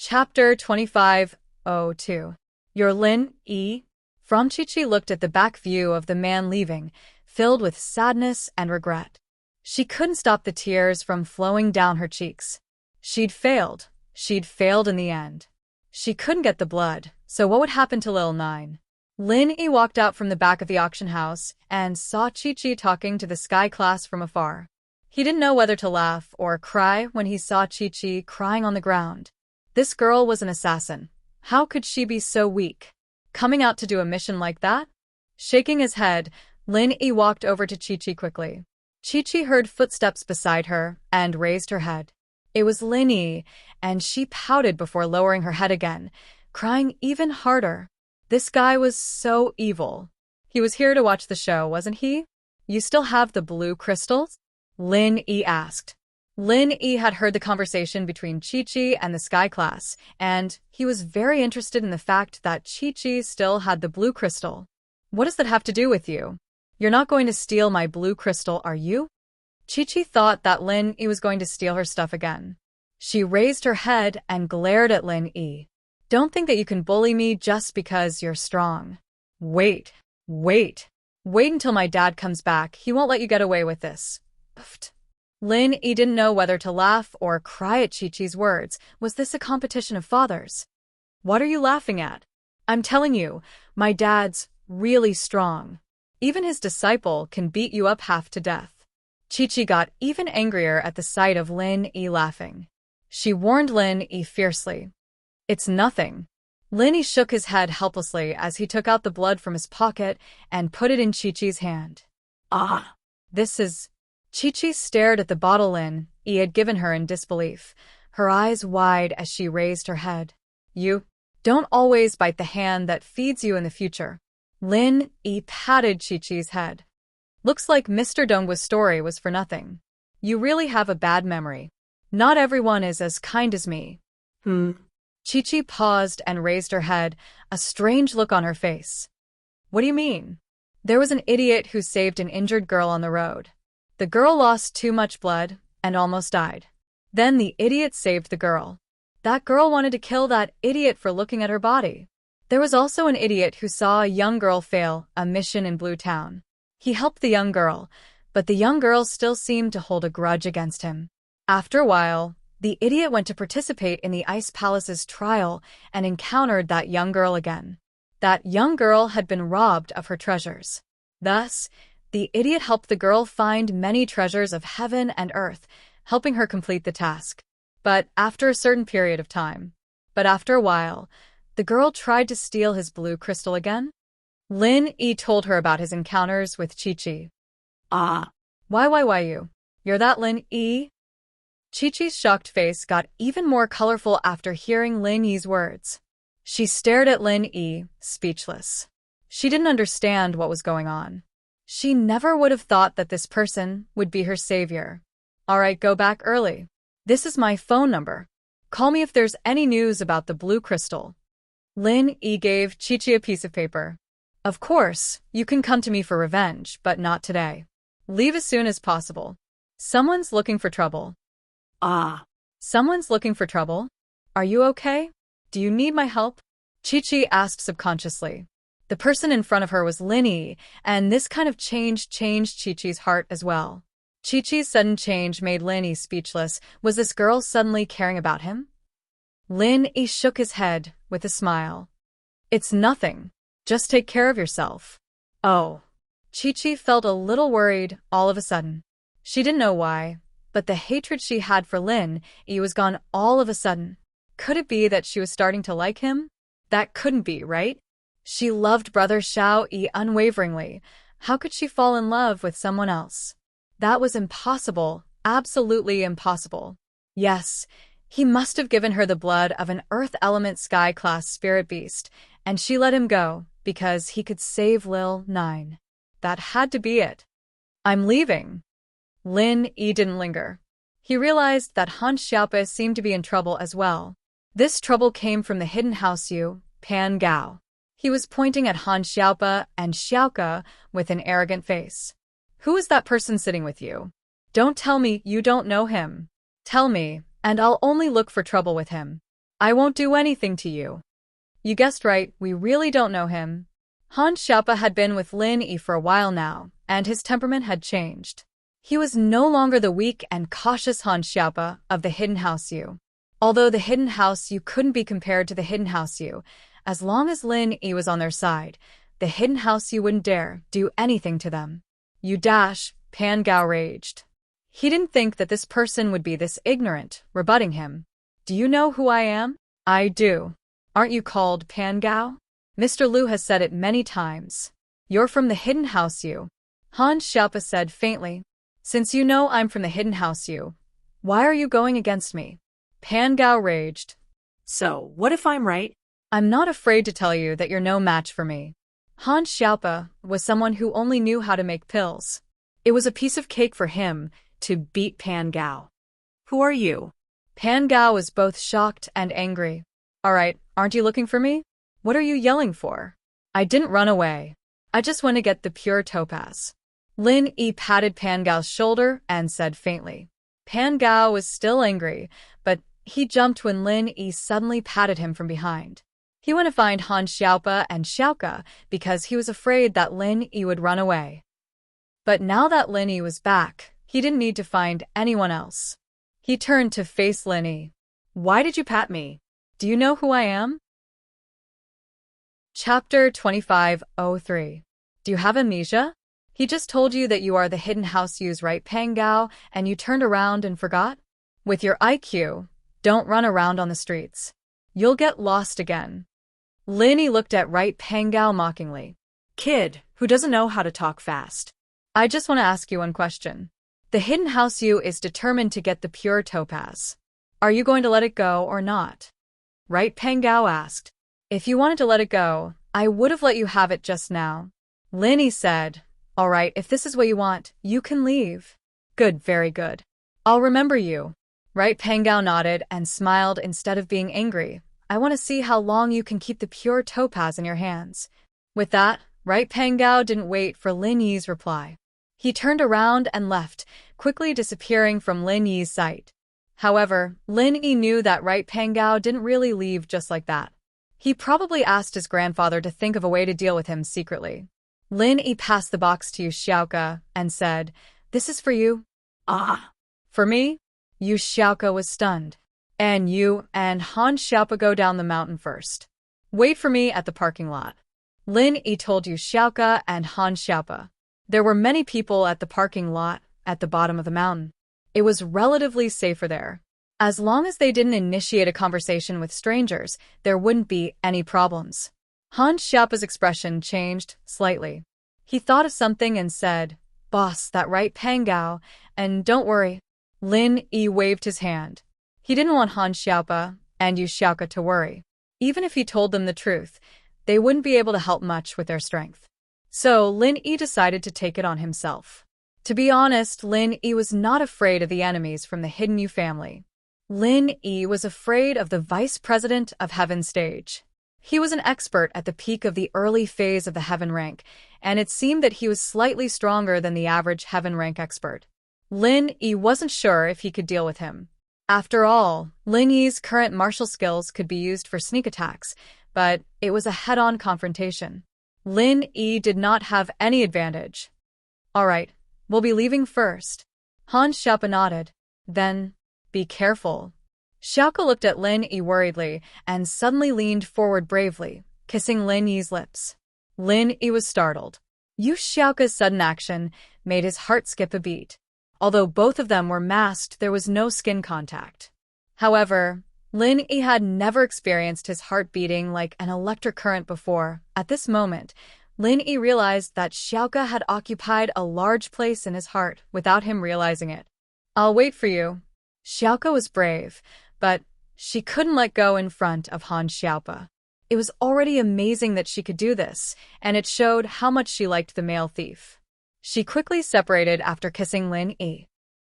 Chapter 25:02. Your Lin E. From Chi-Chi looked at the back view of the man leaving, filled with sadness and regret. She couldn't stop the tears from flowing down her cheeks. She'd failed. She'd failed in the end. She couldn't get the blood, so what would happen to Lil Nine? Lin E walked out from the back of the auction house and saw Chi-Chi talking to the Sky class from afar. He didn't know whether to laugh or cry when he saw Chi-Chi crying on the ground. This girl was an assassin. How could she be so weak? Coming out to do a mission like that? Shaking his head, Lin E walked over to Chi-Chi quickly. Chi-Chi heard footsteps beside her and raised her head. It was Lin E, and she pouted before lowering her head again, crying even harder. This guy was so evil. He was here to watch the show, wasn't he? You still have the blue crystals? Lin E asked. Lin E had heard the conversation between Chi-Chi and the Sky class, and he was very interested in the fact that Chi-Chi still had the blue crystal. What does that have to do with you? You're not going to steal my blue crystal, are you? Chi-Chi thought that Lin E was going to steal her stuff again. She raised her head and glared at Lin E. Don't think that you can bully me just because you're strong. Wait until my dad comes back. He won't let you get away with this. Pfft. Lin E didn't know whether to laugh or cry at Chi-Chi's words. Was this a competition of fathers? What are you laughing at? I'm telling you, my dad's really strong. Even his disciple can beat you up half to death. Chi-Chi got even angrier at the sight of Lin E laughing. She warned Lin E fiercely. It's nothing. Lin E shook his head helplessly as he took out the blood from his pocket and put it in Chi-Chi's hand. This is... Chi-Chi stared at the bottle Lin E had given her in disbelief, her eyes wide as she raised her head. You don't always bite the hand that feeds you in the future. Lin E patted Chi-Chi's head. Looks like Mr. Dongwa's story was for nothing. You really have a bad memory. Not everyone is as kind as me. Chi-Chi paused and raised her head, a strange look on her face. What do you mean? There was an idiot who saved an injured girl on the road. The girl lost too much blood and almost died. Then the idiot saved the girl. That girl wanted to kill that idiot for looking at her body. There was also an idiot who saw a young girl fail a mission in Blue Town. He helped the young girl, but the young girl still seemed to hold a grudge against him. After a while, the idiot went to participate in the Ice Palace's trial and encountered that young girl again. That young girl had been robbed of her treasures. Thus, the idiot helped the girl find many treasures of heaven and earth, helping her complete the task. But after a while, the girl tried to steal his blue crystal again. Lin E told her about his encounters with Chi-Chi. Why you? You're that Lin E? Chi-Chi's shocked face got even more colorful after hearing Lin E's words. She stared at Lin E, speechless. She didn't understand what was going on. She never would have thought that this person would be her savior. All right, go back early. This is my phone number. Call me if there's any news about the blue crystal. Lin E gave Chi-Chi a piece of paper. Of course, you can come to me for revenge, but not today. Leave as soon as possible. Someone's looking for trouble. Someone's looking for trouble? Are you okay? Do you need my help? Chi-Chi asked subconsciously. The person in front of her was Lin E, and this kind of change changed Chi-Chi's heart as well. Chi-Chi's sudden change made Lin E speechless. Was this girl suddenly caring about him? Lin E shook his head with a smile. It's nothing. Just take care of yourself. Oh. Chi-Chi felt a little worried all of a sudden. She didn't know why, but the hatred she had for Lin E was gone all of a sudden. Could it be that she was starting to like him? That couldn't be, right? She loved Brother Xiao Yi unwaveringly. How could she fall in love with someone else? That was impossible, absolutely impossible. Yes, he must have given her the blood of an Earth Element Sky Class spirit beast, and she let him go because he could save Lil Nine. That had to be it. I'm leaving. Lin E didn't linger. He realized that Han Xiaopa seemed to be in trouble as well. This trouble came from the hidden house Yu, Pan Gao. He was pointing at Han Xiaopa and Xiaoka with an arrogant face. Who is that person sitting with you? Don't tell me you don't know him. Tell me, and I'll only look for trouble with him. I won't do anything to you. You guessed right, we really don't know him. Han Xiaopa had been with Lin Yi for a while now, and his temperament had changed. He was no longer the weak and cautious Han Xiaopa of the Hidden House Yu. Although the Hidden House Yu couldn't be compared to the Hidden House Yu, as long as Lin Yi was on their side, the Hidden House Yu wouldn't dare do anything to them. You dash, Pan Gao raged. He didn't think that this person would be this ignorant, rebutting him. Do you know who I am? I do. Aren't you called Pan Gao? Mr. Liu has said it many times. You're from the Hidden House Yu. Han Xiaopa said faintly. Since you know I'm from the Hidden House Yu, why are you going against me? Pan Gao raged. So, what if I'm right? I'm not afraid to tell you that you're no match for me. Han Xiaopa was someone who only knew how to make pills. It was a piece of cake for him to beat Pan Gao. Who are you? Pan Gao was both shocked and angry. All right, aren't you looking for me? What are you yelling for? I didn't run away. I just went to get the pure topaz. Lin Yi patted Pan Gao's shoulder and said faintly. Pan Gao was still angry, but he jumped when Lin Yi suddenly patted him from behind. He went to find Han Xiaopa and Xiaoka because he was afraid that Lin Yi would run away. But now that Lin Yi was back, he didn't need to find anyone else. He turned to face Lin Yi. Why did you pat me? Do you know who I am? Chapter 2503. Do you have amnesia? He just told you that you are the Hidden House Yu's right, Pan Gao, and you turned around and forgot? With your IQ, don't run around on the streets. You'll get lost again. Lin Yi looked at Right Pan Gao mockingly. Kid, who doesn't know how to talk fast. I just want to ask you one question. The Hidden House Yu is determined to get the pure topaz. Are you going to let it go or not? Right Pan Gao asked. If you wanted to let it go, I would have let you have it just now. Lin Yi said, all right, if this is what you want, you can leave. Good, very good. I'll remember you. Right Pan Gao nodded and smiled instead of being angry. I want to see how long you can keep the pure topaz in your hands. With that, Right Pan Gao didn't wait for Lin Yi's reply. He turned around and left, quickly disappearing from Lin Yi's sight. However, Lin Yi knew that Right Pan Gao didn't really leave just like that. He probably asked his grandfather to think of a way to deal with him secretly. Lin Yi passed the box to Yu Xiaoka and said, This is for you. Ah. For me? Yu Xiaoka was stunned. And you and Han Xiaopa go down the mountain first. Wait for me at the parking lot. Lin Yi told Yu Xiaoka and Han Xiaopa. There were many people at the parking lot at the bottom of the mountain. It was relatively safer there. As long as they didn't initiate a conversation with strangers, there wouldn't be any problems. Han Xiaopa's expression changed slightly. He thought of something and said, Boss, that right, Pan Gao, and don't worry. Lin Yi waved his hand. He didn't want Han Xiaopa and Yu Xiaoka to worry. Even if he told them the truth, they wouldn't be able to help much with their strength. So Lin Yi decided to take it on himself. To be honest, Lin Yi was not afraid of the enemies from the Hidden Yu family. Lin Yi was afraid of the vice president of Heaven Stage. He was an expert at the peak of the early phase of the Heaven rank, and it seemed that he was slightly stronger than the average Heaven rank expert. Lin Yi wasn't sure if he could deal with him. After all, Lin Yi's current martial skills could be used for sneak attacks, but it was a head-on confrontation. Lin Yi did not have any advantage. All right, we'll be leaving first. Han Xiaopa nodded. Then, be careful. Xiaoka looked at Lin Yi worriedly and suddenly leaned forward bravely, kissing Lin Yi's lips. Lin Yi was startled. Yu Xiaoka's sudden action made his heart skip a beat. Although both of them were masked, there was no skin contact. However, Lin Yi had never experienced his heart beating like an electric current before. At this moment, Lin Yi realized that Xiaoka had occupied a large place in his heart without him realizing it. I'll wait for you. Xiaoka was brave, but she couldn't let go in front of Han Xiaopa. It was already amazing that she could do this, and it showed how much she liked the male thief. She quickly separated after kissing Lin Yi.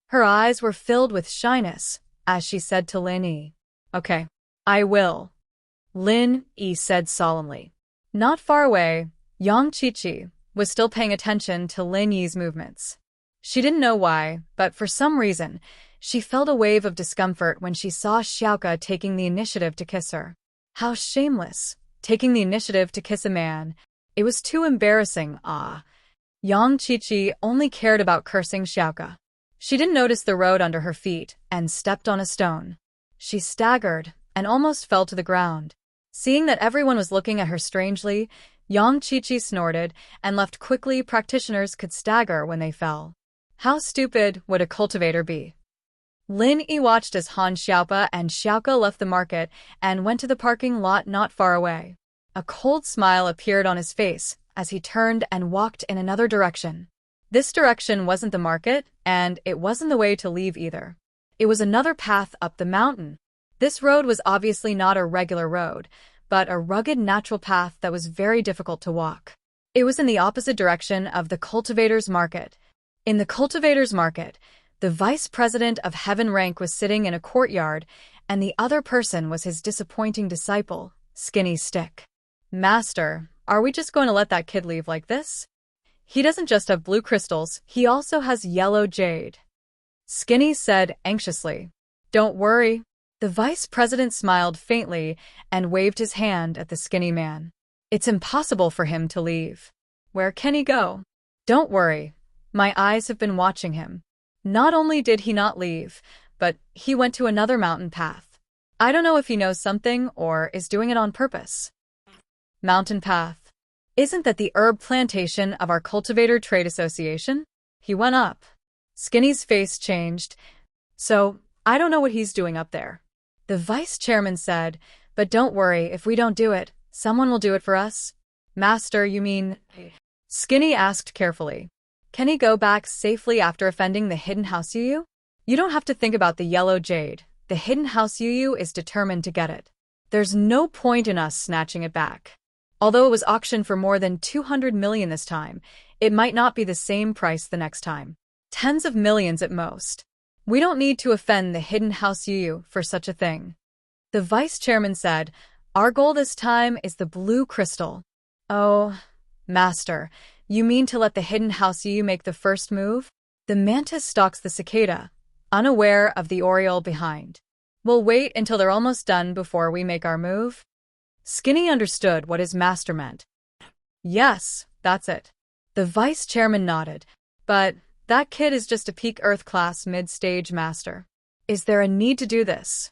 Her eyes were filled with shyness as she said to Lin Yi, Okay, I will. Lin Yi said solemnly. Not far away, Yang Qiqi was still paying attention to Lin Yi's movements. She didn't know why, but for some reason, She felt a wave of discomfort when she saw Xiaoka taking the initiative to kiss her. How shameless, taking the initiative to kiss a man. It was too embarrassing, Yang Qiqi only cared about cursing Xiaoka. She didn't notice the road under her feet and stepped on a stone. She staggered and almost fell to the ground. Seeing that everyone was looking at her strangely, Yang Qiqi snorted and left quickly. Practitioners could stagger when they fell. How stupid would a cultivator be? Lin Yi watched as Han Xiaopa and Xiaoka left the market and went to the parking lot not far away. A cold smile appeared on his face as he turned and walked in another direction. This direction wasn't the market, and it wasn't the way to leave either. It was another path up the mountain. This road was obviously not a regular road, but a rugged natural path that was very difficult to walk. It was in the opposite direction of the cultivator's market. In the cultivator's market, the vice president of heaven rank was sitting in a courtyard, and the other person was his disappointing disciple, Skinny Stick. Master, are we just going to let that kid leave like this? He doesn't just have blue crystals, he also has yellow jade. Skinny said anxiously. Don't worry. The vice president smiled faintly and waved his hand at the skinny man. It's impossible for him to leave. Where can he go? Don't worry. My eyes have been watching him. Not only did he not leave, but he went to another mountain path. I don't know if he knows something or is doing it on purpose. Mountain path. Isn't that the herb plantation of our cultivator trade association? He went up. Skinny's face changed. So, I don't know what he's doing up there. The vice chairman said, but don't worry, if we don't do it, someone will do it for us. Master, you mean? Skinny asked carefully. Can he go back safely after offending the hidden house Yuyu? You don't have to think about the yellow jade. The hidden house Yuyu is determined to get it. There's no point in us snatching it back. Although it was auctioned for more than 200 million this time, it might not be the same price the next time. Tens of millions at most. We don't need to offend the hidden house Yuyu for such a thing. The vice chairman said, our goal this time is the blue crystal. Oh, master, you mean to let the hidden house Yuyu make the first move? The mantis stalks the cicada, unaware of the oriole behind. We'll wait until they're almost done before we make our move. Skinny understood what his master meant. Yes, that's it. The vice chairman nodded, but that kid is just a peak Earth class mid-stage master. Is there a need to do this?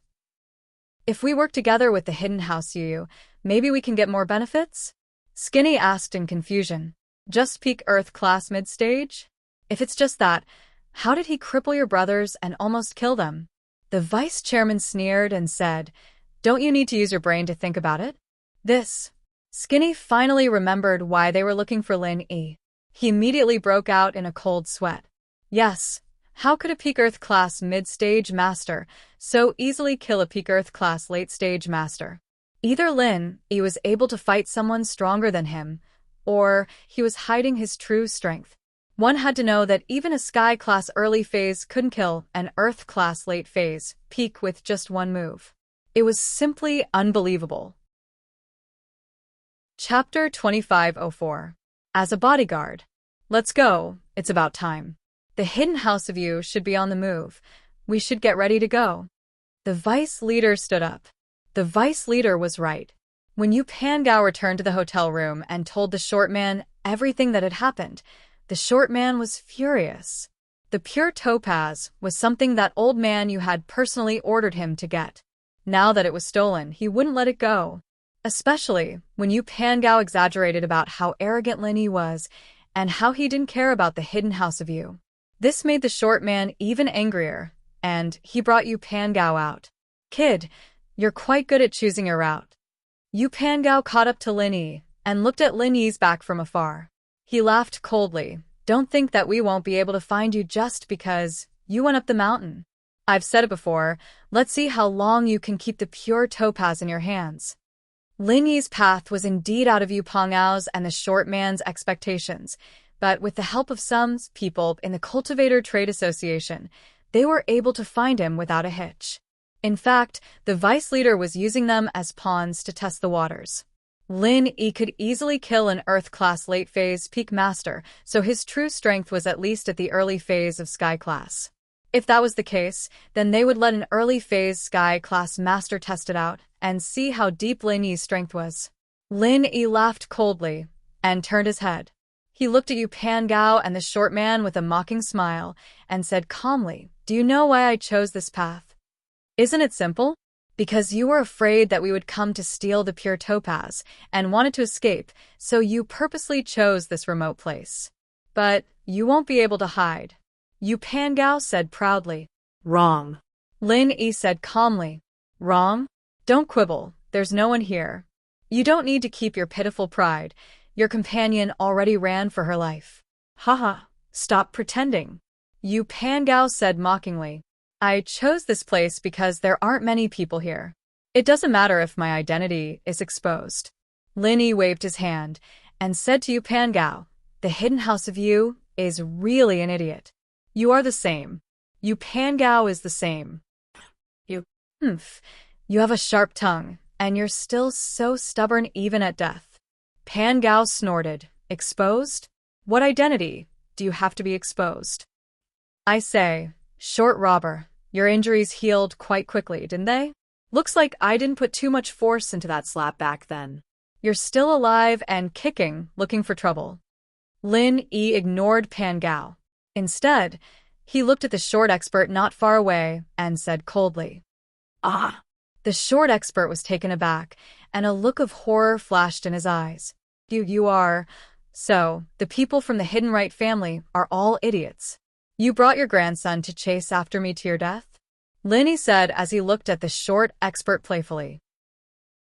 If we work together with the hidden house Yuyu, maybe we can get more benefits? Skinny asked in confusion. Just peak Earth class mid-stage? If it's just that, how did he cripple your brothers and almost kill them? The vice chairman sneered and said, don't you need to use your brain to think about it? Skinny finally remembered why they were looking for Lin Yi. He immediately broke out in a cold sweat. Yes, how could a peak Earth class mid-stage master so easily kill a peak Earth class late-stage master? Either Lin Yi was able to fight someone stronger than him, or he was hiding his true strength. One had to know that even a Sky class early phase couldn't kill an Earth class late phase peak with just one move. It was simply unbelievable. Chapter 2504. As a bodyguard. Let's go, it's about time. The hidden house of you should be on the move. We should get ready to go. The vice leader stood up. The vice leader was right. When Yu Pangao returned to the hotel room and told the short man everything that had happened, the short man was furious. The pure topaz was something that old man Yu had personally ordered him to get. Now that it was stolen, he wouldn't let it go. Especially when Yu Pangao exaggerated about how arrogant Lin Yi was and how he didn't care about the hidden house of Yu. This made the short man even angrier, and he brought Yu Pangao out. Kid, you're quite good at choosing your route. Yu Pangao caught up to Lin Yi and looked at Lin Yi's back from afar. He laughed coldly. Don't think that we won't be able to find you just because you went up the mountain. I've said it before, let's see how long you can keep the pure topaz in your hands. Lin Yi's path was indeed out of Yu Pangao's and the short man's expectations, but with the help of some people in the Cultivator Trade Association, they were able to find him without a hitch. In fact, the vice leader was using them as pawns to test the waters. Lin Yi could easily kill an Earth-class late-phase peak master, so his true strength was at least at the early phase of Sky class. If that was the case, then they would let an early phase Sky class master test it out and see how deep Lin Yi's strength was. Lin Yi laughed coldly and turned his head. He looked at Yu Pan Gao and the short man with a mocking smile and said calmly, "Do you know why I chose this path? Isn't it simple? Because you were afraid that we would come to steal the pure topaz and wanted to escape, so you purposely chose this remote place. But you won't be able to hide." Yu Pan Gao said proudly. Wrong. Lin Yi said calmly. Wrong? Don't quibble, there's no one here. You don't need to keep your pitiful pride. Your companion already ran for her life. Haha, stop pretending. Yu Pan Gao said mockingly. I chose this place because there aren't many people here. It doesn't matter if my identity is exposed. Lin Yi waved his hand and said to Yu Pan Gao, the hidden house of Yu is really an idiot. You are the same. Yu Pan Gao is the same. You have a sharp tongue, and you're still so stubborn even at death. Pan Gao snorted. Exposed? What identity do you have to be exposed? I say, short robber, your injuries healed quite quickly, didn't they? Looks like I didn't put too much force into that slap back then. You're still alive and kicking, looking for trouble. Lin Yi ignored Pan Gao. Instead, he looked at the short expert not far away and said coldly. Ah! The short expert was taken aback, and a look of horror flashed in his eyes. You are... So, the people from the Hidden Right family are all idiots. You brought your grandson to chase after me to your death? Lin Yi said as he looked at the short expert playfully.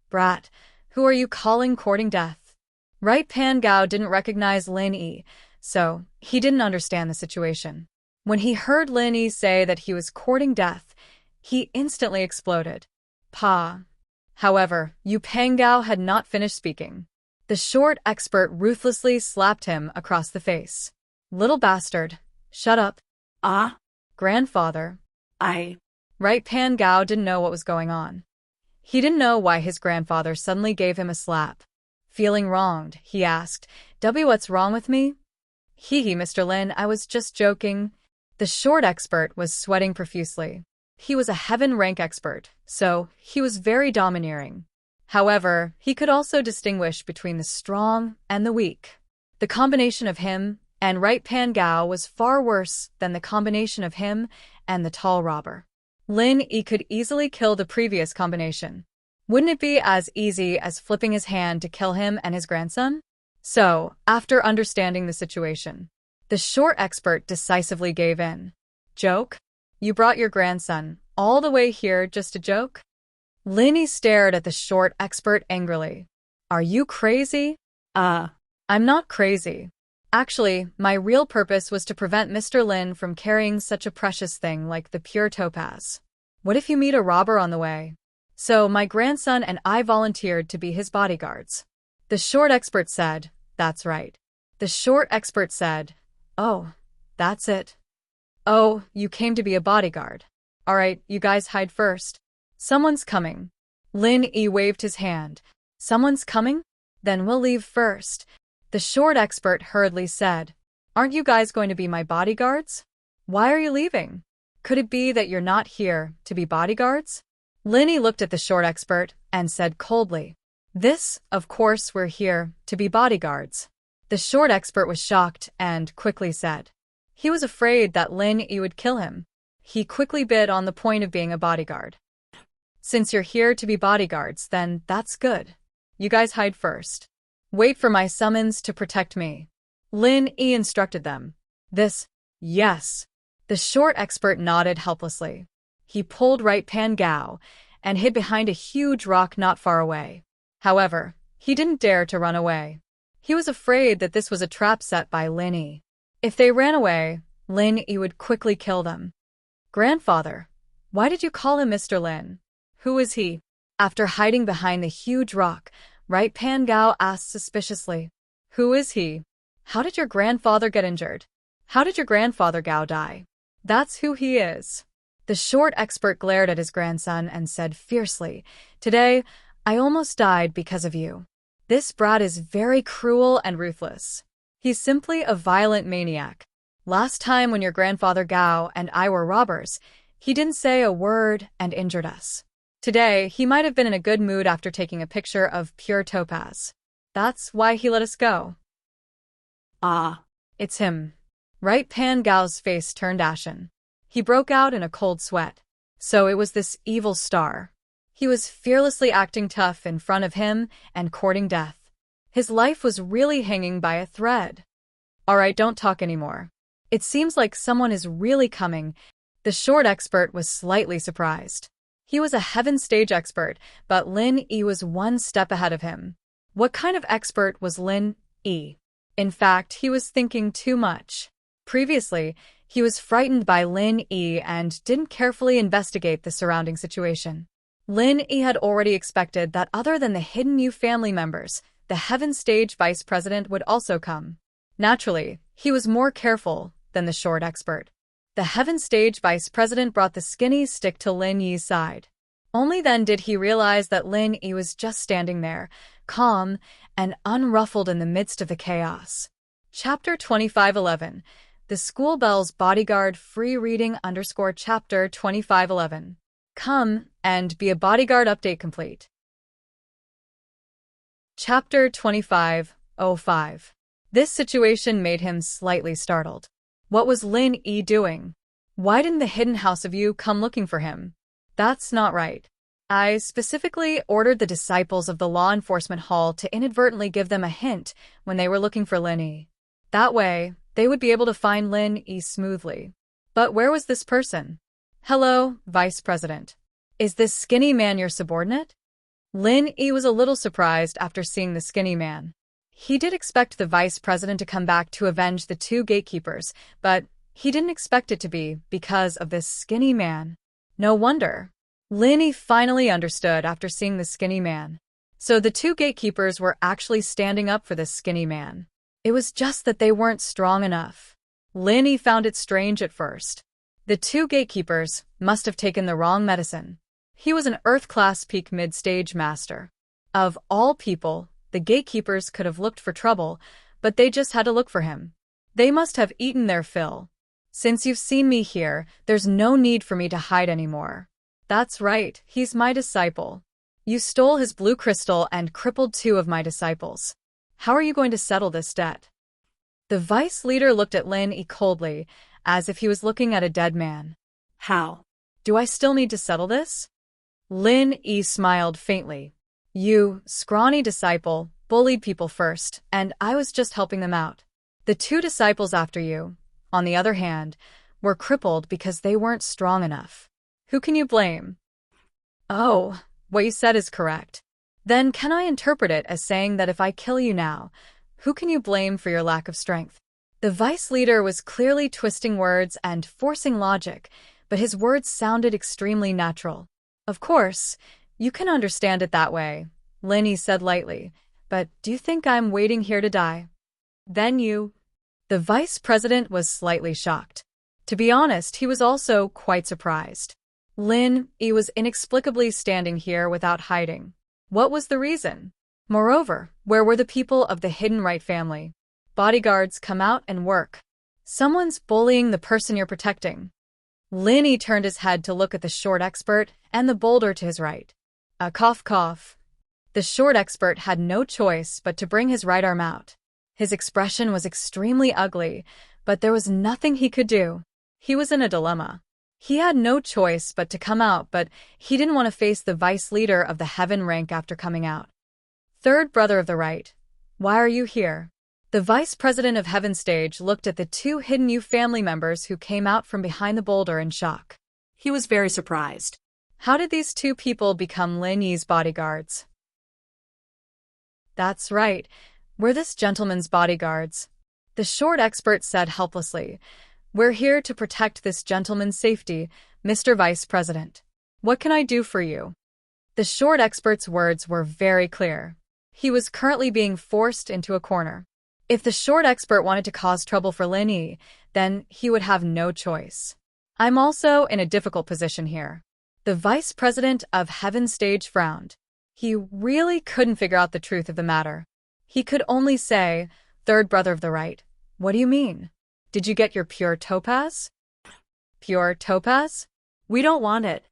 Brat, who are you calling courting death? Right Pan Gao didn't recognize Lin Yi, so he didn't understand the situation. When he heard Lin Yi say that he was courting death, he instantly exploded. Pa. However, Yu Pan Gao had not finished speaking. The short expert ruthlessly slapped him across the face. Little bastard. Shut up. Ah? Grandfather. Right Pan Gao didn't know what was going on. He didn't know why his grandfather suddenly gave him a slap. Feeling wronged, he asked, what's wrong with me? Hee, Mr. Lin, I was just joking. The short expert was sweating profusely. He was a heaven rank expert, so he was very domineering. However, he could also distinguish between the strong and the weak. The combination of him and Right Pan Gao was far worse than the combination of him and the tall robber. Lin Yi could easily kill the previous combination. Wouldn't it be as easy as flipping his hand to kill him and his grandson? So, after understanding the situation, the short expert decisively gave in. Joke? You brought your grandson all the way here just to joke? Lin Yi stared at the short expert angrily. Are you crazy? I'm not crazy. Actually, my real purpose was to prevent Mr. Lin from carrying such a precious thing like the pure topaz. What if you meet a robber on the way? So my grandson and I volunteered to be his bodyguards. The short expert said, that's right. The short expert said, oh, that's it. Oh, you came to be a bodyguard. All right, you guys hide first. Someone's coming. Lin Yi waved his hand. Someone's coming? Then we'll leave first. The short expert hurriedly said, aren't you guys going to be my bodyguards? Why are you leaving? Could it be that you're not here to be bodyguards? Lin Yi looked at the short expert and said coldly, of course we're here to be bodyguards. The short expert was shocked and quickly said. He was afraid that Lin Yi would kill him. He quickly bid on the point of being a bodyguard. Since you're here to be bodyguards, then that's good. You guys hide first. Wait for my summons to protect me. Lin Yi instructed them. Yes. The short expert nodded helplessly. He pulled Right Pan Gao and hid behind a huge rock not far away. However, he didn't dare to run away. He was afraid that this was a trap set by Lin Yi. If they ran away, Lin Yi would quickly kill them. Grandfather, why did you call him Mr. Lin? Who is he? After hiding behind the huge rock, Right Pan Gao asked suspiciously. Who is he? How did your grandfather get injured? How did your grandfather Gao die? That's who he is. The short expert glared at his grandson and said fiercely, Today, I almost died because of you. This brat is very cruel and ruthless. He's simply a violent maniac. Last time when your grandfather Gao and I were robbers, he didn't say a word and injured us. Today, he might have been in a good mood after taking a picture of pure topaz. That's why he let us go. Ah, It's him. Right? Pan Gao's face turned ashen. He broke out in a cold sweat. So it was this evil star. He was fearlessly acting tough in front of him and courting death. His life was really hanging by a thread. All right, don't talk anymore. It seems like someone is really coming. The short expert was slightly surprised. He was a heaven stage expert, but Lin Yi was one step ahead of him. What kind of expert was Lin Yi? In fact, he was thinking too much. Previously, he was frightened by Lin Yi and didn't carefully investigate the surrounding situation. Lin Yi had already expected that other than the hidden Yu family members, the Heaven Stage Vice President would also come. Naturally, he was more careful than the short expert. The Heaven Stage Vice President brought the skinny stick to Lin Yi's side. Only then did he realize that Lin Yi was just standing there, calm and unruffled in the midst of the chaos. Chapter 2511. The School Bell's Bodyguard Free Reading _ Chapter 2511. Come and be a bodyguard update complete. Chapter 2505. This situation made him slightly startled. What was Lin Yi doing? Why didn't the hidden house of Yu come looking for him? That's not right. I specifically ordered the disciples of the law enforcement hall to inadvertently give them a hint when they were looking for Lin Yi. That way, they would be able to find Lin Yi smoothly. But where was this person? Hello, Vice President. Is this skinny man your subordinate? Lin Yi was a little surprised after seeing the skinny man. He did expect the Vice President to come back to avenge the two gatekeepers, but he didn't expect it to be because of this skinny man. No wonder. Lin Yi finally understood after seeing the skinny man. So the two gatekeepers were actually standing up for this skinny man. It was just that they weren't strong enough. Lin Yi found it strange at first. The two gatekeepers must have taken the wrong medicine. He was an Earth-class peak mid-stage master. Of all people, the gatekeepers could have looked for trouble, but they just had to look for him. They must have eaten their fill. Since you've seen me here, there's no need for me to hide anymore. That's right, he's my disciple. You stole his blue crystal and crippled two of my disciples. How are you going to settle this debt? The vice leader looked at Lin Yi coldly, as if he was looking at a dead man. how? Do I still need to settle this? Lin Yi smiled faintly. You, scrawny disciple, bullied people first, and I was just helping them out. The two disciples after you, on the other hand, were crippled because they weren't strong enough. Who can you blame? Oh, what you said is correct. Then can I interpret it as saying that if I kill you now, who can you blame for your lack of strength? The vice leader was clearly twisting words and forcing logic, but his words sounded extremely natural. Of course, you can understand it that way, Lin Yi said lightly, but do you think I'm waiting here to die? Then you... The vice president was slightly shocked. To be honest, he was also quite surprised. Lin Yi was inexplicably standing here without hiding. What was the reason? Moreover, where were the people of the Hidden Right family? Bodyguards, come out and work. Someone's bullying the person you're protecting. Lin Yi turned his head to look at the short expert and the boulder to his right. A cough cough. The short expert had no choice but to bring his right arm out. His expression was extremely ugly, but there was nothing he could do. He was in a dilemma. He had no choice but to come out, but he didn't want to face the vice leader of the heaven rank after coming out. Third brother of the right, why are you here? The vice president of Heaven Stage looked at the two Hidden Yu family members who came out from behind the boulder in shock. He was very surprised. How did these two people become Lin Yi's bodyguards? That's right, we're this gentleman's bodyguards. The short expert said helplessly. We're here to protect this gentleman's safety, Mr. Vice President. What can I do for you? The short expert's words were very clear. He was currently being forced into a corner. If the short expert wanted to cause trouble for Lin Yi, then he would have no choice. I'm also in a difficult position here. The vice president of Heaven Stage frowned. He really couldn't figure out the truth of the matter. He could only say, Third brother of the right. What do you mean? Did you get your pure topaz? Pure topaz? We don't want it.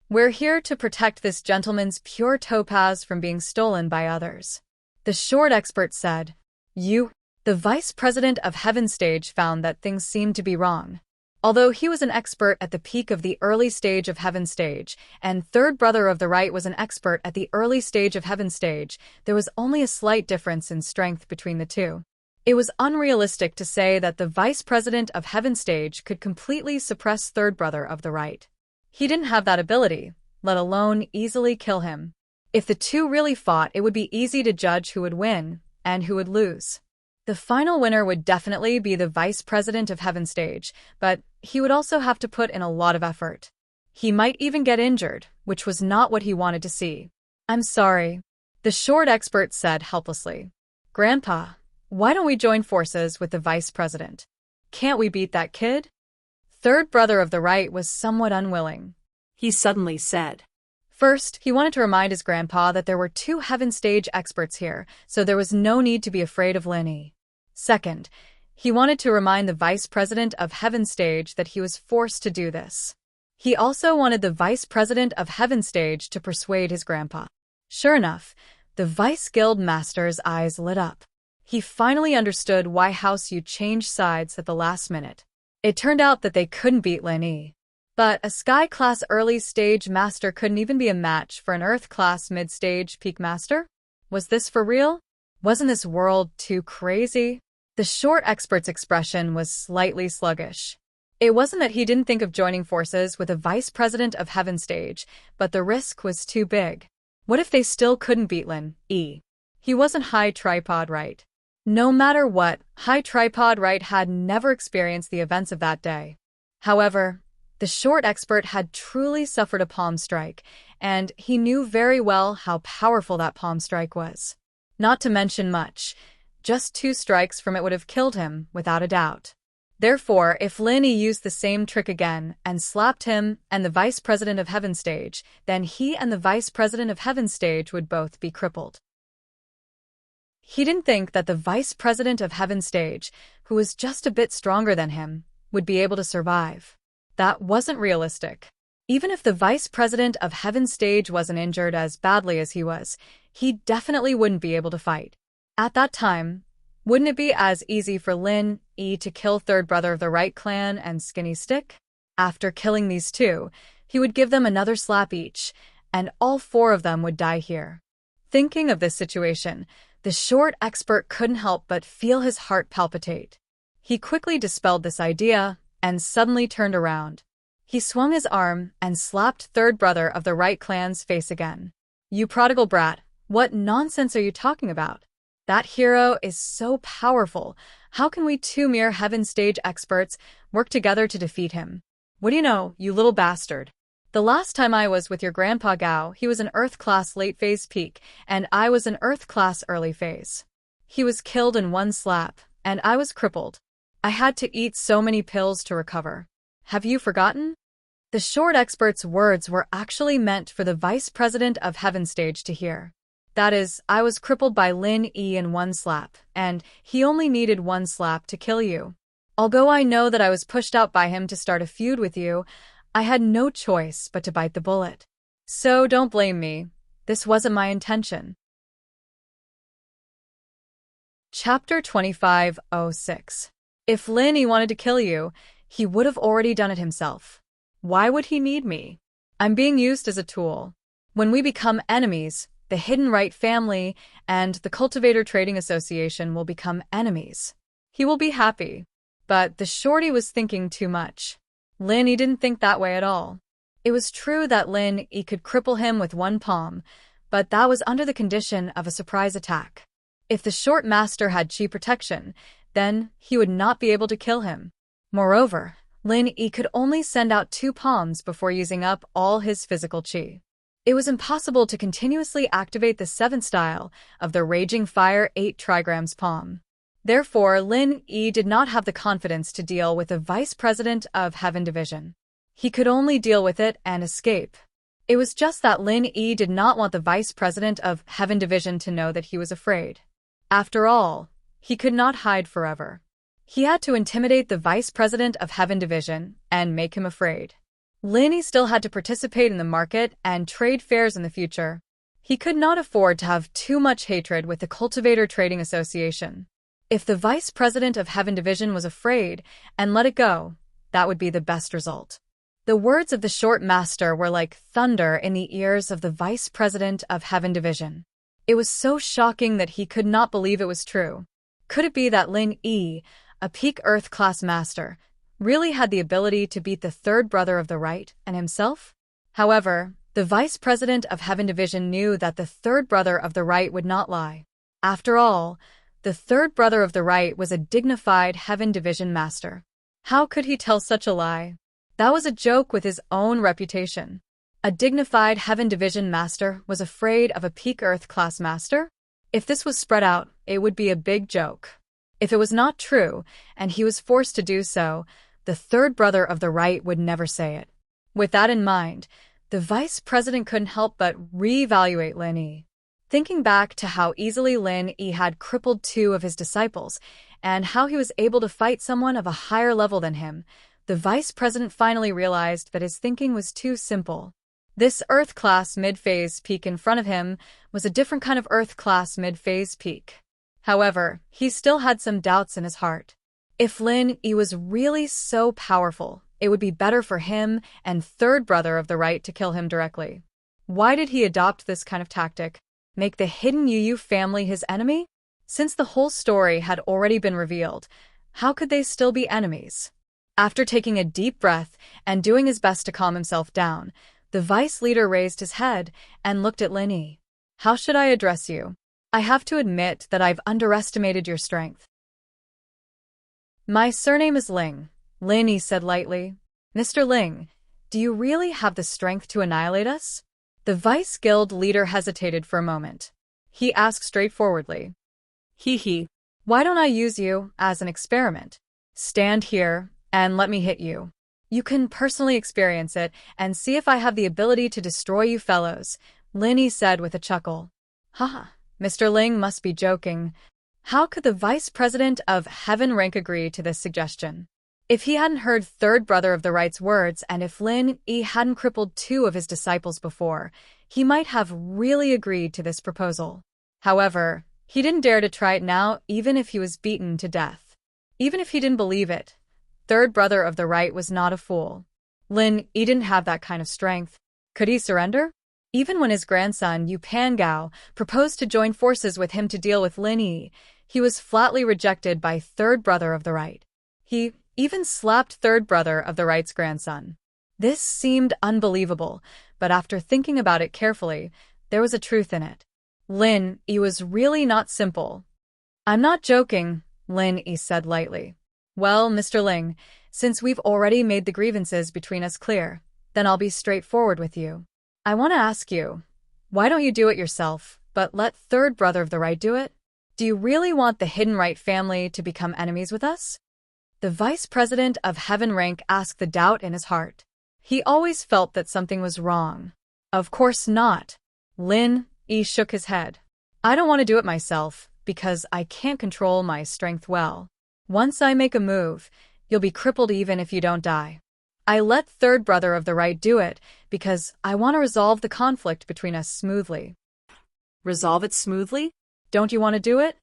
We're here to protect this gentleman's pure topaz from being stolen by others. The short expert said. The vice president of Heaven Stage found that things seemed to be wrong. Although he was an expert at the peak of the early stage of Heaven Stage, and third brother of the right was an expert at the early stage of Heaven Stage, there was only a slight difference in strength between the two. It was unrealistic to say that the vice president of Heaven Stage could completely suppress third brother of the right. He didn't have that ability, let alone easily kill him. If the two really fought, it would be easy to judge who would win and who would lose. The final winner would definitely be the vice president of Heaven Stage, but he would also have to put in a lot of effort. He might even get injured, which was not what he wanted to see. I'm sorry, the short expert said helplessly. Grandpa, why don't we join forces with the vice president? Can't we beat that kid? Third brother of the right was somewhat unwilling. He suddenly said. First, he wanted to remind his grandpa that there were two Heaven Stage experts here, so there was no need to be afraid of Linny. Second, he wanted to remind the vice president of Heaven Stage that he was forced to do this. He also wanted the vice president of Heaven Stage to persuade his grandpa. Sure enough, the vice guild master's eyes lit up. He finally understood why House U changed sides at the last minute. It turned out that they couldn't beat Linny. But a Sky-class early-stage master couldn't even be a match for an Earth-class mid-stage peak master? Was this for real? Wasn't this world too crazy? The short expert's expression was slightly sluggish. It wasn't that he didn't think of joining forces with a vice president of Heaven Stage, but the risk was too big. What if they still couldn't beat Linny? He wasn't High Tripod Right. No matter what, High Tripod Right had never experienced the events of that day. However, the short expert had truly suffered a palm strike, and he knew very well how powerful that palm strike was. Not to mention much. Just 2 strikes from it would have killed him, without a doubt. Therefore, if Linny used the same trick again and slapped him and the vice president of Heaven Stage, then he and the vice president of Heaven Stage would both be crippled. He didn't think that the vice president of Heaven Stage, who was just a bit stronger than him, would be able to survive. That wasn't realistic. Even if the vice president of Heaven Stage wasn't injured as badly as he was, he definitely wouldn't be able to fight. At that time, wouldn't it be as easy for Linny to kill third brother of the right clan and Skinny Stick? After killing these two, he would give them another slap each, and all 4 of them would die here. Thinking of this situation, the short expert couldn't help but feel his heart palpitate. He quickly dispelled this idea and suddenly turned around. He swung his arm and slapped third brother of the right clan's face again. You prodigal brat, what nonsense are you talking about? That hero is so powerful. How can we 2 mere Heaven Stage experts work together to defeat him? What do you know, you little bastard? The last time I was with your grandpa Gao, he was an Earth-class late-phase peak, and I was an Earth-class early phase. He was killed in 1 slap, and I was crippled. I had to eat so many pills to recover. Have you forgotten? The short expert's words were actually meant for the vice president of Heaven Stage to hear. That is, I was crippled by Linny in 1 slap, and he only needed 1 slap to kill you. Although I know that I was pushed out by him to start a feud with you, I had no choice but to bite the bullet. So don't blame me. This wasn't my intention. Chapter 25:06. If Linny wanted to kill you, he would have already done it himself. Why would he need me? I'm being used as a tool. When we become enemies, the Hidden Right family and the Cultivator Trading Association will become enemies. He will be happy. But the shorty was thinking too much. Linny didn't think that way at all. It was true that Linny could cripple him with 1 palm, but that was under the condition of a surprise attack. If the short master had chi protection, then he would not be able to kill him. Moreover, Linny could only send out 2 palms before using up all his physical chi. It was impossible to continuously activate the 7th style of the Raging Fire 8 trigrams palm. Therefore, Linny did not have the confidence to deal with the vice president of Heaven Division. He could only deal with it and escape. It was just that Linny did not want the vice president of Heaven Division to know that he was afraid. After all, he could not hide forever. He had to intimidate the vice president of Heaven Division and make him afraid. Lin still had to participate in the market and trade fairs in the future. He could not afford to have too much hatred with the Cultivator Trading Association. If the vice president of Heaven Division was afraid and let it go, that would be the best result. The words of the short master were like thunder in the ears of the vice president of Heaven Division. It was so shocking that he could not believe it was true. Could it be that Lin Yi, a peak Earth-class master, really had the ability to beat the third brother of the right and himself? However, the vice president of Heaven Division knew that the third brother of the right would not lie. After all, the third brother of the right was a dignified Heaven Division master. How could he tell such a lie? That was a joke with his own reputation. A dignified Heaven Division master was afraid of a peak Earth-class master? If this was spread out, it would be a big joke. If it was not true, and he was forced to do so, the third brother of the right would never say it. With that in mind, the vice president couldn't help but reevaluate Lin Yi. Thinking back to how easily Lin Yi had crippled 2 of his disciples, and how he was able to fight someone of a higher level than him, the vice president finally realized that his thinking was too simple. This Earth-class mid-phase peak in front of him was a different kind of Earth-class mid-phase peak. However, he still had some doubts in his heart. If Lin Yi was really so powerful, it would be better for him and third brother of the right to kill him directly. Why did he adopt this kind of tactic? Make the hidden Yu family his enemy? Since the whole story had already been revealed, how could they still be enemies? After taking a deep breath and doing his best to calm himself down, the vice leader raised his head and looked at Lin Yi. How should I address you? I have to admit that I've underestimated your strength. My surname is Ling, Lin Yi said lightly. Mr. Ling, do you really have the strength to annihilate us? The vice guild leader hesitated for a moment. He asked straightforwardly. Hee. Why don't I use you as an experiment? Stand here and let me hit you. You can personally experience it and see if I have the ability to destroy you fellows, Lin Yi said with a chuckle. Haha, Mr. Ling must be joking. How could the vice president of Heaven Rank agree to this suggestion? If he hadn't heard third brother of the right's words and if Lin Yi hadn't crippled 2 of his disciples before, he might have really agreed to this proposal. However, he didn't dare to try it now even if he was beaten to death. Even if he didn't believe it, third brother of the right was not a fool. Lin Yi didn't have that kind of strength. Could he surrender? Even when his grandson Yu Pangao proposed to join forces with him to deal with Lin Yi, he was flatly rejected by third brother of the right. He even slapped third brother of the right's grandson. This seemed unbelievable, but after thinking about it carefully, there was a truth in it. Lin Yi was really not simple. I'm not joking, Lin Yi said lightly. Well, Mr. Ling, since we've already made the grievances between us clear, then I'll be straightforward with you. I want to ask you, why don't you do it yourself, but let third brother of the right do it? Do you really want the Hidden Right family to become enemies with us? The vice president of Heaven Rank asked the doubt in his heart. He always felt that something was wrong. Of course not. Lin Yi shook his head. I don't want to do it myself, because I can't control my strength well. Once I make a move, you'll be crippled even if you don't die. I let third brother of the right do it, because I want to resolve the conflict between us smoothly. Resolve it smoothly? Don't you want to do it?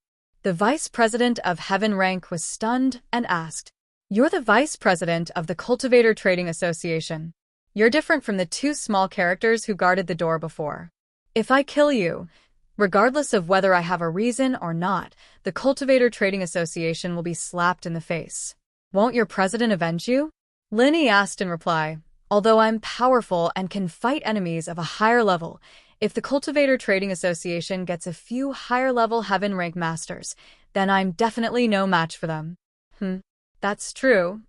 The vice president of Heaven Rank was stunned and asked, You're the vice president of the Cultivator Trading Association. You're different from the 2 small characters who guarded the door before. If I kill you, regardless of whether I have a reason or not, the Cultivator Trading Association will be slapped in the face. Won't your president avenge you? Lin Yi asked in reply, Although I'm powerful and can fight enemies of a higher level, if the Cultivator Trading Association gets a few higher-level Heaven Rank masters, then I'm definitely no match for them. That's true.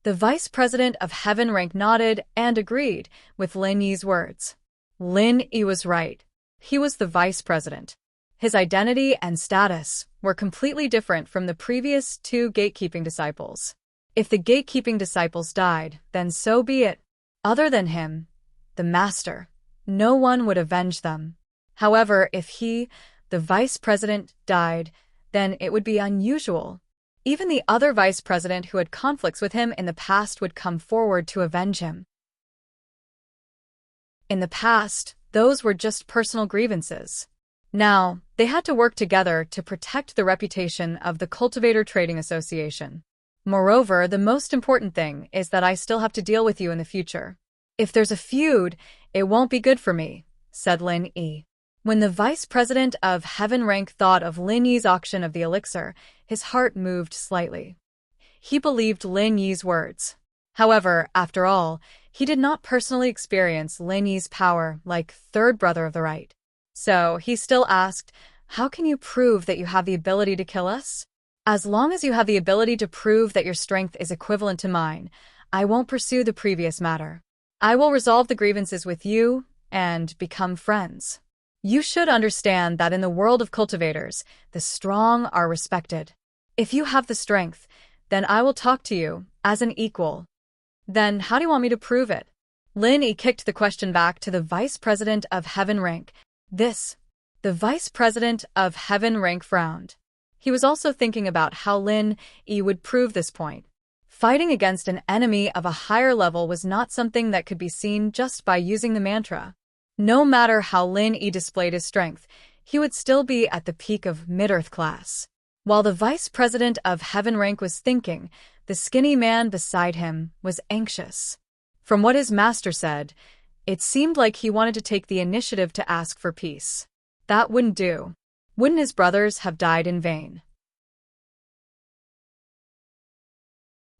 The vice president of Heaven Rank nodded and agreed with Lin Yi's words. Lin Yi was right. He was the vice president. His identity and status were completely different from the previous 2 gatekeeping disciples. If the gatekeeping disciples died, then so be it. Other than him, the master, no one would avenge them. However, if he, the vice president, died, then it would be unusual. Even the other vice president who had conflicts with him in the past would come forward to avenge him. In the past, those were just personal grievances. Now, they had to work together to protect the reputation of the Cultivator Trading Association. Moreover, the most important thing is that I still have to deal with you in the future. If there's a feud, it won't be good for me, said Lin Yi. When the vice president of Heaven Rank thought of Lin Yi's auction of the elixir, his heart moved slightly. He believed Lin Yi's words. However, after all, he did not personally experience Lin Yi's power like third brother of the right. So, he still asked, how can you prove that you have the ability to kill us? As long as you have the ability to prove that your strength is equivalent to mine, I won't pursue the previous matter. I will resolve the grievances with you and become friends. You should understand that in the world of cultivators, the strong are respected. If you have the strength, then I will talk to you as an equal. Then how do you want me to prove it? Lin Yi kicked the question back to the vice president of Heaven Rank. The vice president of Heaven Rank frowned. He was also thinking about how Lin Yi would prove this point. Fighting against an enemy of a higher level was not something that could be seen just by using the mantra. No matter how Lin Yi displayed his strength, he would still be at the peak of mid-earth class. While the vice president of Heaven Rank was thinking, the skinny man beside him was anxious. From what his master said, it seemed like he wanted to take the initiative to ask for peace. That wouldn't do. Wouldn't his brothers have died in vain?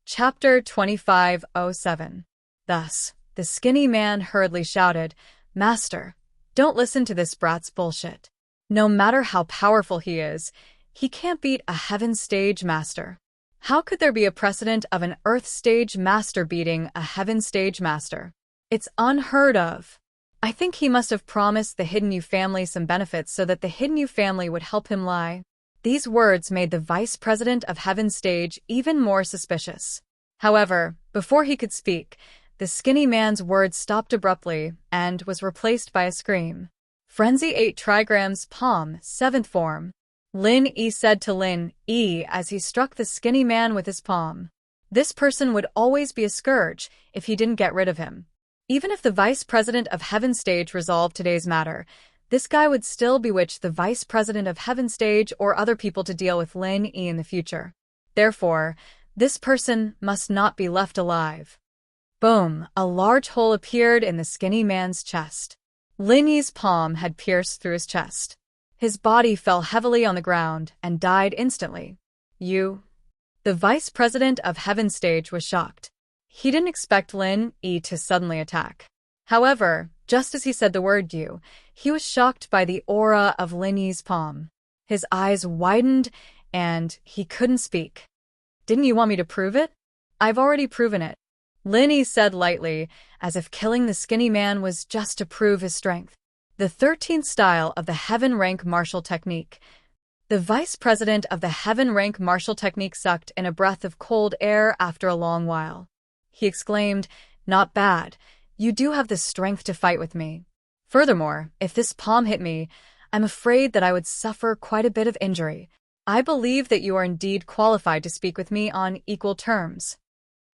Chapter 25:07. Thus, the skinny man hurriedly shouted, Master, don't listen to this brat's bullshit. No matter how powerful he is, he can't beat a heaven stage master. How could there be a precedent of an earth stage master beating a heaven stage master? It's unheard of. I think he must have promised the Hidden You family some benefits so that the Hidden You family would help him lie. These words made the vice president of Heaven Stage even more suspicious. However, before he could speak, the skinny man's words stopped abruptly and was replaced by a scream. Frenzy 8 trigrams palm, 7th form. Lin Yi said to Lin Yi as he struck the skinny man with his palm. This person would always be a scourge if he didn't get rid of him. Even if the vice president of Heaven Stage resolved today's matter, this guy would still bewitch the vice president of Heaven Stage or other people to deal with Lin Yi in the future. Therefore, this person must not be left alive. Boom! A large hole appeared in the skinny man's chest. Lin Yi's palm had pierced through his chest. His body fell heavily on the ground and died instantly. You? The vice president of Heaven Stage was shocked. He didn't expect Lin Yi to suddenly attack. However, just as he said the word you, he was shocked by the aura of Lin Yi's palm. His eyes widened and he couldn't speak. Didn't you want me to prove it? I've already proven it. Lin Yi said lightly, as if killing the skinny man was just to prove his strength. The 13th style of the Heaven Rank martial technique. The vice president of the Heaven Rank martial technique sucked in a breath of cold air after a long while. He exclaimed, Not bad. You do have the strength to fight with me. Furthermore, if this palm hit me, I'm afraid that I would suffer quite a bit of injury. I believe that you are indeed qualified to speak with me on equal terms.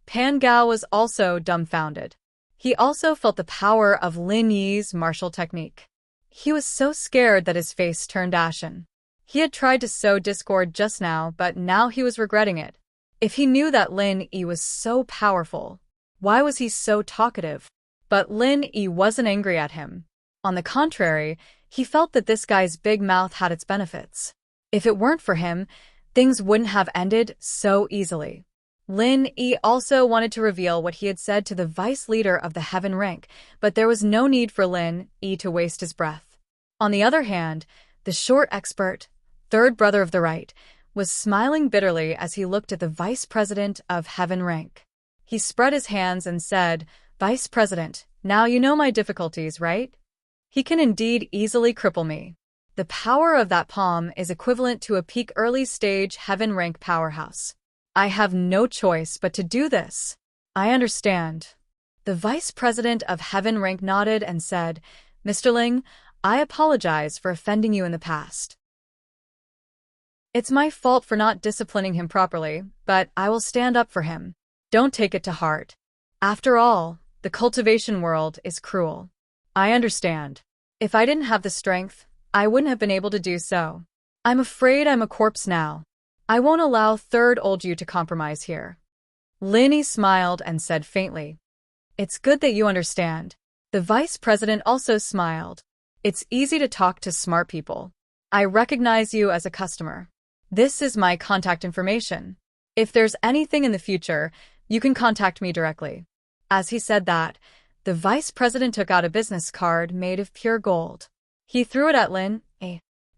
Pan Gao was also dumbfounded. He also felt the power of Lin Yi's martial technique. He was so scared that his face turned ashen. He had tried to sow discord just now, but now he was regretting it. If he knew that Lin Yi was so powerful, why was he so talkative? But Lin Yi wasn't angry at him. On the contrary, he felt that this guy's big mouth had its benefits. If it weren't for him, things wouldn't have ended so easily. Lin Yi also wanted to reveal what he had said to the vice leader of the Heaven Rank, but there was no need for Lin Yi to waste his breath. On the other hand, the short expert, third brother of the right, was smiling bitterly as he looked at the vice president of Heaven Rank. He spread his hands and said, Vice President, now you know my difficulties, right? He can indeed easily cripple me. The power of that palm is equivalent to a peak early stage Heaven Rank powerhouse. I have no choice but to do this. I understand. The vice president of Heaven Rank nodded and said, Mr. Ling, I apologize for offending you in the past. It's my fault for not disciplining him properly, but I will stand up for him. Don't take it to heart. After all, the cultivation world is cruel. I understand. If I didn't have the strength, I wouldn't have been able to do so. I'm afraid I'm a corpse now. I won't allow third old you to compromise here. Linny smiled and said faintly, "It's good that you understand." The vice president also smiled. "It's easy to talk to smart people. I recognize you as a customer. This is my contact information. If there's anything in the future, you can contact me directly." As he said that, the vice president took out a business card made of pure gold. He threw it at Lin.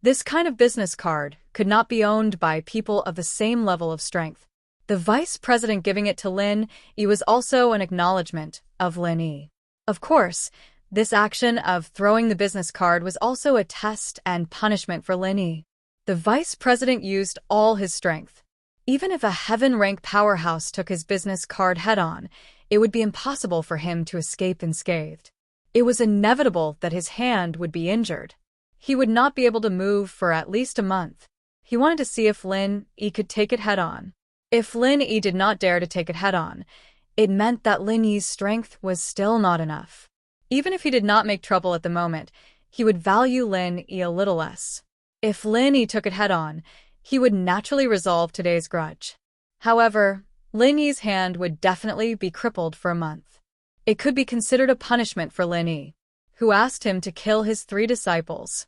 This kind of business card could not be owned by people of the same level of strength. The vice president giving it to Lin Yi was also an acknowledgement of Lin Yi. Of course, this action of throwing the business card was also a test and punishment for Lin Yi. The vice president used all his strength. Even if a heaven-rank powerhouse took his business card head-on, it would be impossible for him to escape unscathed. It was inevitable that his hand would be injured. He would not be able to move for at least a month. He wanted to see if Lin Yi could take it head-on. If Lin Yi did not dare to take it head-on, it meant that Lin Yi's strength was still not enough. Even if he did not make trouble at the moment, he would value Lin Yi a little less. If Lin Yi took it head-on, he would naturally resolve today's grudge. However, Lin Yi's hand would definitely be crippled for a month. It could be considered a punishment for Lin Yi, who asked him to kill his 3 disciples.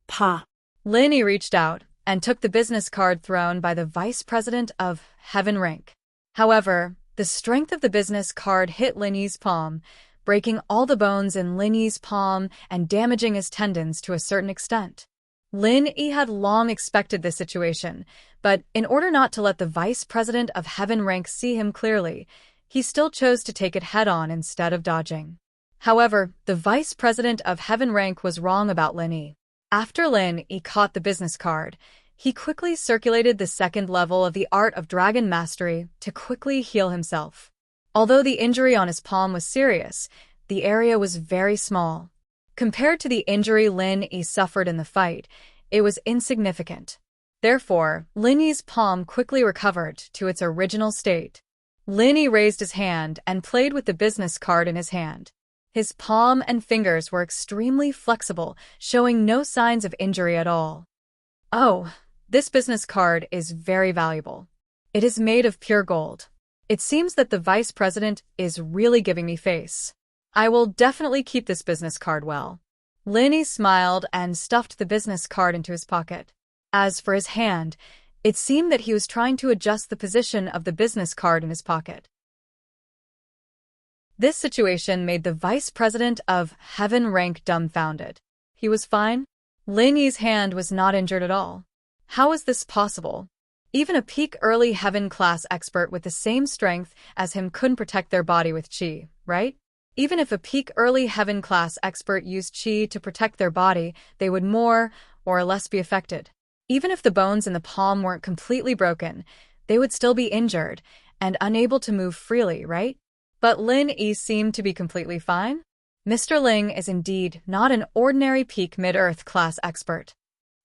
Pa. Lin Yi reached out and took the business card thrown by the vice president of Heaven Rank. However, the strength of the business card hit Lin Yi's palm, breaking all the bones in Lin Yi's palm and damaging his tendons to a certain extent. Lin Yi had long expected this situation, but in order not to let the vice president of Heaven Rank see him clearly, he still chose to take it head-on instead of dodging. However, the vice president of Heaven Rank was wrong about Lin Yi. After Lin Yi caught the business card, he quickly circulated the 2nd level of the Art of Dragon Mastery to quickly heal himself. Although the injury on his palm was serious, the area was very small. Compared to the injury Lin Yi suffered in the fight, it was insignificant. Therefore, Lin Yi's palm quickly recovered to its original state. Lin Yi raised his hand and played with the business card in his hand. His palm and fingers were extremely flexible, showing no signs of injury at all. "Oh, this business card is very valuable. It is made of pure gold. It seems that the vice president is really giving me face. I will definitely keep this business card well." Lin Yi smiled and stuffed the business card into his pocket. As for his hand, it seemed that he was trying to adjust the position of the business card in his pocket. This situation made the vice president of Heaven Rank dumbfounded. He was fine. Lin Yi's hand was not injured at all. How is this possible? Even a peak early heaven class expert with the same strength as him couldn't protect their body with qi, right? Even if a peak early heaven class expert used qi to protect their body, they would more or less be affected. Even if the bones in the palm weren't completely broken, they would still be injured and unable to move freely, right? But Lin Yi seemed to be completely fine. Mr. Ling is indeed not an ordinary peak mid-earth class expert.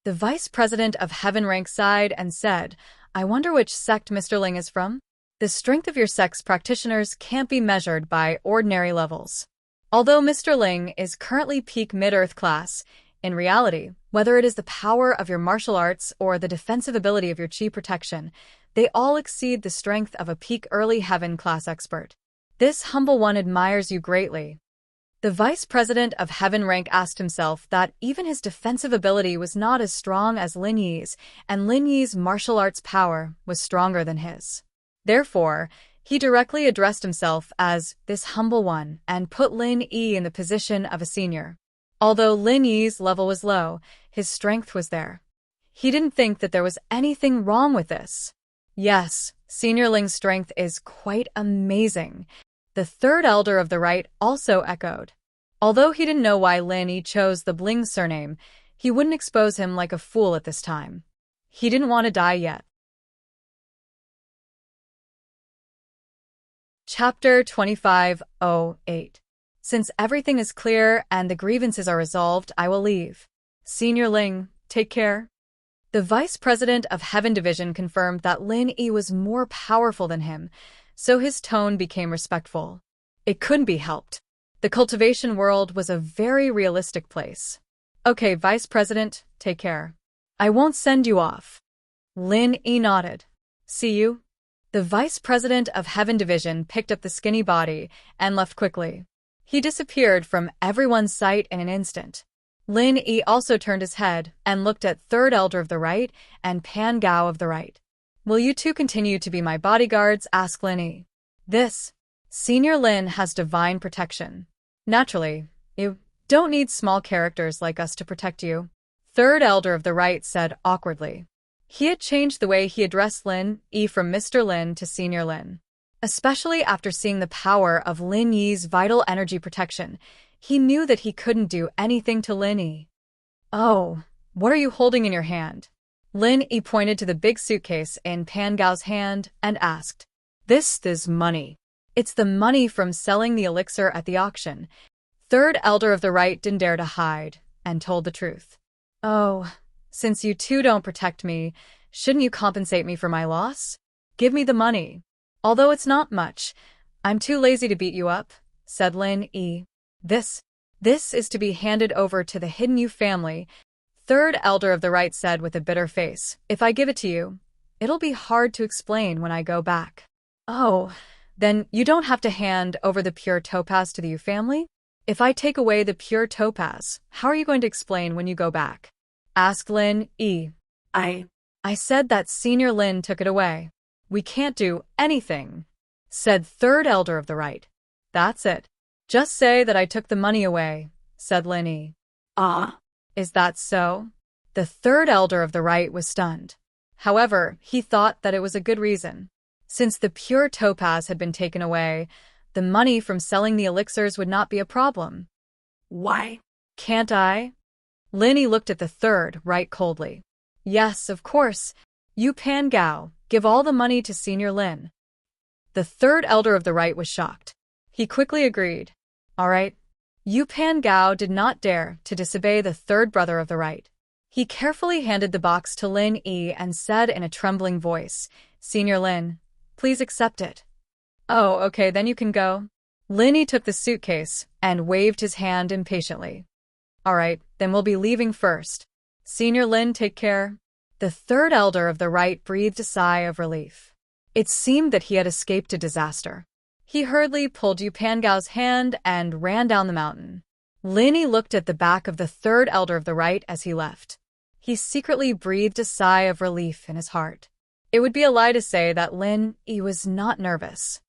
The vice president of Heaven Rank sighed and said, "I wonder which sect Mr. Ling is from? The strength of your sect's practitioners can't be measured by ordinary levels. Although Mr. Ling is currently peak mid-earth class, in reality, whether it is the power of your martial arts or the defensive ability of your qi protection, they all exceed the strength of a peak early heaven class expert. This humble one admires you greatly." The vice president of Heaven Rank asked himself that even his defensive ability was not as strong as Lin Yi's, and Lin Yi's martial arts power was stronger than his. Therefore, he directly addressed himself as this humble one and put Lin Yi in the position of a senior. Although Lin Yi's level was low, his strength was there. He didn't think that there was anything wrong with this. Yes, Senior Ling's strength is quite amazing. The 3rd elder of the right also echoed. Although he didn't know why Lin Yi chose the Bling surname, he wouldn't expose him like a fool at this time. He didn't want to die yet. Chapter 25:08. Since everything is clear and the grievances are resolved, I will leave. Senior Ling, take care. The vice president of Heaven Division confirmed that Lin Yi was more powerful than him, so his tone became respectful. It couldn't be helped. The cultivation world was a very realistic place. Okay, Vice President, take care. I won't send you off. Lin Yi nodded. See you? The Vice President of Heaven Division picked up the skinny body and left quickly. He disappeared from everyone's sight in an instant. Lin Yi also turned his head and looked at Third Elder of the Right and Pan Gao of the Right. Will you two continue to be my bodyguards? Asked Lin Yi. This Senior Lin has divine protection. Naturally, you don't need small characters like us to protect you. Third Elder of the Right said awkwardly. He had changed the way he addressed Lin Yi from Mr. Lin to Senior Lin. Especially after seeing the power of Lin Yi's vital energy protection, he knew that he couldn't do anything to Lin Yi. Oh, what are you holding in your hand? Lin Yi pointed to the big suitcase in Pan Gao's hand and asked. This is money. It's the money from selling the elixir at the auction. Third Elder of the Right didn't dare to hide and told the truth. Oh, since you two don't protect me, shouldn't you compensate me for my loss? Give me the money. Although it's not much, I'm too lazy to beat you up, said Lin Yi. This is to be handed over to the Hidden You family, Third Elder of the Right said with a bitter face. If I give it to you, it'll be hard to explain when I go back. Oh, then you don't have to hand over the pure topaz to the Yu family? If I take away the pure topaz, how are you going to explain when you go back? Asked Lin Yi. I said that Senior Lin took it away. We can't do anything, said Third Elder of the Right. That's it. Just say that I took the money away, said Lin Yi. Is that so? The Third Elder of the Right was stunned. However, he thought that it was a good reason. Since the pure topaz had been taken away, the money from selling the elixirs would not be a problem. Why? Can't I? Lin Yi looked at the Third Right coldly. Yes, of course. You Pan Gao, give all the money to Senior Lin. The Third Elder of the Right was shocked. He quickly agreed. All right. Yu Pan Gao did not dare to disobey the Third Brother of the Right. He carefully handed the box to Lin Yi and said in a trembling voice, Senior Lin, please accept it. Oh, okay, then you can go. Lin Yi took the suitcase and waved his hand impatiently. All right, then we'll be leaving first. Senior Lin, take care. The Third Elder of the Right breathed a sigh of relief. It seemed that he had escaped a disaster. He hurriedly pulled Yu Pan Gao's hand and ran down the mountain. Lin Yi looked at the back of the Third Elder of the Right as he left. He secretly breathed a sigh of relief in his heart. It would be a lie to say that Lin Yi was not nervous.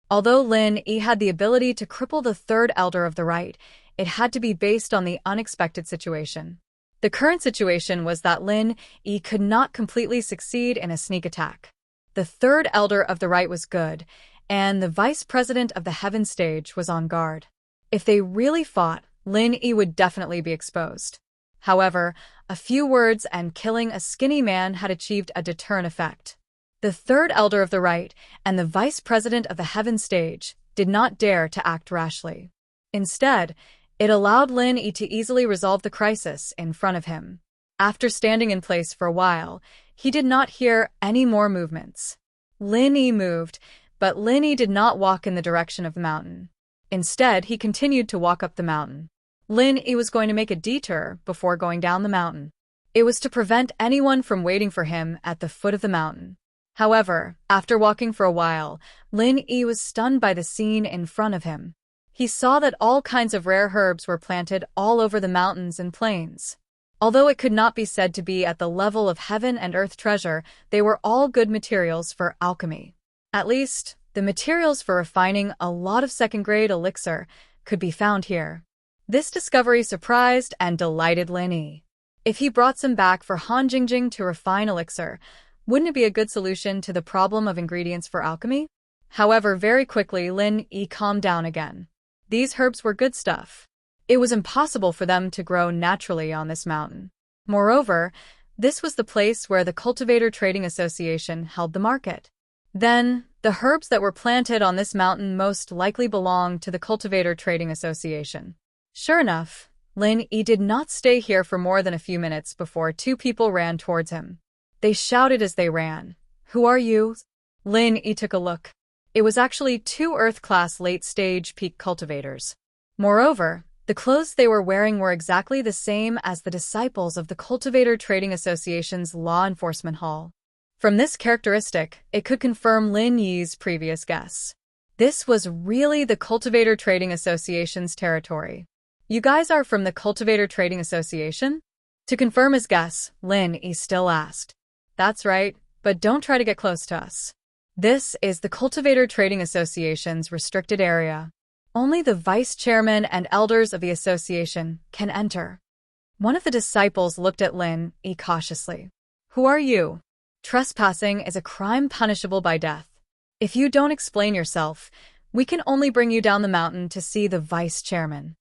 Although Lin Yi had the ability to cripple the Third Elder of the Right, it had to be based on the unexpected situation. The current situation was that Lin Yi could not completely succeed in a sneak attack. The Third Elder of the Right was good, and the Vice President of the Heaven Stage was on guard. If they really fought, Lin Yi would definitely be exposed. However, a few words and killing a skinny man had achieved a deterrent effect. The Third Elder of the Right and the Vice President of the Heaven Stage did not dare to act rashly. Instead, it allowed Lin Yi to easily resolve the crisis in front of him. After standing in place for a while, he did not hear any more movements. Lin Yi moved, but Lin Yi did not walk in the direction of the mountain. Instead, he continued to walk up the mountain. Lin Yi was going to make a detour before going down the mountain. It was to prevent anyone from waiting for him at the foot of the mountain. However, after walking for a while, Lin Yi was stunned by the scene in front of him. He saw that all kinds of rare herbs were planted all over the mountains and plains. Although it could not be said to be at the level of heaven and earth treasure, they were all good materials for alchemy. At least, the materials for refining a lot of second-grade elixir could be found here. This discovery surprised and delighted Lin Yi. If he brought some back for Han Jingjing to refine elixir, wouldn't it be a good solution to the problem of ingredients for alchemy? However, very quickly Lin Yi calmed down again. These herbs were good stuff. It was impossible for them to grow naturally on this mountain. Moreover, this was the place where the Cultivator Trading Association held the market. Then, the herbs that were planted on this mountain most likely belonged to the Cultivator Trading Association. Sure enough, Lin Yi did not stay here for more than a few minutes before two people ran towards him. They shouted as they ran, "Who are you?" Lin Yi took a look. It was actually two Earth-class late-stage peak cultivators. Moreover, the clothes they were wearing were exactly the same as the disciples of the Cultivator Trading Association's law enforcement hall. From this characteristic, it could confirm Lin Yi's previous guess. This was really the Cultivator Trading Association's territory. "You guys are from the Cultivator Trading Association?" To confirm his guess, Lin Yi still asked. "That's right, but don't try to get close to us. This is the Cultivator Trading Association's restricted area. Only the vice chairman and elders of the association can enter." One of the disciples looked at Lin Yi cautiously. "Who are you? Trespassing is a crime punishable by death. If you don't explain yourself, we can only bring you down the mountain to see the vice chairman."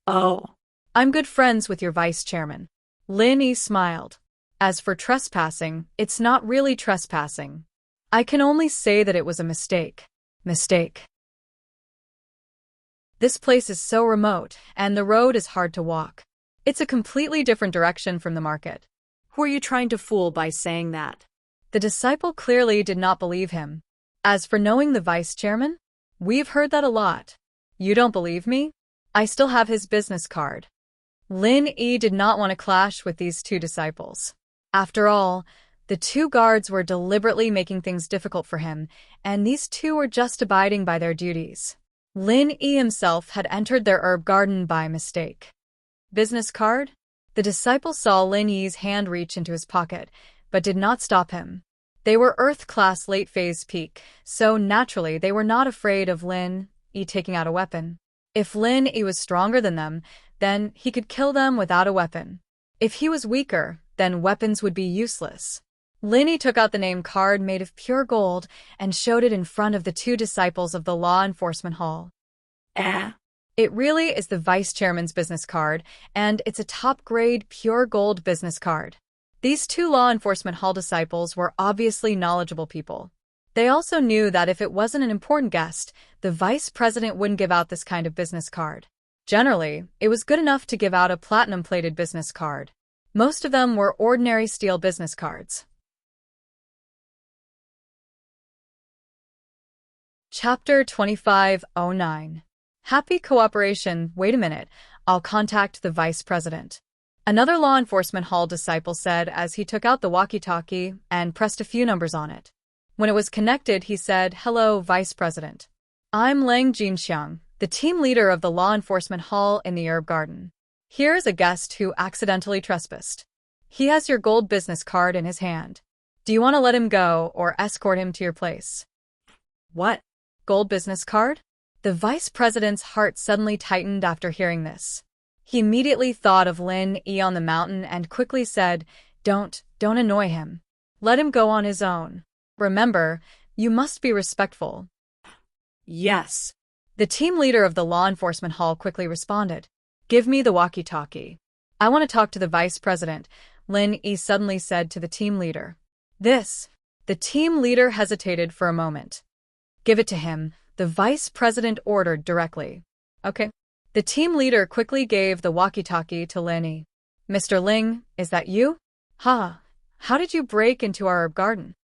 Oh. "I'm good friends with your vice chairman." Lin Yi smiled. "As for trespassing, it's not really trespassing. I can only say that it was a mistake. Mistake. This place is so remote, and the road is hard to walk. It's a completely different direction from the market." Who are you trying to fool by saying that? The disciple clearly did not believe him. "As for knowing the vice chairman, we've heard that a lot. You don't believe me? I still have his business card." Lin Yi did not want to clash with these two disciples. After all, the two guards were deliberately making things difficult for him, and these two were just abiding by their duties. Lin Yi himself had entered their herb garden by mistake. "Business card?" The disciple saw Lin Yi's hand reach into his pocket, but did not stop him. They were Earth-class late-phase peak, so naturally they were not afraid of Lin Yi taking out a weapon. If Lin Yi was stronger than them, then he could kill them without a weapon. If he was weaker, then weapons would be useless. Lin Yi took out the name card made of pure gold and showed it in front of the two disciples of the law enforcement hall. It really is the vice chairman's business card, and it's a top-grade pure gold business card. These two law enforcement hall disciples were obviously knowledgeable people. They also knew that if it wasn't an important guest, the vice president wouldn't give out this kind of business card. Generally, it was good enough to give out a platinum-plated business card. Most of them were ordinary steel business cards. Chapter 2509. Happy cooperation. "Wait a minute, I'll contact the vice president," another law enforcement hall disciple said as he took out the walkie-talkie and pressed a few numbers on it. When it was connected, he said, "Hello, Vice President. I'm Lang Jinxiang, the team leader of the law enforcement hall in the herb garden. Here's a guest who accidentally trespassed. He has your gold business card in his hand. Do you want to let him go or escort him to your place?" What? Gold business card? The vice president's heart suddenly tightened after hearing this. He immediately thought of Lin Yi on the mountain and quickly said, Don't annoy him. Let him go on his own. Remember, you must be respectful." Yes. The team leader of the law enforcement hall quickly responded, "Give me the walkie-talkie. I want to talk to the vice president," Lin Yi suddenly said to the team leader. The team leader hesitated for a moment. "Give it to him," the vice president ordered directly. "Okay." The team leader quickly gave the walkie-talkie to Lin Yi. "Mr. Ling, is that you? How did you break into our herb garden?"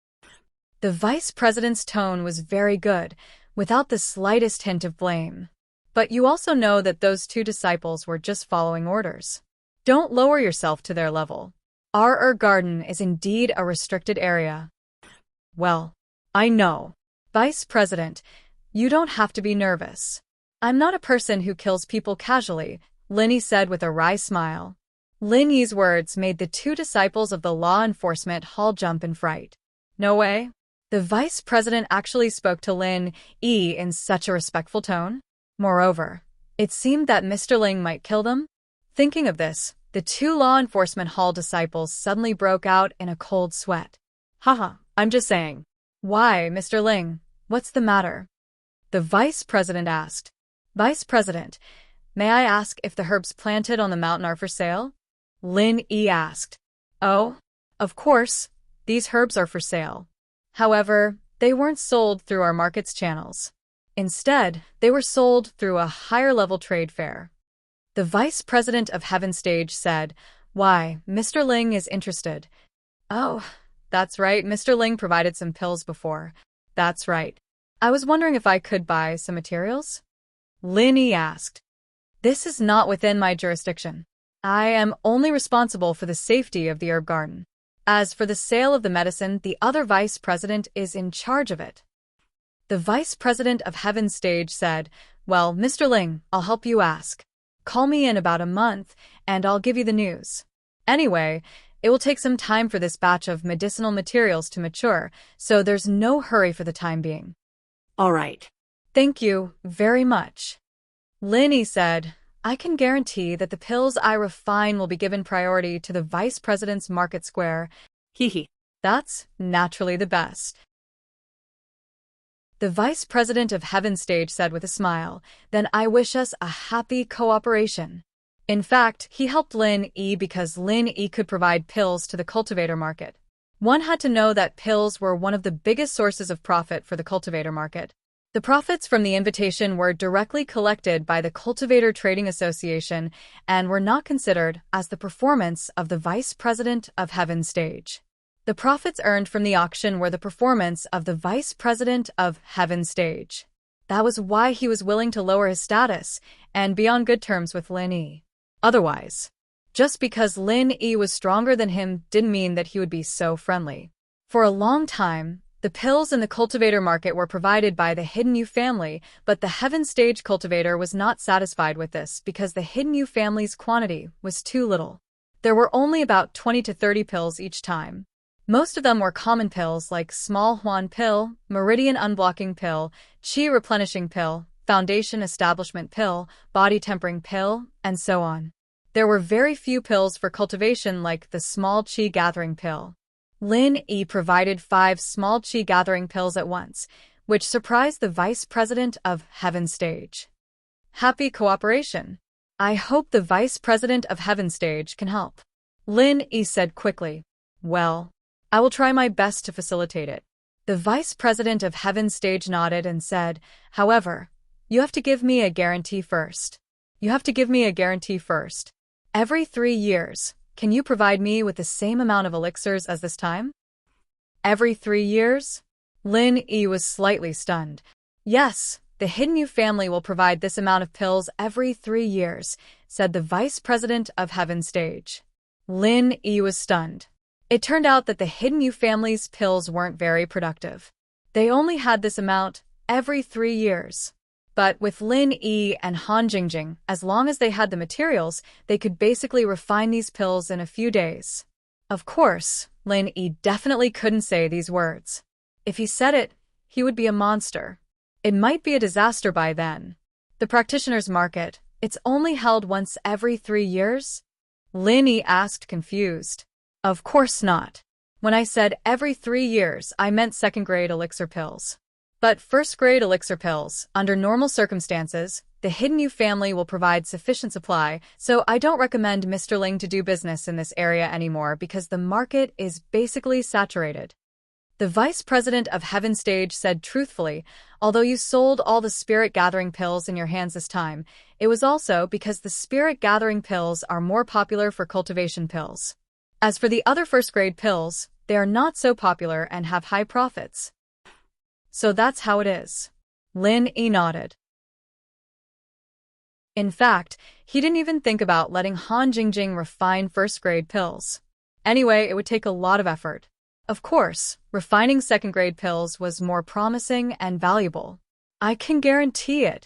The vice president's tone was very good, without the slightest hint of blame. "But you also know that those two disciples were just following orders. Don't lower yourself to their level. Our herb garden is indeed a restricted area." "Well, I know. Vice President, you don't have to be nervous. I'm not a person who kills people casually," Lin Yi said with a wry smile. Lin Yi's words made the two disciples of the law enforcement hall jump in fright. No way. The vice president actually spoke to Lin Yi in such a respectful tone. Moreover, it seemed that Mr. Ling might kill them. Thinking of this, the two law enforcement hall disciples suddenly broke out in a cold sweat. I'm just saying." "Why, Mr. Ling? What's the matter?" the vice president asked. "Vice President, may I ask if the herbs planted on the mountain are for sale?" Lin Yi asked. "Oh, of course, these herbs are for sale. However, they weren't sold through our market's channels. Instead, they were sold through a higher-level trade fair." The vice president of Heaven Stage said, "Why, Mr. Ling is interested." "Oh, that's right, Mr. Ling provided some pills before." "That's right. I was wondering if I could buy some materials?" Lin Yi asked. "This is not within my jurisdiction. I am only responsible for the safety of the herb garden. As for the sale of the medicine, the other vice president is in charge of it." The vice president of Heaven Stage said, "Well, Mr. Ling, I'll help you ask. Call me in about a month, and I'll give you the news. Anyway, it will take some time for this batch of medicinal materials to mature, so there's no hurry for the time being." All right. "Thank you very much." Lin Yi said, "I can guarantee that the pills I refine will be given priority to the vice president's market square." Hee. That's naturally the best. The vice president of Heaven Stage said with a smile, "Then I wish us a happy cooperation." In fact, he helped Lin Yi because Lin Yi could provide pills to the cultivator market. One had to know that pills were one of the biggest sources of profit for the cultivator market. The profits from the invitation were directly collected by the Cultivator Trading Association and were not considered as the performance of the vice president of Heaven Stage. The profits earned from the auction were the performance of the vice president of Heaven Stage. That was why he was willing to lower his status and be on good terms with Lin Yi. Otherwise, just because Lin Yi was stronger than him didn't mean that he would be so friendly. For a long time, the pills in the cultivator market were provided by the Hidden Yu family, but the Heaven Stage cultivator was not satisfied with this because the Hidden Yu family's quantity was too little. There were only about 20 to 30 pills each time. Most of them were common pills like Small Huan Pill, Meridian Unblocking Pill, Qi Replenishing Pill, Foundation Establishment Pill, Body Tempering Pill, and so on. There were very few pills for cultivation like the Small Qi Gathering Pill. Lin Yi provided 5 small Qi Gathering Pills at once, which surprised the vice president of Heaven Stage. Happy cooperation. I hope the vice president of Heaven Stage can help. Lin Yi said quickly. Well, I will try my best to facilitate it. The vice president of Heaven Stage nodded and said, however, you have to give me a guarantee first. You have to give me a guarantee first. Every 3 years, can you provide me with the same amount of elixirs as this time? Every 3 years? Lin Yi was slightly stunned. Yes, the Hidden Yu family will provide this amount of pills every 3 years, said the vice president of Heaven Stage. Lin Yi was stunned. It turned out that the Hidden Yu family's pills weren't very productive. They only had this amount every 3 years. But with Lin Yi and Han Jingjing, as long as they had the materials, they could basically refine these pills in a few days. Of course, Lin Yi definitely couldn't say these words. If he said it, he would be a monster. It might be a disaster by then. The practitioner's market, it's only held once every 3 years? Lin Yi asked, confused. Of course not. When I said every 3 years, I meant second-grade elixir pills. But first-grade elixir pills, under normal circumstances, the Hidden Yu family will provide sufficient supply, so I don't recommend Mr. Ling to do business in this area anymore because the market is basically saturated. The vice president of Heaven Stage said truthfully, although you sold all the spirit-gathering pills in your hands this time, it was also because the spirit-gathering pills are more popular for cultivation pills. As for the other first-grade pills, they are not so popular and have high profits. So that's how it is. Lin Yi nodded. In fact, he didn't even think about letting Han Jingjing refine first-grade pills. Anyway, it would take a lot of effort. Of course, refining second-grade pills was more promising and valuable. I can guarantee it.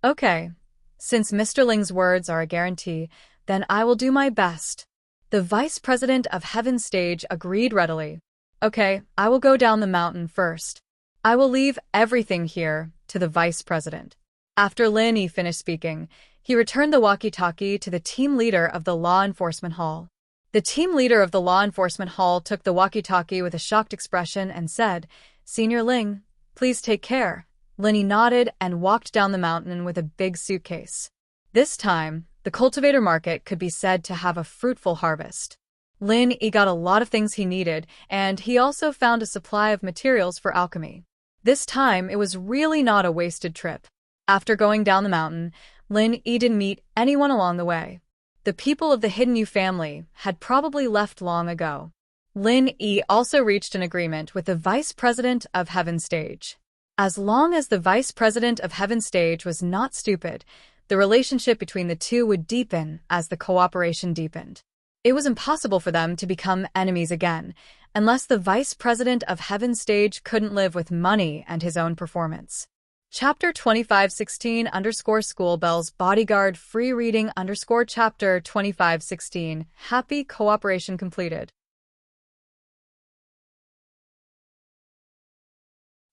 Okay, since Mr. Ling's words are a guarantee, then I will do my best. The vice president of Heaven Stage agreed readily. Okay, I will go down the mountain first. I will leave everything here to the vice president. After Lin Yi finished speaking, he returned the walkie-talkie to the team leader of the law enforcement hall. The team leader of the law enforcement hall took the walkie-talkie with a shocked expression and said, Senior Ling, please take care. Lin Yi nodded and walked down the mountain with a big suitcase. This time, the cultivator market could be said to have a fruitful harvest. Lin Yi got a lot of things he needed, and he also found a supply of materials for alchemy. This time, it was really not a wasted trip. After going down the mountain, Lin Yi didn't meet anyone along the way. The people of the Hidden Yu family had probably left long ago. Lin Yi also reached an agreement with the vice president of Heaven Stage. As long as the vice president of Heaven Stage was not stupid, the relationship between the two would deepen as the cooperation deepened. It was impossible for them to become enemies again, unless the vice president of Heaven Stage couldn't live with money and his own performance. Chapter 2516 _ School Bells Bodyguard Free Reading _ Chapter 2516 Happy Cooperation Completed.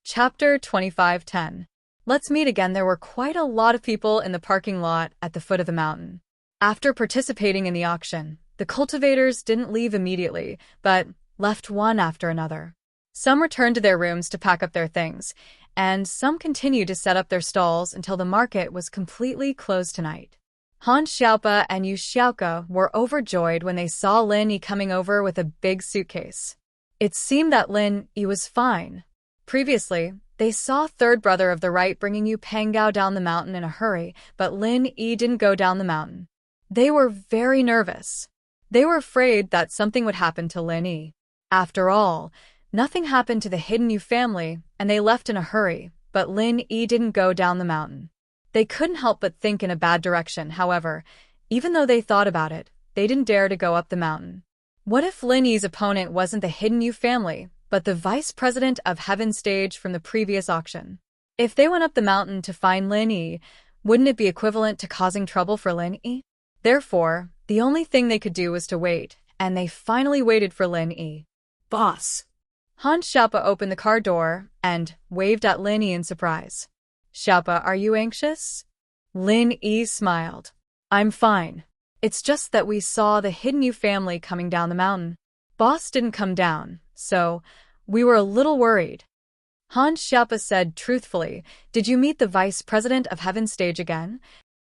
Chapter 2510 Let's meet again. There were quite a lot of people in the parking lot at the foot of the mountain. After participating in the auction, the cultivators didn't leave immediately, but left one after another. Some returned to their rooms to pack up their things, and some continued to set up their stalls until the market was completely closed tonight. Han Xiaopa and Yu Xiaoka were overjoyed when they saw Lin Yi coming over with a big suitcase. It seemed that Lin Yi was fine. Previously, they saw third brother of the right bringing Yu Panggao down the mountain in a hurry, but Lin Yi didn't go down the mountain. They were very nervous. They were afraid that something would happen to Lin Yi. After all, nothing happened to the Hidden Yu family, and they left in a hurry, but Lin Yi didn't go down the mountain. They couldn't help but think in a bad direction, however. Even though they thought about it, they didn't dare to go up the mountain. What if Lin Yi's opponent wasn't the Hidden Yu family, but the vice president of Heaven Stage from the previous auction? If they went up the mountain to find Lin Yi, wouldn't it be equivalent to causing trouble for Lin Yi? Therefore, the only thing they could do was to wait, and they finally waited for Lin Yi. Boss. Han Xiaopa opened the car door and waved at Lin Yi in surprise. Xiaopa, are you anxious? Lin Yi smiled. I'm fine. It's just that we saw the Hidden Yu family coming down the mountain. Boss didn't come down, so we were a little worried. Han Xiaopa said truthfully, did you meet the vice president of Heaven Stage again?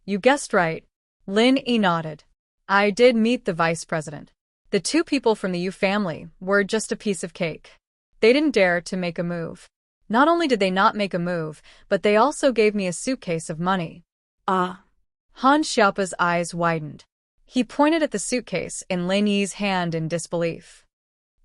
You guessed right. Lin Yi nodded. I did meet the vice president. The two people from the Yu family were just a piece of cake. They didn't dare to make a move. Not only did they not make a move, but they also gave me a suitcase of money. Ah. Han Xiaopa's eyes widened. He pointed at the suitcase in Lin Yi's hand in disbelief.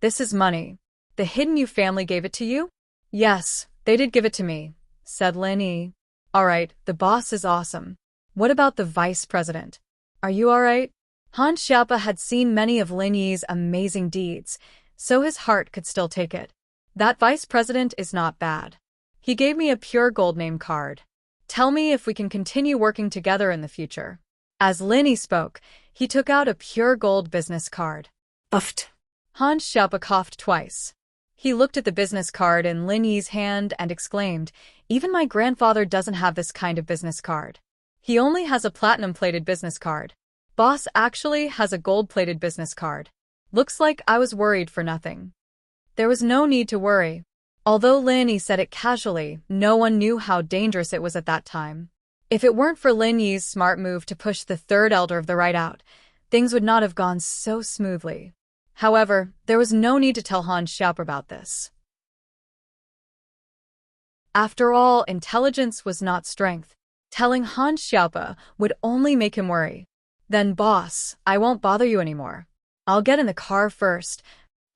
This is money. The Hidden Yu family gave it to you? Yes, they did give it to me, said Lin Yi. Alright, the boss is awesome. What about the vice president? Are you alright? Han Xiaopa had seen many of Lin Yi's amazing deeds, so his heart could still take it. That vice president is not bad. He gave me a pure gold name card. Tell me if we can continue working together in the future. As Lin Yi spoke, he took out a pure gold business card. Uffed. Han Xiaopa coughed twice. He looked at the business card in Lin Yi's hand and exclaimed, even my grandfather doesn't have this kind of business card. He only has a platinum-plated business card. Boss actually has a gold-plated business card. Looks like I was worried for nothing. There was no need to worry. Although Lin Yi said it casually, no one knew how dangerous it was at that time. If it weren't for Lin Yi's smart move to push the third elder of the right out, things would not have gone so smoothly. However, there was no need to tell Han Xiaopa about this. After all, intelligence was not strength. Telling Han Xiaopa would only make him worry. Then boss, I won't bother you anymore. I'll get in the car first.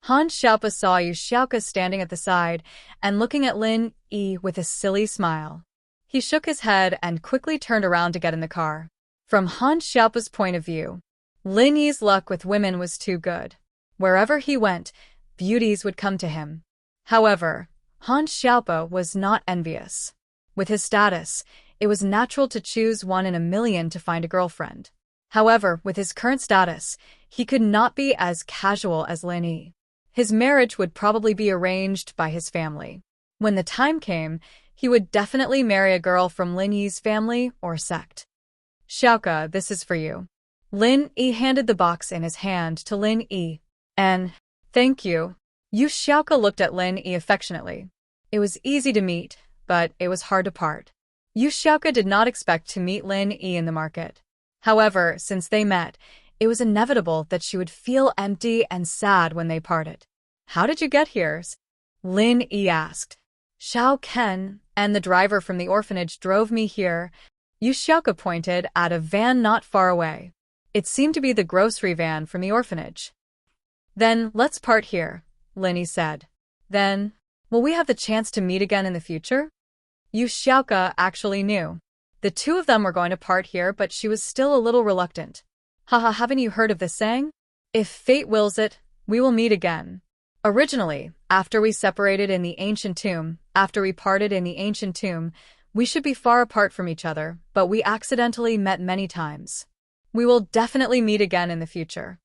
Han Xiaopa saw Yu Xiaoka standing at the side and looking at Lin Yi with a silly smile. He shook his head and quickly turned around to get in the car. From Han Xiaopa's point of view, Lin Yi's luck with women was too good. Wherever he went, beauties would come to him. However, Han Xiaopa was not envious. With his status, it was natural to choose one in a million to find a girlfriend. However, with his current status, he could not be as casual as Lin Yi. His marriage would probably be arranged by his family. When the time came, he would definitely marry a girl from Lin Yi's family or sect. Xiaoka, this is for you. Lin Yi handed the box in his hand to Lin Yi. And, thank you. Yu Xiaoka looked at Lin Yi affectionately. It was easy to meet, but it was hard to part. Yu Xiaoka did not expect to meet Lin Yi in the market. However, since they met, it was inevitable that she would feel empty and sad when they parted. How did you get here? Lin Yi asked. Xiao Ken and the driver from the orphanage drove me here. Xiaoka pointed at a van not far away. It seemed to be the grocery van from the orphanage. Then, let's part here, Linny said. Then, will we have the chance to meet again in the future? Xiaoka actually knew. The two of them were going to part here, but she was still a little reluctant. Haha, haven't you heard of the saying? If fate wills it, we will meet again. Originally, after we separated in the ancient tomb, after we parted in the ancient tomb, we should be far apart from each other, but we accidentally met many times. We will definitely meet again in the future.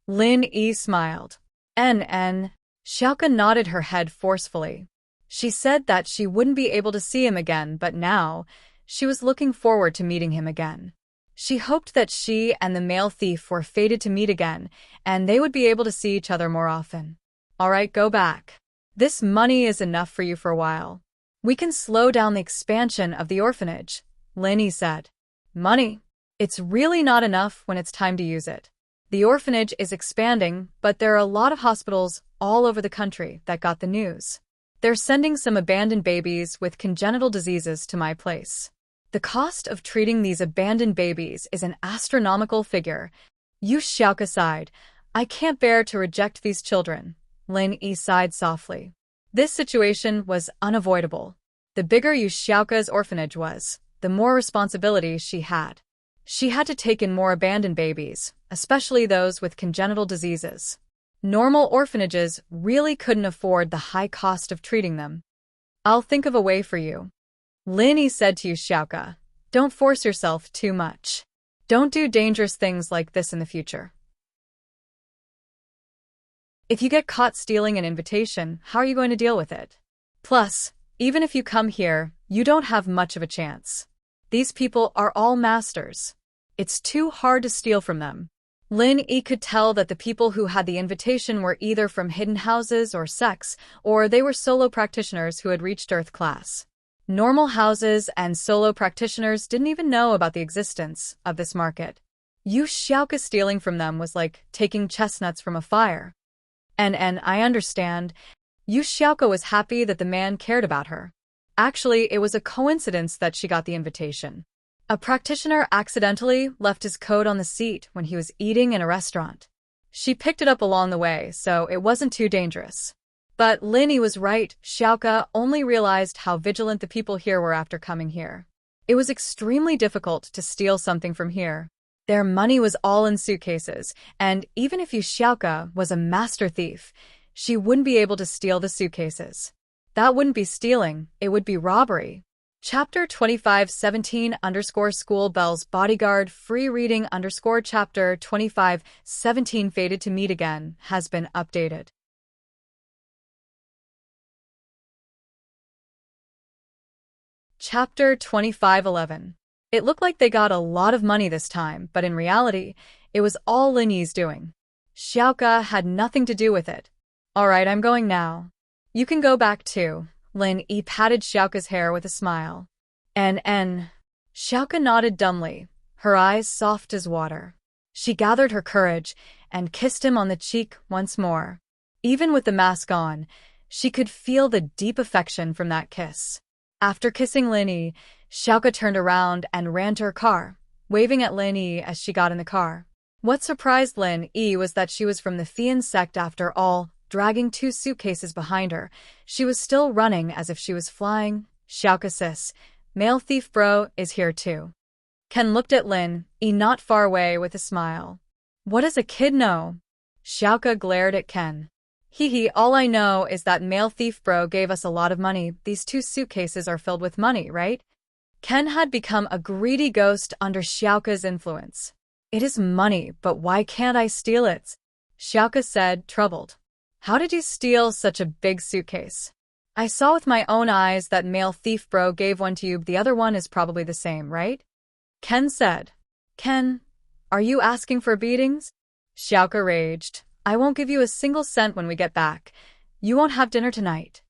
Lin Yi smiled. Xiaoka nodded her head forcefully. She said that she wouldn't be able to see him again, but now, she was looking forward to meeting him again. She hoped that she and the male thief were fated to meet again, and they would be able to see each other more often. Alright, go back. This money is enough for you for a while. We can slow down the expansion of the orphanage, Linny said. Money? It's really not enough when it's time to use it. The orphanage is expanding, but there are a lot of hospitals all over the country that got the news. They're sending some abandoned babies with congenital diseases to my place. The cost of treating these abandoned babies is an astronomical figure. Xiaoka sighed. I can't bear to reject these children. Lin Yi sighed softly. This situation was unavoidable. The bigger Xiaoka's orphanage was, the more responsibility she had. She had to take in more abandoned babies, especially those with congenital diseases. Normal orphanages really couldn't afford the high cost of treating them. I'll think of a way for you. Lin Yi said to Xiaoka, don't force yourself too much. Don't do dangerous things like this in the future. If you get caught stealing an invitation, how are you going to deal with it? Plus, even if you come here, you don't have much of a chance. These people are all masters. It's too hard to steal from them. Lin Yi could tell that the people who had the invitation were either from hidden houses or sects, or they were solo practitioners who had reached Earth class. Normal houses and solo practitioners didn't even know about the existence of this market. Xiaoka stealing from them was like taking chestnuts from a fire. And I understand. Xiaoka was happy that the man cared about her. Actually, it was a coincidence that she got the invitation. A practitioner accidentally left his coat on the seat when he was eating in a restaurant. She picked it up along the way, so it wasn't too dangerous. But Linny was right. Xiaoka only realized how vigilant the people here were after coming here. It was extremely difficult to steal something from here. Their money was all in suitcases, and even if Xiaoka was a master thief, she wouldn't be able to steal the suitcases. That wouldn't be stealing, it would be robbery. Chapter 2517_School Bells Bodyguard Free Reading Chapter 2517 Fated to Meet Again has been updated. Chapter 2511. It looked like they got a lot of money this time, but in reality, it was all Lin Yi's doing. Xiaoka had nothing to do with it. Alright, I'm going now. You can go back too. Lin Yi patted Xiaoka's hair with a smile. Xiaoka nodded dumbly, her eyes soft as water. She gathered her courage and kissed him on the cheek once more. Even with the mask on, she could feel the deep affection from that kiss. After kissing Lin Yi, Xiaoka turned around and ran to her car, waving at Lin Yi as she got in the car. What surprised Lin Yi was that she was from the Fian sect after all, dragging 2 suitcases behind her. She was still running as if she was flying. Xiaoka sis, male thief bro is here too. Ken looked at Lin Yi not far away with a smile. What does a kid know? Xiaoka glared at Ken. Hee, all I know is that male thief bro gave us a lot of money. These 2 suitcases are filled with money, right? Ken had become a greedy ghost under Xiaoka's influence. It is money, but why can't I steal it? Xiaoka said, troubled. How did you steal such a big suitcase? I saw with my own eyes that male thief bro gave one to you. The other one is probably the same, right? Ken said. Ken, are you asking for beatings? Xiaoka raged. I won't give you a single cent when we get back. You won't have dinner tonight.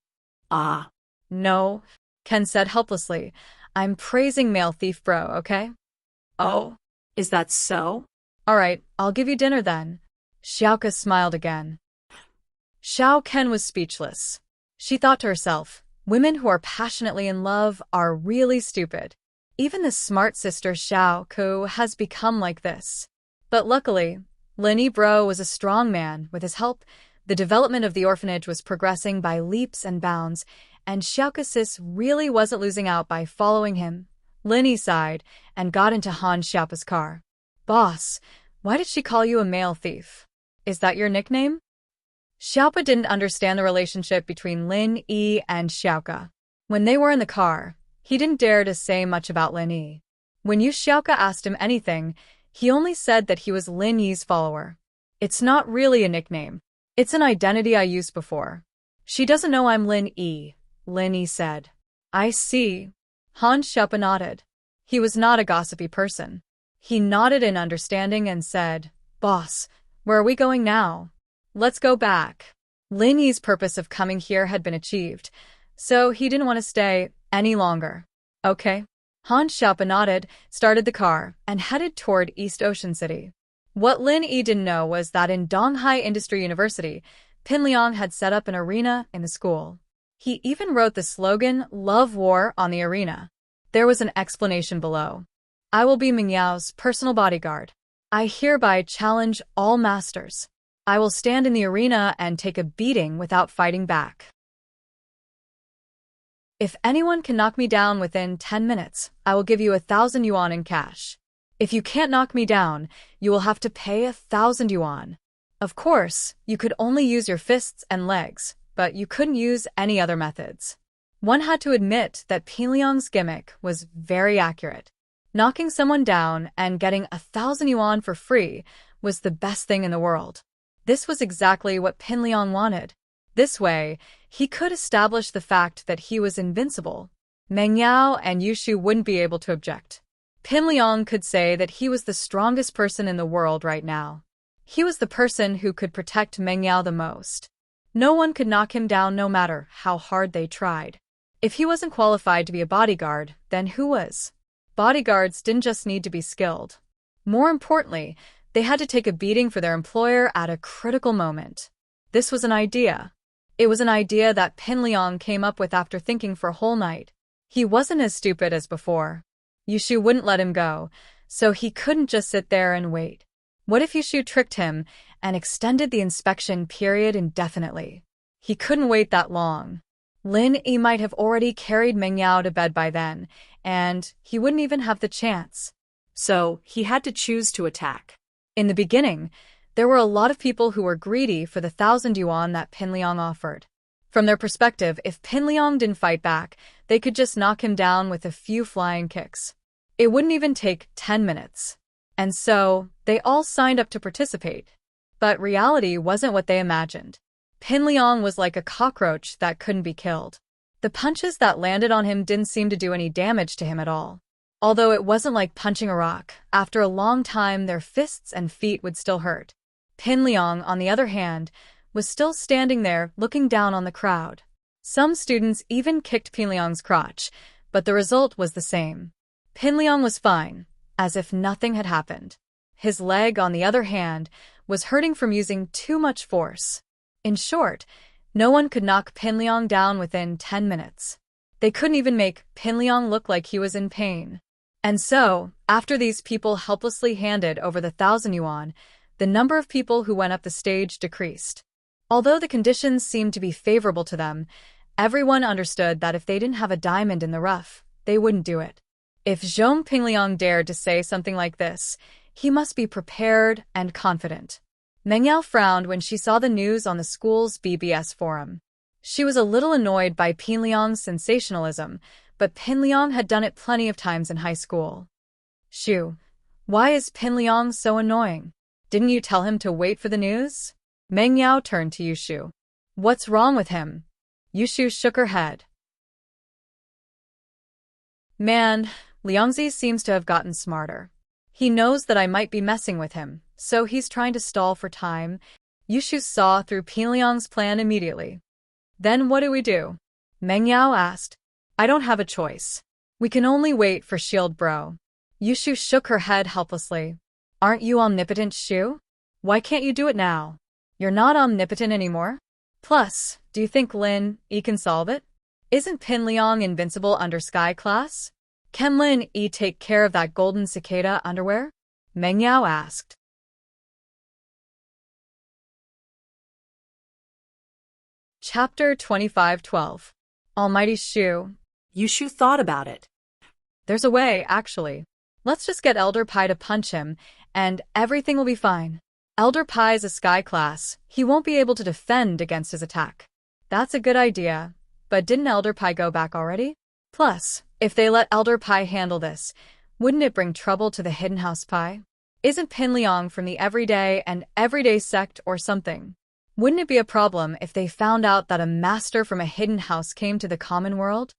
Ah. No, Ken said helplessly. I'm praising male thief bro, okay? Oh, is that so? Alright, I'll give you dinner then. Xiaoka smiled again. Xiao Ken was speechless. She thought to herself, women who are passionately in love are really stupid. Even the smart sister Xiao Ku has become like this. But luckily, Lin Bro was a strong man. With his help, the development of the orphanage was progressing by leaps and bounds, and Xiaokasis really wasn't losing out by following him. Lin sighed and got into Han Xiaopa's car. Boss, why did she call you a male thief? Is that your nickname? Xiaopa didn't understand the relationship between Lin Yi and Xiaoka. When they were in the car, he didn't dare to say much about Lin Yi. When Yu Xiaoka asked him anything, he only said that he was Lin Yi's follower. It's not really a nickname. It's an identity I used before. She doesn't know I'm Lin Yi, Lin Yi said. I see. Han Xiaopa nodded. He was not a gossipy person. He nodded in understanding and said, Boss, where are we going now? Let's go back. Lin Yi's purpose of coming here had been achieved, so he didn't want to stay any longer. Okay. Han Xiaopa nodded, started the car, and headed toward East Ocean City. What Lin Yi didn't know was that in Donghai Industry University, Pin Liang had set up an arena in the school. He even wrote the slogan, Love War, on the arena. There was an explanation below. I will be Mingyao's personal bodyguard. I hereby challenge all masters. I will stand in the arena and take a beating without fighting back. If anyone can knock me down within 10 minutes, I will give you 1,000 yuan in cash. If you can't knock me down, you will have to pay 1,000 yuan. Of course, you could only use your fists and legs, but you couldn't use any other methods. One had to admit that Pin Liang's gimmick was very accurate. Knocking someone down and getting 1,000 yuan for free was the best thing in the world. This was exactly what Pin Liang wanted. This way, he could establish the fact that he was invincible. Meng Yao and Yushu wouldn't be able to object. Pin Liang could say that he was the strongest person in the world right now. He was the person who could protect Meng Yao the most. No one could knock him down no matter how hard they tried. If he wasn't qualified to be a bodyguard, then who was? Bodyguards didn't just need to be skilled. More importantly, they had to take a beating for their employer at a critical moment. This was an idea. It was an idea that Pin Liang came up with after thinking for a whole night. He wasn't as stupid as before. Yushu wouldn't let him go, so he couldn't just sit there and wait. What if Yushu tricked him and extended the inspection period indefinitely? He couldn't wait that long. Lin Yi might have already carried Meng Yao to bed by then, and he wouldn't even have the chance. So, he had to choose to attack. In the beginning, there were a lot of people who were greedy for the 1,000 yuan that Pin Liang offered. From their perspective, if Pin Liang didn't fight back, they could just knock him down with a few flying kicks. It wouldn't even take 10 minutes. And so, they all signed up to participate. But reality wasn't what they imagined. Pin Liang was like a cockroach that couldn't be killed. The punches that landed on him didn't seem to do any damage to him at all. Although it wasn't like punching a rock, after a long time their fists and feet would still hurt. Pin Liang, on the other hand, was still standing there looking down on the crowd. Some students even kicked Pin Liang's crotch, but the result was the same. Pin Liang was fine, as if nothing had happened. His leg, on the other hand, was hurting from using too much force. In short, no one could knock Pin Liang down within 10 minutes. They couldn't even make Pin Liang look like he was in pain. And so, after these people helplessly handed over the 1,000 yuan, the number of people who went up the stage decreased. Although the conditions seemed to be favorable to them, everyone understood that if they didn't have a diamond in the rough, they wouldn't do it. If Zhong Pingliang dared to say something like this, he must be prepared and confident. Meng Yao frowned when she saw the news on the school's BBS forum. She was a little annoyed by Pin Liang's sensationalism, but Pin Liang had done it plenty of times in high school. Shu, why is Pin Liang so annoying? Didn't you tell him to wait for the news? Meng Yao turned to Yushu. What's wrong with him? Yushu shook her head. Man, Liangzi seems to have gotten smarter. He knows that I might be messing with him, so he's trying to stall for time. Yushu saw through Pin Liang's plan immediately. Then what do we do? Meng Yao asked. I don't have a choice. We can only wait for Shield Bro. Yushu shook her head helplessly. Aren't you omnipotent, Shu? Why can't you do it now? You're not omnipotent anymore? Plus, do you think Lin Yi can solve it? Isn't Pin Liang invincible under Sky Class? Can Lin Yi take care of that golden cicada underwear? Meng Yao asked. Chapter 25:12. Almighty Shu. Yushu thought about it. There's a way, actually. Let's just get Elder Pai to punch him, and everything will be fine. Elder Pai's a sky class. He won't be able to defend against his attack. That's a good idea. But didn't Elder Pai go back already? Plus, if they let Elder Pai handle this, wouldn't it bring trouble to the Hidden House Pai? Isn't Pin Liang from the Everyday and Everyday sect or something? Wouldn't it be a problem if they found out that a master from a hidden house came to the common world?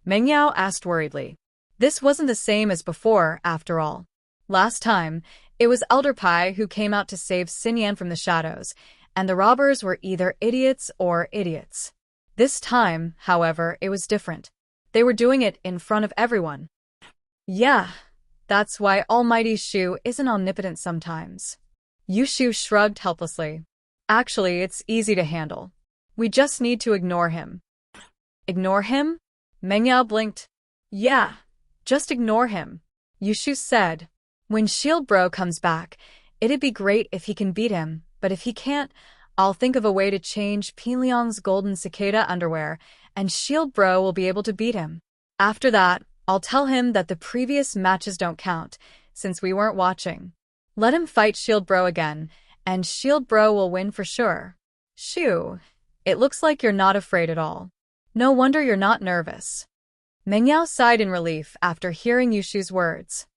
Meng Yao asked worriedly. This wasn't the same as before, after all. Last time, it was Elder Pai who came out to save Xinyan from the shadows, and the robbers were either idiots or idiots. This time, however, it was different. They were doing it in front of everyone. Yeah, that's why Almighty Shu isn't omnipotent sometimes. Yushu shrugged helplessly. Actually, it's easy to handle. We just need to ignore him. Ignore him? Meng Yao blinked. Yeah, just ignore him. Yushu said. When Shield Bro comes back, it'd be great if he can beat him, but if he can't, I'll think of a way to change Pin Liang's golden cicada underwear, and Shield Bro will be able to beat him. After that, I'll tell him that the previous matches don't count, since we weren't watching. Let him fight Shield Bro again, and Shield Bro will win for sure. Shu, it looks like you're not afraid at all. No wonder you're not nervous. Meng Yao sighed in relief after hearing Yushu's words.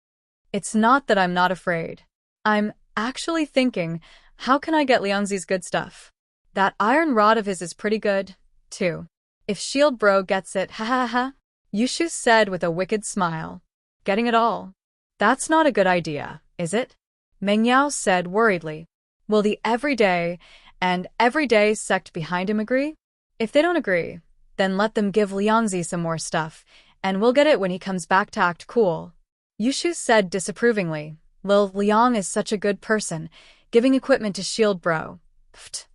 It's not that I'm not afraid. I'm actually thinking, how can I get Liangzi's good stuff? That iron rod of his is pretty good, too. If Shield Bro gets it, ha ha ha, Yushu said with a wicked smile. Getting it all? That's not a good idea, is it? Meng Yao said worriedly. Will the Everyday and Everyday sect behind him agree? If they don't agree, then let them give Liangzi some more stuff, and we'll get it when he comes back to act cool. Yushu said disapprovingly. Lil Liang is such a good person, giving equipment to Shield Bro. Pfft.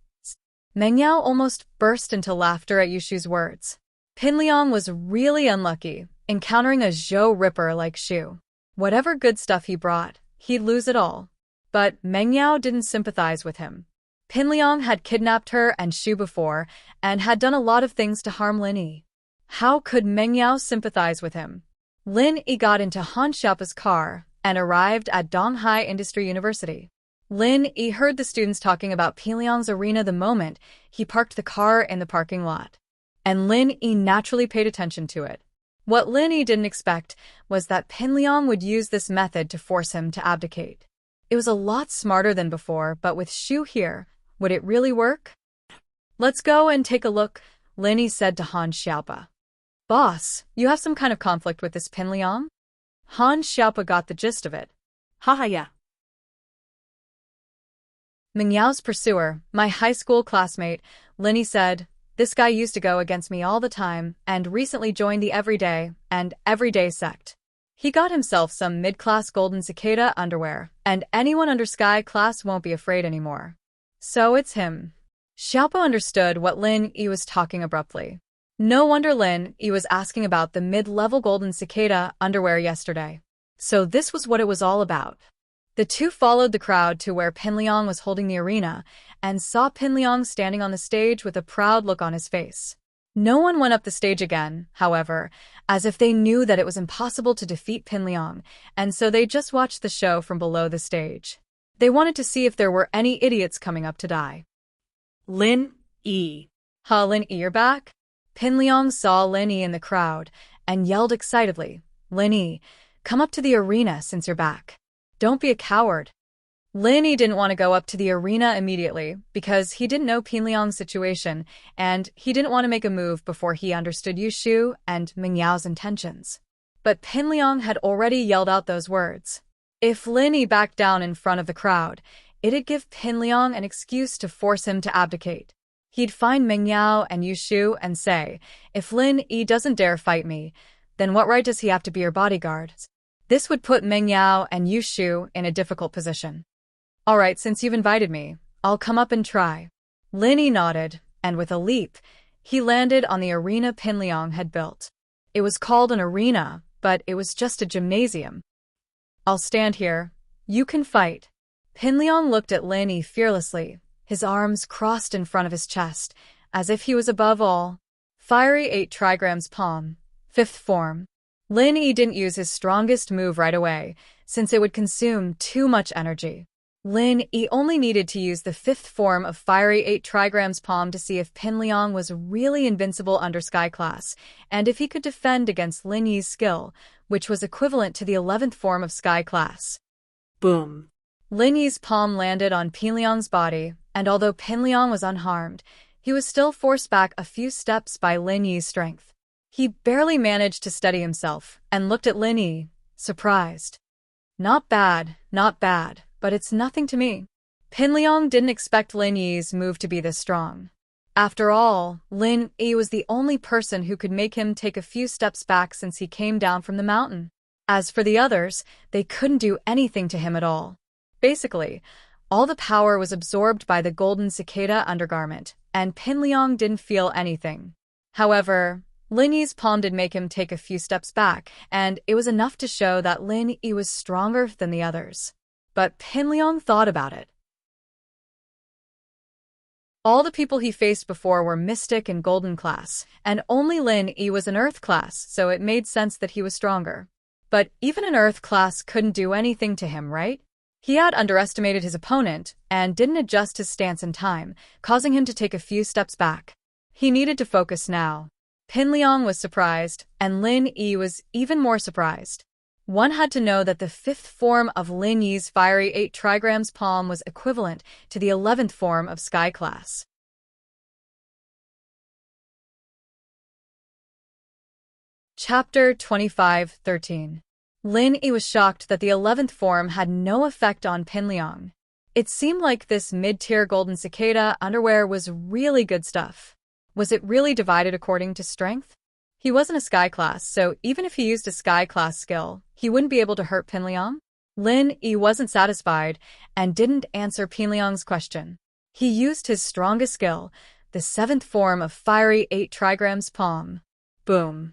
Meng Yao almost burst into laughter at Yushu's words. Pin Liang was really unlucky, encountering a Zhou Ripper like Shu. Whatever good stuff he brought, he'd lose it all. But Meng Yao didn't sympathize with him. Pin Liang had kidnapped her and Shu before, and had done a lot of things to harm Lin Yi. How could Meng Yao sympathize with him? Lin Yi got into Han Xiaopa's car and arrived at Donghai Industry University. Lin Yi heard the students talking about Pin Liang's arena the moment he parked the car in the parking lot. And Lin Yi naturally paid attention to it. What Lin Yi didn't expect was that Pin Liang would use this method to force him to abdicate. It was a lot smarter than before, but with Shu here, would it really work? Let's go and take a look, Lin Yi said to Han Xiaopa. Boss, you have some kind of conflict with this Pin Liang? Han Xiaopa got the gist of it. Haha, yeah. Meng Yao's pursuer, my high school classmate, Lin Yi said, this guy used to go against me all the time and recently joined the Everyday and Everyday sect. He got himself some mid-class golden cicada underwear, and anyone under sky class won't be afraid anymore. So it's him. Xiaopo understood what Lin Yi was talking abruptly. No wonder Lin Yi was asking about the mid-level golden cicada underwear yesterday. So this was what it was all about. The two followed the crowd to where Pin Liang was holding the arena, and saw Pin Liang standing on the stage with a proud look on his face. No one went up the stage again, however, as if they knew that it was impossible to defeat Pin Liang, and so they just watched the show from below the stage. They wanted to see if there were any idiots coming up to die. Lin Yi. Ha, Lin Yi, you're back? Pin Liang saw Lin Yi in the crowd, and yelled excitedly, Lin Yi, come up to the arena since you're back. Don't be a coward. Lin Yi didn't want to go up to the arena immediately because he didn't know Pin Liang's situation, and he didn't want to make a move before he understood Yushu and Meng Yao's intentions. But Pin Liang had already yelled out those words. If Lin Yi backed down in front of the crowd, it'd give Pin Liang an excuse to force him to abdicate. He'd find Meng Yao and Yushu and say, if Lin Yi doesn't dare fight me, then what right does he have to be your bodyguard? This would put Meng Yao and Yushu in a difficult position. All right, since you've invited me, I'll come up and try. Lin Yi nodded, and with a leap, he landed on the arena Pin Liang had built. It was called an arena, but it was just a gymnasium. I'll stand here. You can fight. Pinliang looked at Lin Yi fearlessly, his arms crossed in front of his chest, as if he was above all. Fiery 8 trigrams palm. 5th form. Lin Yi didn't use his strongest move right away, since it would consume too much energy. Lin Yi only needed to use the 5th form of Fiery 8 trigrams palm to see if Pinliang was really invincible under Sky Class, and if he could defend against Lin Yi's skill, which was equivalent to the 11th form of Sky Class. Boom. Lin Yi's palm landed on Pinliang's body, and although Pinliang was unharmed, he was still forced back a few steps by Lin Yi's strength. He barely managed to steady himself, and looked at Lin Yi, surprised. Not bad, but it's nothing to me. Pinliang didn't expect Lin Yi's move to be this strong. After all, Lin Yi was the only person who could make him take a few steps back since he came down from the mountain. As for the others, they couldn't do anything to him at all. Basically, all the power was absorbed by the golden cicada undergarment, and Pinliang didn't feel anything. However, Lin Yi's palm did make him take a few steps back, and it was enough to show that Lin Yi was stronger than the others. But Pinliang thought about it. All the people he faced before were Mystic and Golden class, and only Lin Yi was an Earth class, so it made sense that he was stronger. But even an Earth class couldn't do anything to him, right? He had underestimated his opponent and didn't adjust his stance in time, causing him to take a few steps back. He needed to focus now. Pinliang was surprised, and Lin Yi was even more surprised. One had to know that the 5th form of Lin Yi's Fiery 8 trigrams palm was equivalent to the 11th form of Sky Class. Chapter 25-13. Lin Yi was shocked that the 11th form had no effect on Pinliang. It seemed like this mid-tier golden cicada underwear was really good stuff. Was it really divided according to strength? He wasn't a Sky Class, so even if he used a Sky Class skill, he wouldn't be able to hurt Pinliang? Lin Yi wasn't satisfied and didn't answer Pinliang's question. He used his strongest skill, the 7th form of Fiery 8 trigrams palm. Boom.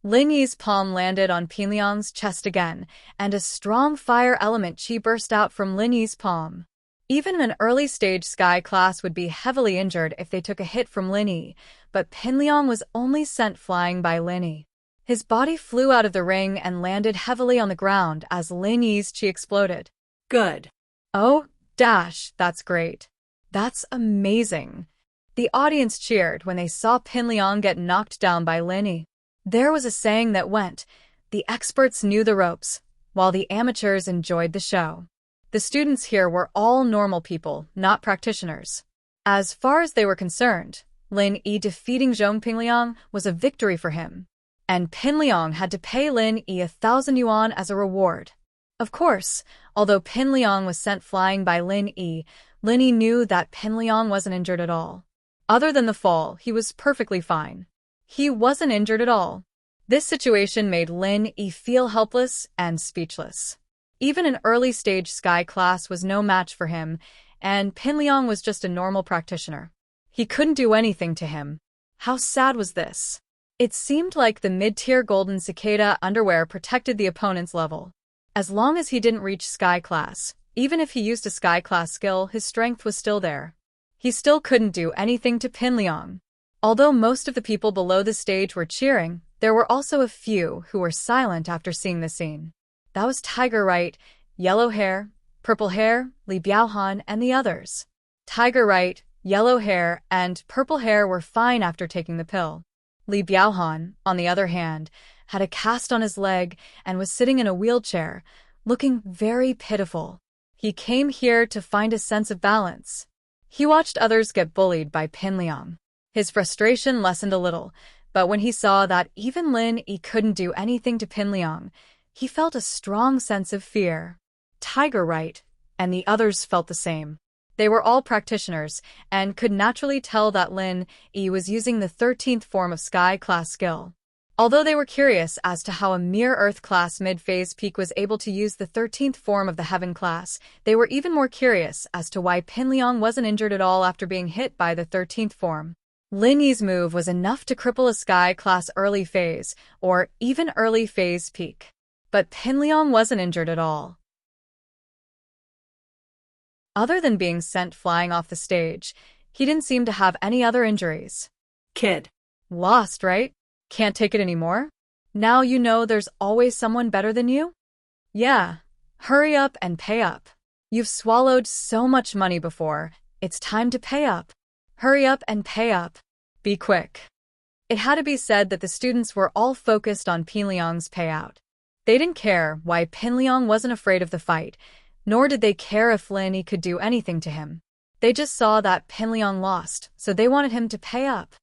Lin Yi's palm landed on Pinliang's chest again, and a strong fire element chi burst out from Lin Yi's palm. Even an early-stage Sky Class would be heavily injured if they took a hit from Lin Yi, but Pinliang was only sent flying by Lin Yi. His body flew out of the ring and landed heavily on the ground as Lin Yi's chi exploded. Good. Oh, that's great. That's amazing. The audience cheered when they saw Pinliang get knocked down by Lin Yi. There was a saying that went, "The experts knew the ropes, while the amateurs enjoyed the show." The students here were all normal people, not practitioners. As far as they were concerned, Lin Yi defeating Zhong Pinliang was a victory for him, and Pinliang had to pay Lin Yi 1,000 yuan as a reward. Of course, although Pinliang was sent flying by Lin Yi knew that Pinliang wasn't injured at all. Other than the fall, he was perfectly fine. He wasn't injured at all. This situation made Lin Yi feel helpless and speechless. Even an early-stage Sky Class was no match for him, and Pinliang was just a normal practitioner. He couldn't do anything to him. How sad was this? It seemed like the mid-tier golden cicada underwear protected the opponent's level. As long as he didn't reach Sky Class, even if he used a Sky Class skill, his strength was still there. He still couldn't do anything to Pinliang. Although most of the people below the stage were cheering, there were also a few who were silent after seeing the scene. That was Tiger Right, Yellow Hair, Purple Hair, Li Biaohan, and the others. Tiger Right, Yellow Hair, and Purple Hair were fine after taking the pill. Li Biaohan, on the other hand, had a cast on his leg and was sitting in a wheelchair, looking very pitiful. He came here to find a sense of balance. He watched others get bullied by Pinliang. His frustration lessened a little, but when he saw that even Lin Yi couldn't do anything to Pinliang, he felt a strong sense of fear. Tiger Right, and the others felt the same. They were all practitioners, and could naturally tell that Lin Yi was using the 13th form of Sky Class skill. Although they were curious as to how a mere Earth Class mid-phase peak was able to use the 13th form of the Heaven Class, they were even more curious as to why Pinliang wasn't injured at all after being hit by the 13th form. Lin Yi's move was enough to cripple a Sky Class early phase, or even early phase peak. But Pinliang wasn't injured at all. Other than being sent flying off the stage, he didn't seem to have any other injuries. Kid. Lost, right? Can't take it anymore? Now you know there's always someone better than you? Yeah. Hurry up and pay up. You've swallowed so much money before, it's time to pay up. Hurry up and pay up. Be quick. It had to be said that the students were all focused on Pinliang's payout. They didn't care why Pinliang wasn't afraid of the fight, nor did they care if Lin Yi could do anything to him. They just saw that Pinliang lost, so they wanted him to pay up.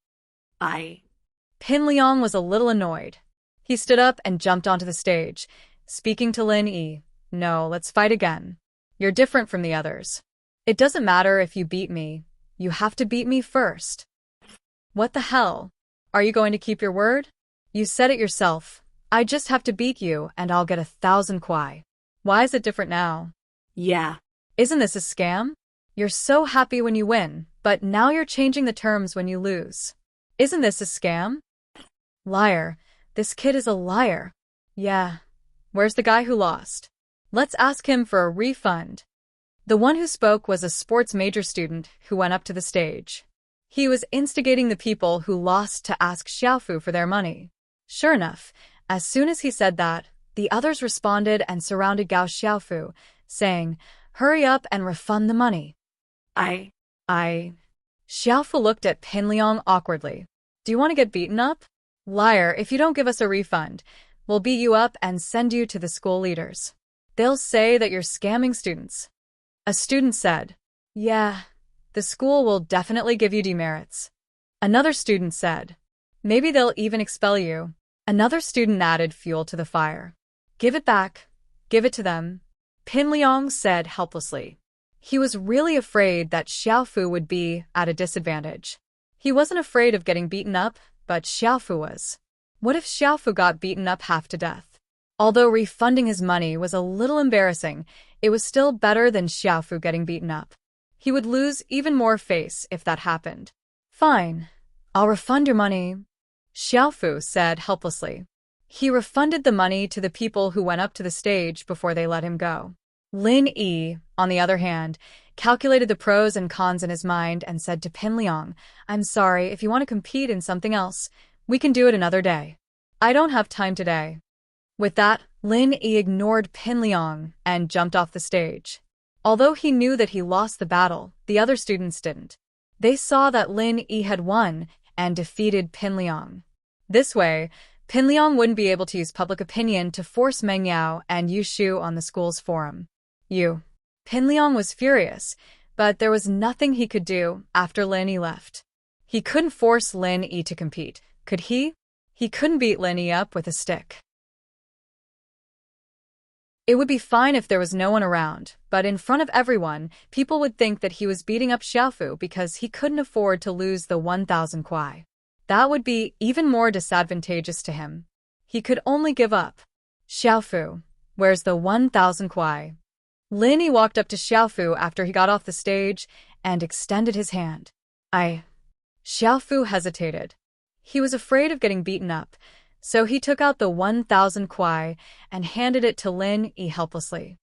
Pinliang was a little annoyed. He stood up and jumped onto the stage, speaking to Lin Yi. No, let's fight again. You're different from the others. It doesn't matter if you beat me. You have to beat me first. What the hell? Are you going to keep your word? You said it yourself. I just have to beat you and I'll get 1,000 kwai. Why is it different now? Yeah. Isn't this a scam? You're so happy when you win, but now you're changing the terms when you lose. Isn't this a scam? Liar. This kid is a liar. Yeah. Where's the guy who lost? Let's ask him for a refund. The one who spoke was a sports major student who went up to the stage. He was instigating the people who lost to ask Xiaofu for their money. Sure enough, as soon as he said that, the others responded and surrounded Gao Xiaofu, saying, "Hurry up and refund the money." Xiaofu looked at Pinliang awkwardly. Do you want to get beaten up? Liar, if you don't give us a refund, we'll beat you up and send you to the school leaders. They'll say that you're scamming students. A student said, Yeah, the school will definitely give you demerits. Another student said, maybe they'll even expel you. Another student added fuel to the fire. Give it back. Give it to them. Pinliang said helplessly. He was really afraid that Xiaofu would be at a disadvantage. He wasn't afraid of getting beaten up, but Xiaofu was. What if Xiaofu got beaten up half to death? Although refunding his money was a little embarrassing, it was still better than Xiaofu getting beaten up. He would lose even more face if that happened. Fine. I'll refund your money, Xiaofu said helplessly. He refunded the money to the people who went up to the stage before they let him go. Lin Yi, on the other hand, calculated the pros and cons in his mind and said to Pinliang, I'm sorry, if you want to compete in something else, we can do it another day. I don't have time today. With that, Lin Yi ignored Pinliang and jumped off the stage. Although he knew that he lost the battle, the other students didn't. They saw that Lin Yi had won and defeated Pinliang. This way, Pinliang wouldn't be able to use public opinion to force Meng Yao and Yu Shu on the school's forum. Pinliang was furious, but there was nothing he could do after Lin Yi left. He couldn't force Lin Yi to compete, could he? He couldn't beat Lin Yi up with a stick. It would be fine if there was no one around, but in front of everyone, people would think that he was beating up Xiaofu because he couldn't afford to lose the 1,000 kwai. That would be even more disadvantageous to him. He could only give up. Xiaofu, where's the 1,000 kwai? Lin Yi walked up to Xiaofu after he got off the stage and extended his hand. Xiaofu hesitated. He was afraid of getting beaten up, so he took out the 1,000 kwai and handed it to Lin Yi helplessly.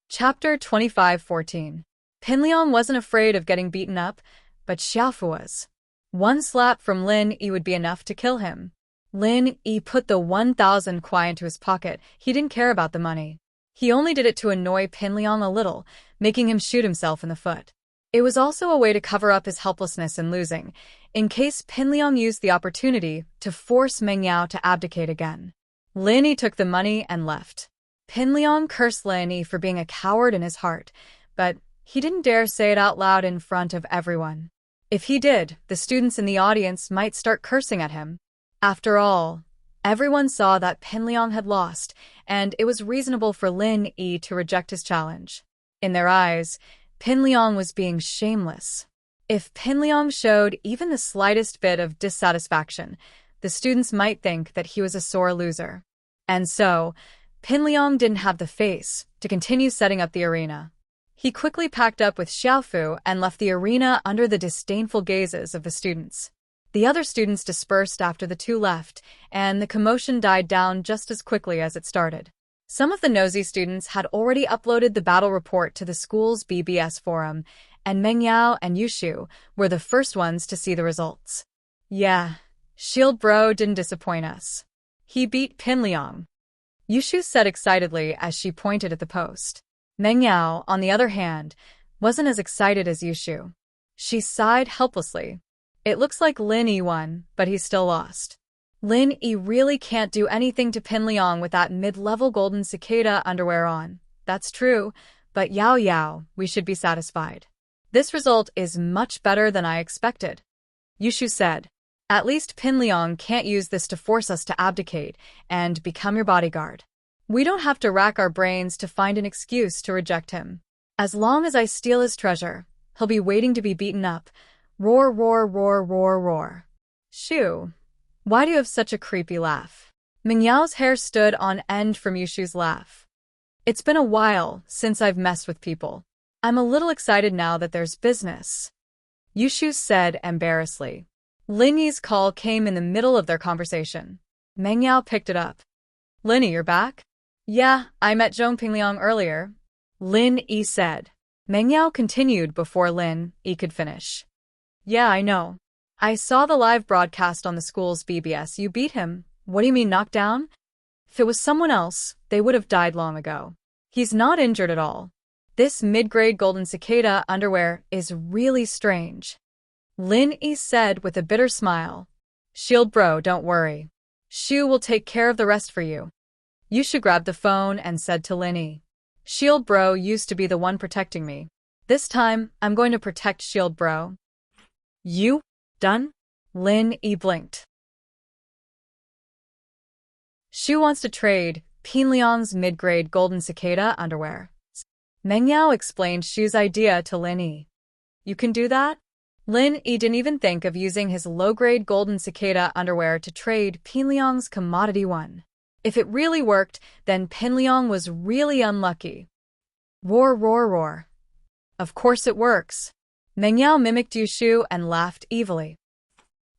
Chapter 25:14. Pinliang wasn't afraid of getting beaten up, but Xiaofu was. One slap from Lin Yi would be enough to kill him. Lin Yi put the 1,000 kwai into his pocket. He didn't care about the money. He only did it to annoy Pinliang a little, making him shoot himself in the foot. It was also a way to cover up his helplessness in losing, in case Pinliang used the opportunity to force Meng Yao to abdicate again. Lin Yi took the money and left. Pinliang cursed Lin Yi for being a coward in his heart, but he didn't dare say it out loud in front of everyone. If he did, the students in the audience might start cursing at him. After all, everyone saw that Pinliang had lost, and it was reasonable for Lin Yi to reject his challenge. In their eyes, Pinliang was being shameless. If Pinliang showed even the slightest bit of dissatisfaction, the students might think that he was a sore loser. And so, Pinliang didn't have the face to continue setting up the arena. He quickly packed up with Xiaofu and left the arena under the disdainful gazes of the students. The other students dispersed after the two left, and the commotion died down just as quickly as it started. Some of the nosy students had already uploaded the battle report to the school's BBS forum, and Meng Yao and Yushu were the first ones to see the results. Yeah, Shield Bro didn't disappoint us. He beat Pinliang, Yushu said excitedly as she pointed at the post. Meng Yao, on the other hand, wasn't as excited as Yushu. She sighed helplessly. It looks like Lin Yi won, but he still lost. Lin Yi really can't do anything to Pinliang with that mid-level golden cicada underwear on. That's true, but Yao Yao, we should be satisfied. This result is much better than I expected, Yushu said. At least Pinliang can't use this to force us to abdicate and become your bodyguard. We don't have to rack our brains to find an excuse to reject him. As long as I steal his treasure, he'll be waiting to be beaten up. Roar, roar, roar, roar, roar. Shu, why do you have such a creepy laugh? Meng Yao's hair stood on end from Yushu's laugh. It's been a while since I've messed with people. I'm a little excited now that there's business, Yushu said embarrassedly. Lin Yi's call came in the middle of their conversation. Meng Yao picked it up. Lin Yi, you're back? Yeah, I met Zhong Pingliang earlier, Lin Yi said. Meng Yao continued before Lin Yi could finish. Yeah, I know. I saw the live broadcast on the school's BBS. You beat him. What do you mean knocked down? If it was someone else, they would have died long ago. He's not injured at all. This mid-grade golden cicada underwear is really strange, Lin Yi said with a bitter smile. Shield Bro, don't worry. Shu will take care of the rest for you. Yushu grabbed the phone and said to Lin Yi. Shield Bro used to be the one protecting me. This time, I'm going to protect Shield Bro. You? Done? Lin Yi blinked. Shu wants to trade Pinliang's mid-grade golden cicada underwear. Meng Yao explained Shu's idea to Lin Yi. You can do that? Lin Yi didn't even think of using his low-grade golden cicada underwear to trade Pinliang's commodity one. If it really worked, then Pinliang was really unlucky. Roar, roar, roar. Of course it works. Meng Yao mimicked Yushu and laughed evilly.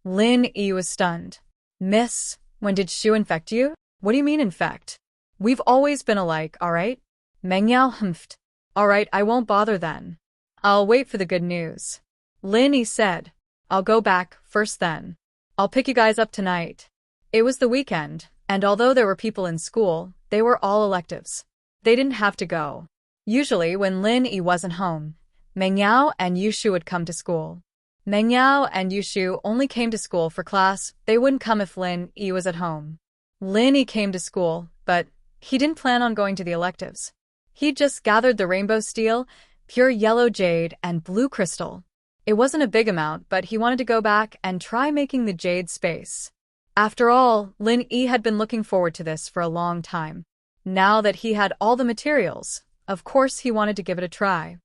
Lin Yi was stunned. Miss, when did Shu infect you? What do you mean infect? We've always been alike, alright? Meng Yao humphed. Alright, I won't bother then. I'll wait for the good news. Lin Yi said. I'll go back first then. I'll pick you guys up tonight. It was the weekend, and although there were people in school, they were all electives. They didn't have to go. Usually, when Lin Yi wasn't home, Meng Yao and Yushu would come to school. Meng Yao and Yushu only came to school for class. They wouldn't come if Lin Yi was at home. Lin Yi came to school, but he didn't plan on going to the electives. He'd just gathered the rainbow steel, pure yellow jade, and blue crystal. It wasn't a big amount, but he wanted to go back and try making the jade space. After all, Lin Yi had been looking forward to this for a long time. Now that he had all the materials, of course he wanted to give it a try.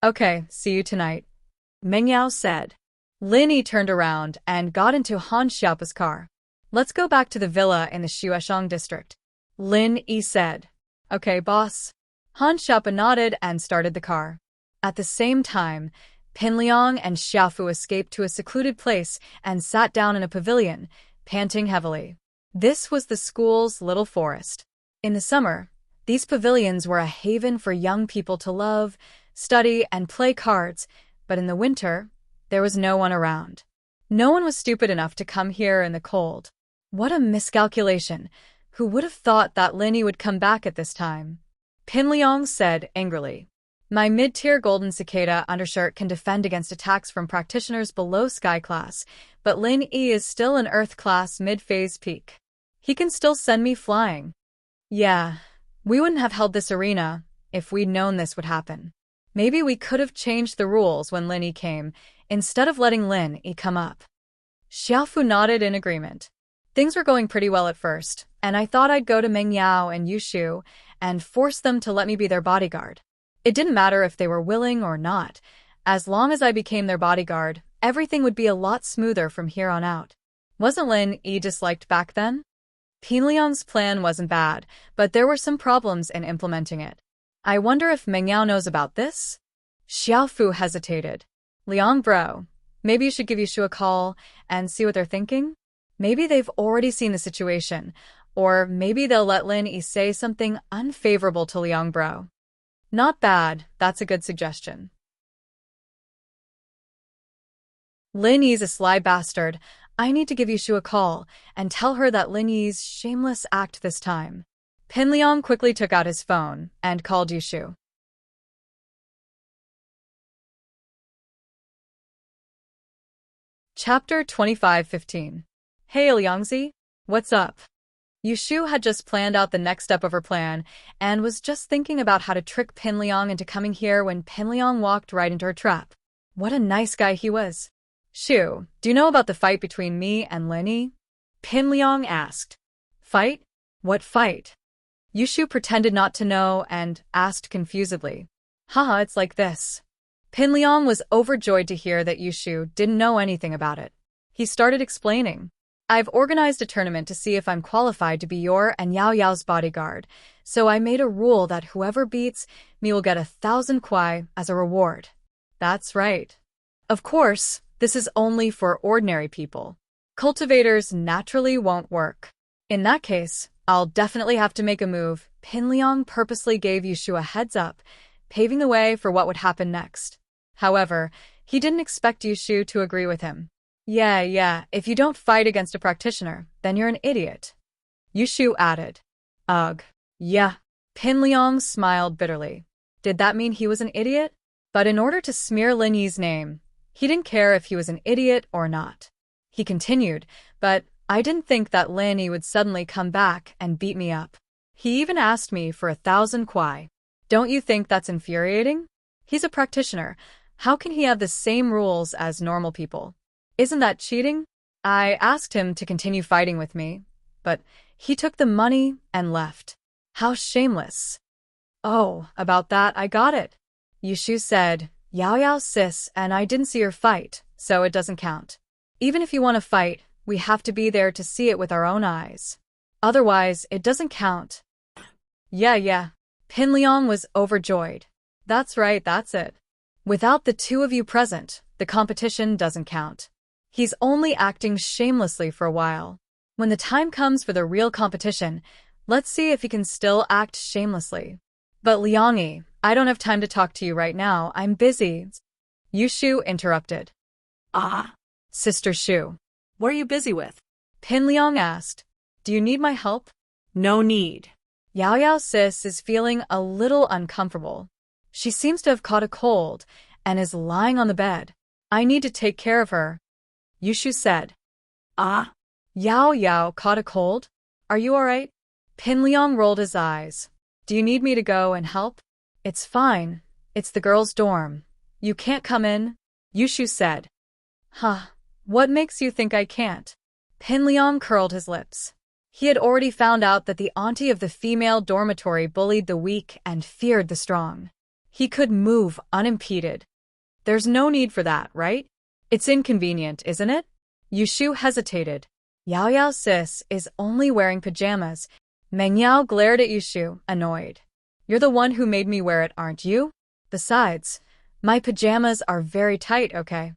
Okay, see you tonight, Meng Yao said. Lin Yi turned around and got into Han Xiaopa's car. Let's go back to the villa in the Xueshang district, Lin Yi said. Okay, boss. Han Xiaopa nodded and started the car. At the same time, Pinliang and Xiaofu escaped to a secluded place and sat down in a pavilion, panting heavily. This was the school's little forest. In the summer, these pavilions were a haven for young people to love, study, and play cards, but in the winter, there was no one around. No one was stupid enough to come here in the cold. What a miscalculation! Who would have thought that Lin Yi would come back at this time? Pinliang said angrily. My mid-tier golden cicada undershirt can defend against attacks from practitioners below sky class, but Lin Yi is still an earth class mid-phase peak. He can still send me flying. Yeah, we wouldn't have held this arena if we'd known this would happen. Maybe we could have changed the rules when Lin Yi came, instead of letting Lin Yi come up. Xiaofu nodded in agreement. Things were going pretty well at first, and I thought I'd go to Meng Yao and Yushu and force them to let me be their bodyguard. It didn't matter if they were willing or not. As long as I became their bodyguard, everything would be a lot smoother from here on out. Wasn't Lin Yi disliked back then? Pinliang's plan wasn't bad, but there were some problems in implementing it. I wonder if Mengyao knows about this? Xiaofu hesitated. Liang bro, maybe you should give Yushu a call and see what they're thinking? Maybe they've already seen the situation, or maybe they'll let Lin Yi say something unfavorable to Liang bro. Not bad, that's a good suggestion. Lin Yi's a sly bastard. I need to give Yushu a call and tell her that Lin Yi's shameless act this time. Pin Liang quickly took out his phone and called Yushu. Chapter 25:15. Hey Liangzi, what's up? Yushu had just planned out the next step of her plan and was just thinking about how to trick Pin Liang into coming here when Pin Liang walked right into her trap. What a nice guy he was. Shu, do you know about the fight between me and Lin Yi? Pin Liang asked. Fight? What fight? Yushu pretended not to know and asked confusedly. Haha, it's like this. Pin Liang was overjoyed to hear that Yushu didn't know anything about it. He started explaining. I've organized a tournament to see if I'm qualified to be your and Yao Yao's bodyguard, so I made a rule that whoever beats me will get 1,000 kuai as a reward. That's right. Of course, this is only for ordinary people. Cultivators naturally won't work. In that case, I'll definitely have to make a move. Pin Liang purposely gave Yushu a heads up, paving the way for what would happen next. However, he didn't expect Yushu to agree with him. Yeah, if you don't fight against a practitioner, then you're an idiot. Yushu added. Ugh. Yeah. Pin Liang smiled bitterly. Did that mean he was an idiot? But in order to smear Lin Yi's name, he didn't care if he was an idiot or not. He continued, but I didn't think that Lin Yi would suddenly come back and beat me up. He even asked me for 1,000 kuai. Don't you think that's infuriating? He's a practitioner. How can he have the same rules as normal people? Isn't that cheating? I asked him to continue fighting with me, but he took the money and left. How shameless. Oh, about that, I got it. Yushu said, Yao sis and I didn't see your fight, so it doesn't count. Even if you want to fight, we have to be there to see it with our own eyes. Otherwise, it doesn't count. Yeah. Pin Liang was overjoyed. That's right, that's it. Without the two of you present, the competition doesn't count. He's only acting shamelessly for a while. When the time comes for the real competition, let's see if he can still act shamelessly. But Liang Yi, I don't have time to talk to you right now, I'm busy. Yushu interrupted. Sister Shu. What are you busy with? Pin Liang asked. Do you need my help? No need. Yao sis is feeling a little uncomfortable. She seems to have caught a cold and is lying on the bed. I need to take care of her. Yushu said. Yao caught a cold? Are you alright? Pin Liang rolled his eyes. Do you need me to go and help? It's fine. It's the girls' dorm. You can't come in, Yushu said. What makes you think I can't? Pin Liang curled his lips. He had already found out that the auntie of the female dormitory bullied the weak and feared the strong. He could move unimpeded. There's no need for that, right? It's inconvenient, isn't it? Yushu hesitated. Yao sis is only wearing pajamas. Mengyao glared at Yushu, annoyed. You're the one who made me wear it, aren't you? Besides, my pajamas are very tight, okay?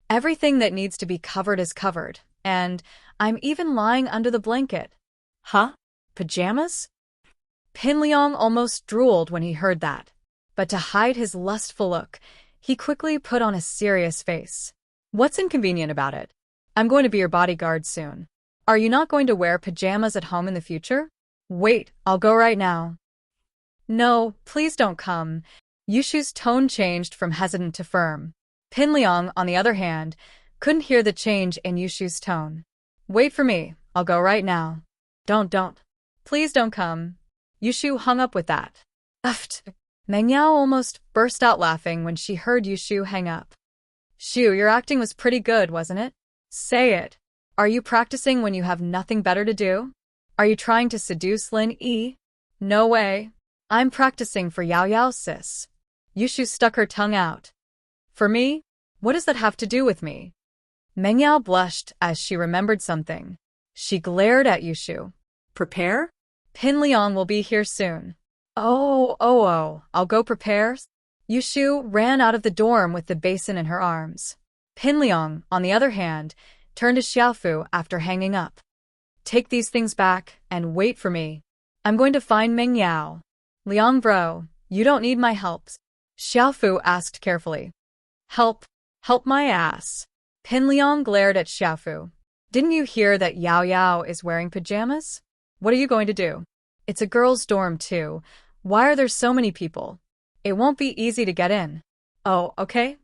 Everything that needs to be covered is covered, and I'm even lying under the blanket. Pajamas? Pin Liang almost drooled when he heard that. But to hide his lustful look, he quickly put on a serious face. What's inconvenient about it? I'm going to be your bodyguard soon. Are you not going to wear pajamas at home in the future? Wait, I'll go right now. No, please don't come. Yushu's tone changed from hesitant to firm. Pin Liang, on the other hand, couldn't hear the change in Yushu's tone. Wait for me, I'll go right now. Don't. Please don't come. Yushu hung up with that. Mengyao almost burst out laughing when she heard Yushu hang up. Shu, your acting was pretty good, wasn't it? Say it. Are you practicing when you have nothing better to do? Are you trying to seduce Lin Yi? No way. I'm practicing for Yao sis. Yushu stuck her tongue out. For me? What does that have to do with me? Mengyao blushed as she remembered something. She glared at Yushu. Prepare? Pin Liang will be here soon. Oh, I'll go prepare. Yushu ran out of the dorm with the basin in her arms. Pin Liang, on the other hand, turned to Xiaofu after hanging up. Take these things back and wait for me. I'm going to find Meng Yao. Liang bro, you don't need my help. Xiaofu asked carefully. Help? Help my ass. Pin Liang glared at Xiaofu. Didn't you hear that Yao Yao is wearing pajamas? What are you going to do? It's a girls' dorm too. Why are there so many people? It won't be easy to get in. Oh, okay.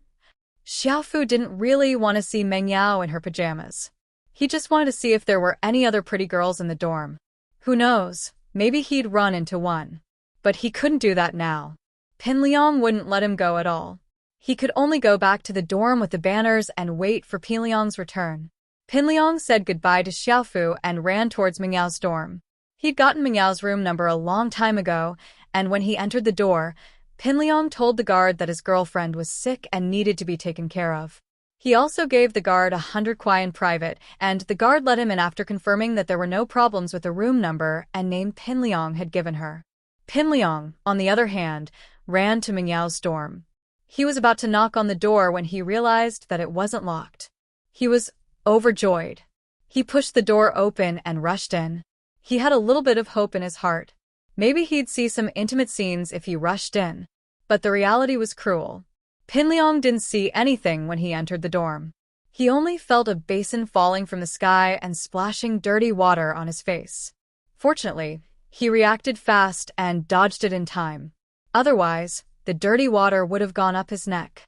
Xiaofu didn't really want to see Meng Yao in her pajamas. He just wanted to see if there were any other pretty girls in the dorm. Who knows, maybe he'd run into one. But he couldn't do that now. Pin Liang wouldn't let him go at all. He could only go back to the dorm with the banners and wait for Pin Liang's return. Pin Liang said goodbye to Xiaofu and ran towards Meng Yao's dorm. He'd gotten Meng Yao's room number a long time ago, and when he entered the door, Pin Liang told the guard that his girlfriend was sick and needed to be taken care of. He also gave the guard 100 kuai in private, and the guard let him in after confirming that there were no problems with the room number and name Pin Liang had given her. Pin Liang, on the other hand, ran to Meng Yao's dorm. He was about to knock on the door when he realized that it wasn't locked. He was overjoyed. He pushed the door open and rushed in. He had a little bit of hope in his heart. Maybe he'd see some intimate scenes if he rushed in. But the reality was cruel. Pin Liang didn't see anything when he entered the dorm. He only felt a basin falling from the sky and splashing dirty water on his face. Fortunately, he reacted fast and dodged it in time. Otherwise, the dirty water would have gone up his neck.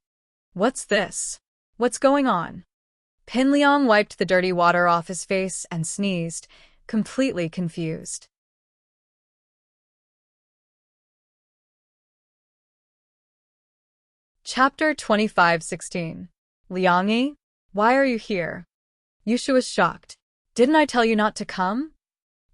What's this? What's going on? Pin Liang wiped the dirty water off his face and sneezed, completely confused. Chapter 25:16. Liang, why are you here? Yushu was shocked. Didn't I tell you not to come?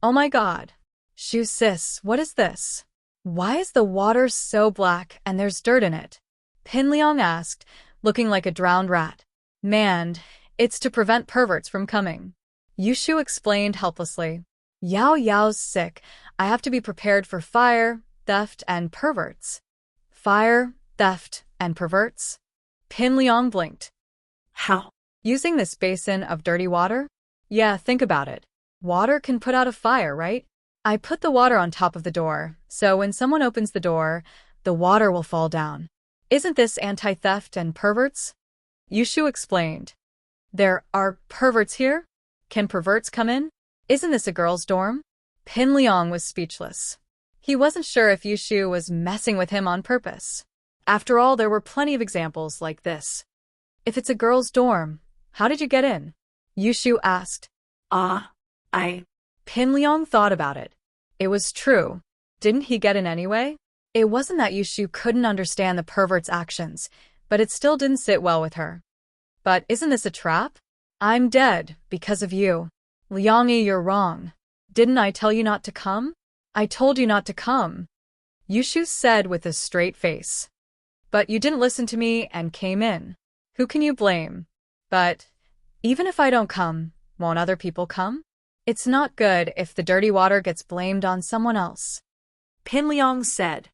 Oh my god. Shu sis, what is this? Why is the water so black and there's dirt in it? Pin Liang asked, looking like a drowned rat. Man, it's to prevent perverts from coming. Yushu explained helplessly. Yao Yao's sick. I have to be prepared for fire, theft, and perverts. Fire, theft, and perverts? Pin Liang blinked. How? Using this basin of dirty water? Yeah, think about it. Water can put out a fire, right? I put the water on top of the door, so when someone opens the door, the water will fall down. Isn't this anti-theft and perverts? Yushu explained. There are perverts here? Can perverts come in? Isn't this a girls' dorm? Pin Liang was speechless. He wasn't sure if Yushu was messing with him on purpose. After all, there were plenty of examples like this. If it's a girls' dorm, how did you get in? Yushu asked. Pin Liang thought about it. It was true. Didn't he get in anyway? It wasn't that Yushu couldn't understand the pervert's actions, but it still didn't sit well with her. But isn't this a trap? I'm dead because of you. Liang, you're wrong. Didn't I tell you not to come? I told you not to come. Yushu said with a straight face. But you didn't listen to me and came in. Who can you blame? But even if I don't come, won't other people come? It's not good if the dirty water gets blamed on someone else. Pin Liang said.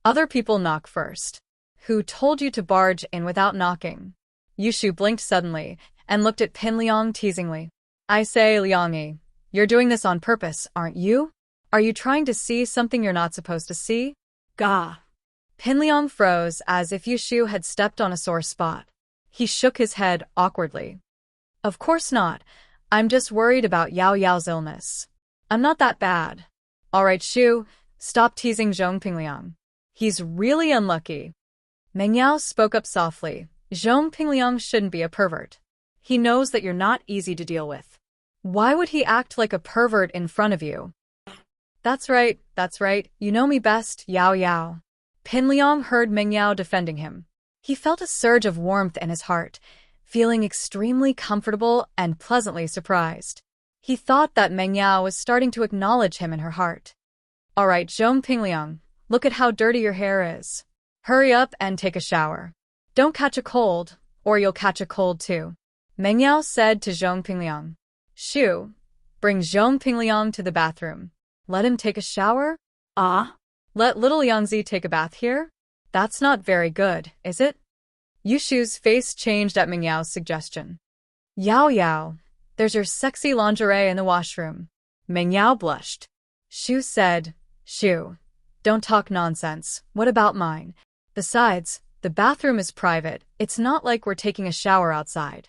Other people knock first. Who told you to barge in without knocking? Yushu blinked suddenly and looked at Pin Liang teasingly. I say, Liang, you're doing this on purpose, aren't you? Are you trying to see something you're not supposed to see? Gah. Pin Liang froze as if Yushu had stepped on a sore spot. He shook his head awkwardly. Of course not. I'm just worried about Yao Yao's illness. I'm not that bad. All right, Shu, stop teasing Zhong Pingliang. He's really unlucky. Meng Yao spoke up softly. Zhong Pingliang shouldn't be a pervert. He knows that you're not easy to deal with. Why would he act like a pervert in front of you? That's right. You know me best, Yao Yao. Pin Liang heard Meng Yao defending him. He felt a surge of warmth in his heart, feeling extremely comfortable and pleasantly surprised. He thought that Meng Yao was starting to acknowledge him in her heart. All right, Zhong Pingliang, look at how dirty your hair is. Hurry up and take a shower. Don't catch a cold, or you'll catch a cold too. Meng Yao said to Zhong Pingliang. Shu, bring Zhong Pingliang to the bathroom. Let him take a shower? Ah, Let little Yangzi take a bath here? That's not very good, is it? Yushu's face changed at Mingyao's suggestion. Yao Yao, there's your sexy lingerie in the washroom. Mingyao blushed. Shu said, Shu, don't talk nonsense. What about mine? Besides, the bathroom is private. It's not like we're taking a shower outside.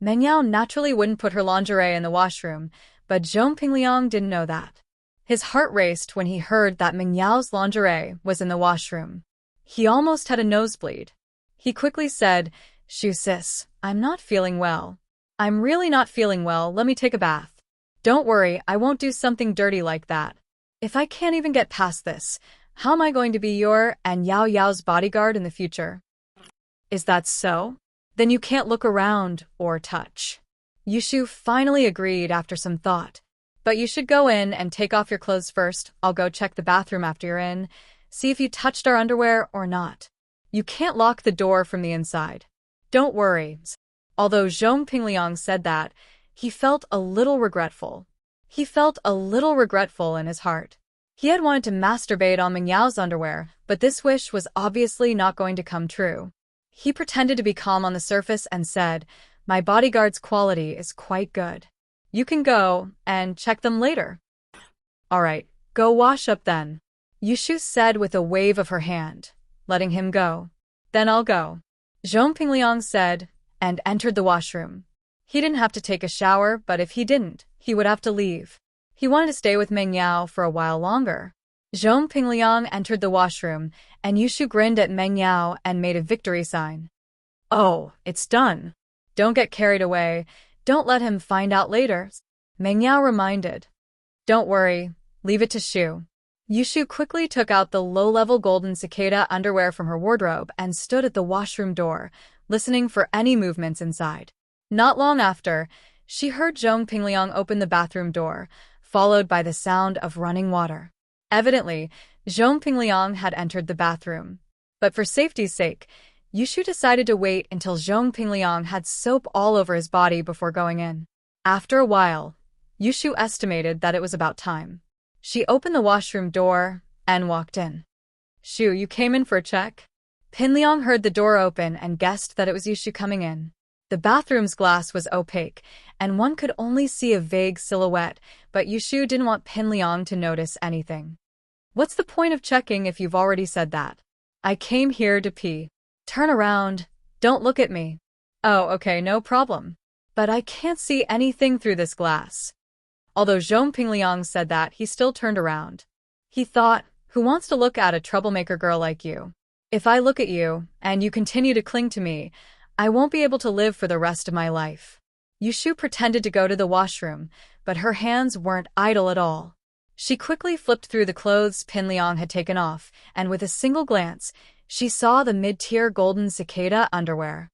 Mingyao naturally wouldn't put her lingerie in the washroom, but Zhong Pingliang didn't know that. His heart raced when he heard that Mingyao's lingerie was in the washroom. He almost had a nosebleed. He quickly said, Shu sis, I'm not feeling well. I'm really not feeling well, let me take a bath. Don't worry, I won't do something dirty like that. If I can't even get past this, how am I going to be your and Yao Yao's bodyguard in the future? Is that so? Then you can't look around or touch. Yushu finally agreed after some thought. But you should go in and take off your clothes first. I'll go check the bathroom after you're in. See if you touched our underwear or not. You can't lock the door from the inside. Don't worry. Although Zhong Pingliang said that, he felt a little regretful. He felt a little regretful in his heart. He had wanted to masturbate on Mingyao's underwear, but this wish was obviously not going to come true. He pretended to be calm on the surface and said, My bodyguard's quality is quite good. You can go and check them later. All right, go wash up then. Yushu said with a wave of her hand, letting him go. Then I'll go. Zhong Pingliang said, and entered the washroom. He didn't have to take a shower, but if he didn't, he would have to leave. He wanted to stay with Mingyao for a while longer. Zhong Pingliang entered the washroom, and Yushu grinned at Mingyao and made a victory sign. Oh, it's done. Don't get carried away. Don't let him find out later, Mingyao reminded. Don't worry, leave it to Shu. Yushu quickly took out the low-level golden cicada underwear from her wardrobe and stood at the washroom door, listening for any movements inside. Not long after, she heard Zhong Pingliang open the bathroom door, followed by the sound of running water. Evidently, Zhong Pingliang had entered the bathroom. But for safety's sake, Yushu decided to wait until Zhong Pingliang had soap all over his body before going in. After a while, Yushu estimated that it was about time. She opened the washroom door and walked in. Shu, you came in for a check? Pingliang heard the door open and guessed that it was Yushu coming in. The bathroom's glass was opaque, and one could only see a vague silhouette, but Yushu didn't want Pingliang to notice anything. What's the point of checking if you've already said that? I came here to pee. Turn around. Don't look at me. Oh, okay, no problem. But I can't see anything through this glass. Although Zhong Pingliang said that, he still turned around. He thought, who wants to look at a troublemaker girl like you? If I look at you, and you continue to cling to me, I won't be able to live for the rest of my life. Yushu pretended to go to the washroom, but her hands weren't idle at all. She quickly flipped through the clothes Pingliang had taken off, and with a single glance, she saw the mid-tier golden cicada underwear.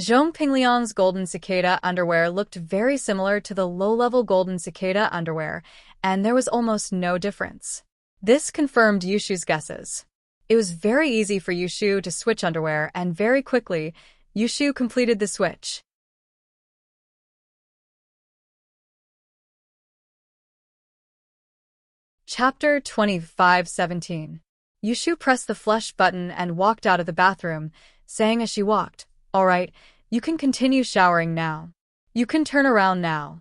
Zhong Pingliang's golden cicada underwear looked very similar to the low-level golden cicada underwear, and there was almost no difference. This confirmed Yushu's guesses. It was very easy for Yushu to switch underwear, and very quickly, Yushu completed the switch. Chapter 25:17. Yushu pressed the flush button and walked out of the bathroom, saying as she walked, All right, you can continue showering now. You can turn around now.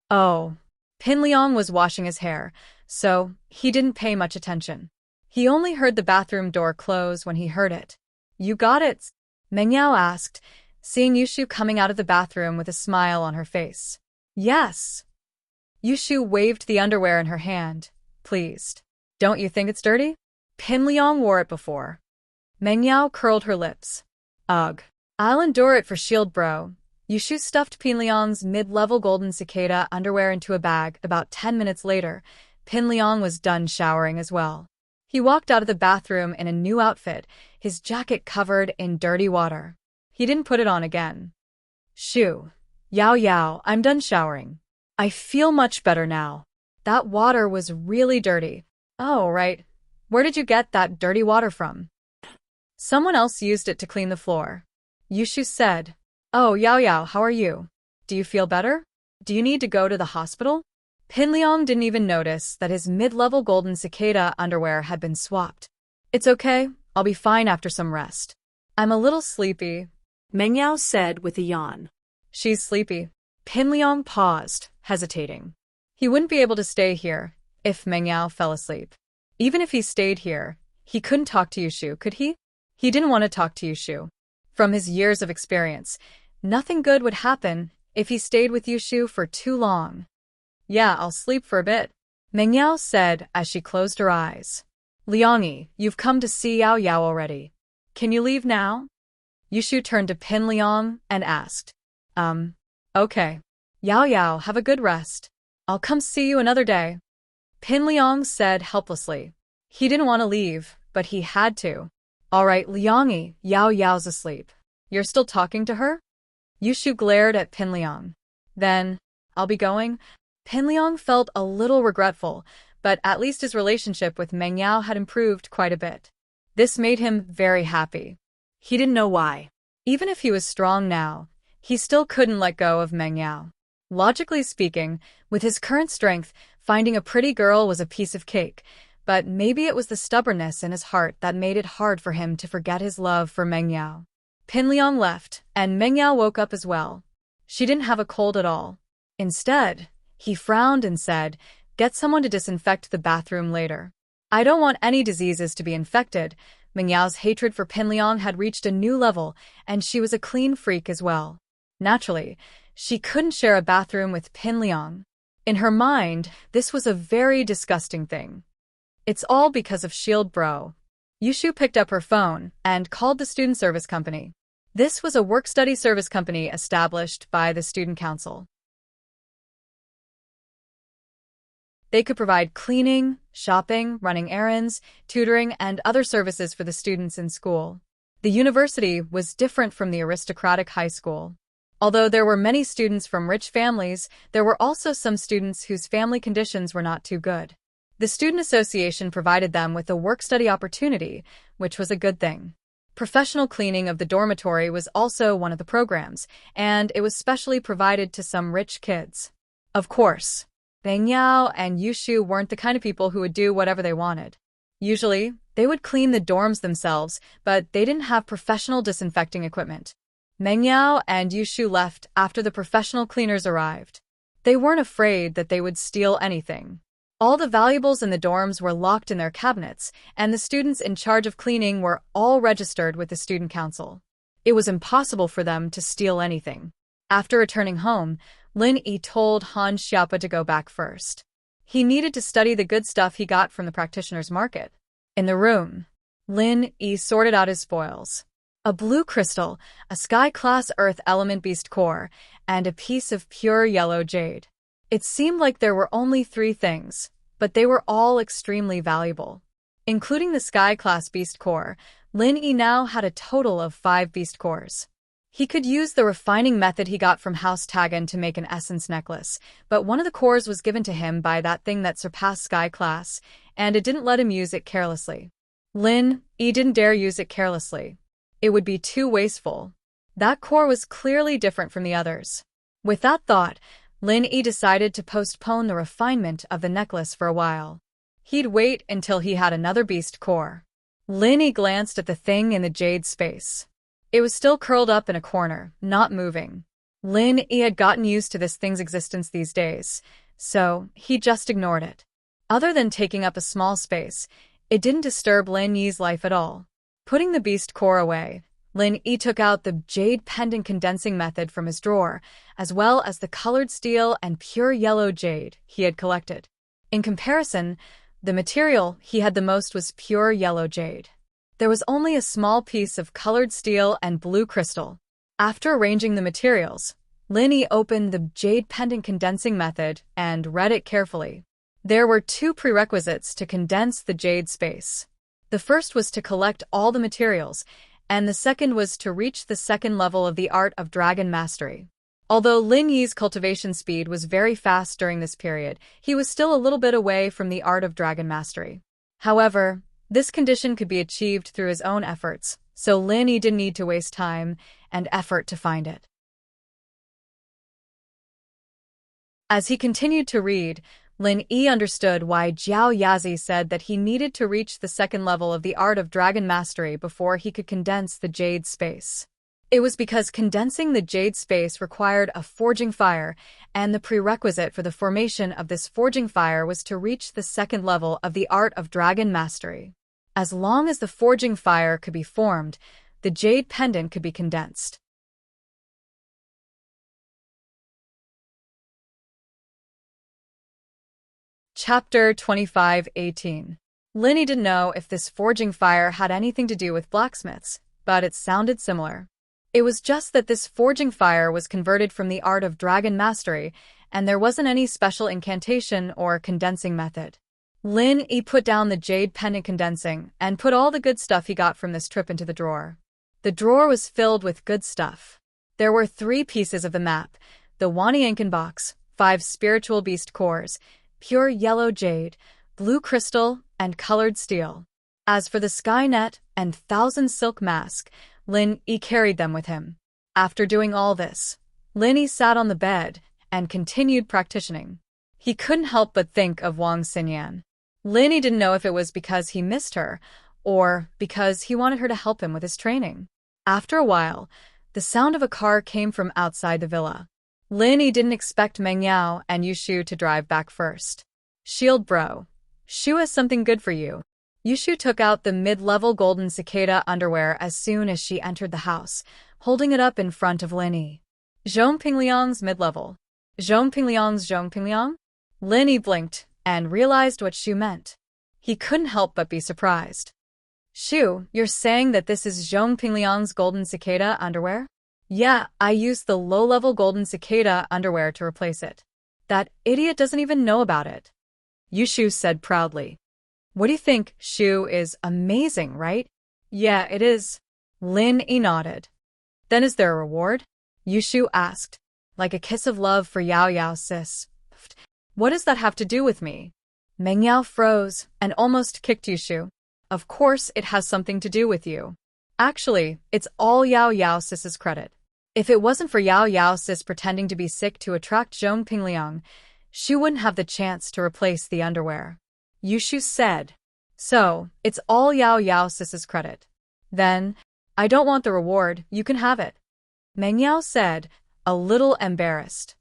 Oh. Pingliang was washing his hair, so he didn't pay much attention. He only heard the bathroom door close when he heard it. You got it? Mingyao asked, seeing Yushu coming out of the bathroom with a smile on her face. Yes. Yushu waved the underwear in her hand, pleased. Don't you think it's dirty? Pingliang wore it before. Mingyao curled her lips. Ugh. I'll endure it for shield bro. Yushu stuffed Pingliang's mid-level golden cicada underwear into a bag. About 10 minutes later, Pingliang was done showering as well. He walked out of the bathroom in a new outfit, his jacket covered in dirty water. He didn't put it on again. Shu. Yao Yao, I'm done showering. I feel much better now. That water was really dirty. Oh, right. Where did you get that dirty water from? Someone else used it to clean the floor. Yushu said. Oh, Yao Yao, how are you? Do you feel better? Do you need to go to the hospital? Pinliang didn't even notice that his mid-level golden cicada underwear had been swapped. It's okay, I'll be fine after some rest. I'm a little sleepy, Mengyao said with a yawn. She's sleepy. Pinliang paused, hesitating. He wouldn't be able to stay here if Mengyao fell asleep. Even if he stayed here, he couldn't talk to Yushu, could he? He didn't want to talk to Yushu. From his years of experience, nothing good would happen if he stayed with Yushu for too long. Yeah, I'll sleep for a bit, Mengyao said as she closed her eyes. Liangyi, you've come to see Yao Yao already. Can you leave now? Yushu turned to Pinliang and asked. Okay. Yao Yao, have a good rest. I'll come see you another day. Pinliang said helplessly. He didn't want to leave, but he had to. All right, Liangyi, Yao Yao's asleep. You're still talking to her? Yushu glared at Pinliang. Then, I'll be going. Pinliang felt a little regretful, but at least his relationship with Mengyao had improved quite a bit. This made him very happy. He didn't know why. Even if he was strong now, he still couldn't let go of Mengyao. Logically speaking, with his current strength, finding a pretty girl was a piece of cake, but maybe it was the stubbornness in his heart that made it hard for him to forget his love for Mengyao. Pinliang left, and Mengyao woke up as well. She didn't have a cold at all. Instead, he frowned and said, "Get someone to disinfect the bathroom later. I don't want any diseases to be infected." Mengyao's hatred for Pinliang had reached a new level, and she was a clean freak as well. Naturally, she couldn't share a bathroom with Pinliang. In her mind, this was a very disgusting thing. It's all because of Shield Bro. Yushu picked up her phone and called the student service company. This was a work-study service company established by the student council. They could provide cleaning, shopping, running errands, tutoring, and other services for the students in school. The university was different from the aristocratic high school. Although there were many students from rich families, there were also some students whose family conditions were not too good. The student association provided them with a work-study opportunity, which was a good thing. Professional cleaning of the dormitory was also one of the programs, and it was specially provided to some rich kids. Of course, Mengyao and Yushu weren't the kind of people who would do whatever they wanted. Usually, they would clean the dorms themselves, but they didn't have professional disinfecting equipment. Mengyao and Yushu left after the professional cleaners arrived. They weren't afraid that they would steal anything. All the valuables in the dorms were locked in their cabinets, and the students in charge of cleaning were all registered with the student council. It was impossible for them to steal anything. After returning home, Lin Yi told Han Xiaopa to go back first. He needed to study the good stuff he got from the practitioner's market. In the room, Lin Yi sorted out his spoils. A blue crystal, a sky-class earth element beast core, and a piece of pure yellow jade. It seemed like there were only 3 things, but they were all extremely valuable. Including the sky-class beast core, Lin Yi now had a total of 5 beast cores. He could use the refining method he got from House Tagan to make an essence necklace, but one of the cores was given to him by that thing that surpassed Sky Class, and it didn't let him use it carelessly. Lin Yi didn't dare use it carelessly. It would be too wasteful. That core was clearly different from the others. With that thought, Lin Yi decided to postpone the refinement of the necklace for a while. He'd wait until he had another beast core. Lin Yi glanced at the thing in the jade space. It was still curled up in a corner, not moving. Lin Yi had gotten used to this thing's existence these days, so he just ignored it. Other than taking up a small space, it didn't disturb Lin Yi's life at all. Putting the beast core away, Lin Yi took out the jade pendant condensing method from his drawer, as well as the colored steel and pure yellow jade he had collected. In comparison, the material he had the most was pure yellow jade. There was only a small piece of colored steel and blue crystal. After arranging the materials, Lin Yi opened the jade pendant condensing method and read it carefully. There were 2 prerequisites to condense the jade space. The first was to collect all the materials, and the second was to reach the 2nd level of the art of dragon mastery. Although Lin Yi's cultivation speed was very fast during this period, he was still a little bit away from the art of dragon mastery. However, this condition could be achieved through his own efforts, so Lin Yi didn't need to waste time and effort to find it. As he continued to read, Lin Yi understood why Jiao Yazi said that he needed to reach the second level of the art of dragon mastery before he could condense the jade space. It was because condensing the jade space required a forging fire, and the prerequisite for the formation of this forging fire was to reach the second level of the art of dragon mastery. As long as the forging fire could be formed, the jade pendant could be condensed. Chapter 25:18. Linny didn't know if this forging fire had anything to do with blacksmiths, but it sounded similar. It was just that this forging fire was converted from the art of dragon mastery, and there wasn't any special incantation or condensing method. Lin Yi put down the jade pendant condensing and put all the good stuff he got from this trip into the drawer. The drawer was filled with good stuff. There were 3 pieces of the map: the Waniankan box, 5 spiritual beast cores, pure yellow jade, blue crystal, and colored steel. As for the sky net and 1,000 silk mask, Lin Yi carried them with him. After doing all this, Lin Yi sat on the bed and continued practicing. He couldn't help but think of Wang Xinyan. Lin Yi didn't know if it was because he missed her or because he wanted her to help him with his training. After a while, the sound of a car came from outside the villa. Lin Yi didn't expect Meng Yao and Yushu to drive back first. Shield bro. Shu has something good for you. Yushu took out the mid-level golden cicada underwear as soon as she entered the house, holding it up in front of Lin Yi. Zhong Pingliang's mid-level. Zhong Pingliang? Lin Yi blinked and realized what Shu meant. He couldn't help but be surprised. Shu, you're saying that this is Zhong Pingliang's golden cicada underwear? Yeah, I used the low-level golden cicada underwear to replace it. That idiot doesn't even know about it. Yushu said proudly. What do you think? Shu is amazing, right? Yeah, it is. Lin Yi nodded. Then is there a reward? Yushu asked. Like a kiss of love for Yao Yao, sis. What does that have to do with me? Meng Yao froze and almost kicked Yushu. Of course it has something to do with you. Actually, it's all Yao Yao sis's credit. If it wasn't for Yao Yao sis pretending to be sick to attract Zhong Pingliang, she wouldn't have the chance to replace the underwear. Yushu said. So, it's all Yao Yao sis's credit. Then, I don't want the reward, you can have it. Meng Yao said, a little embarrassed.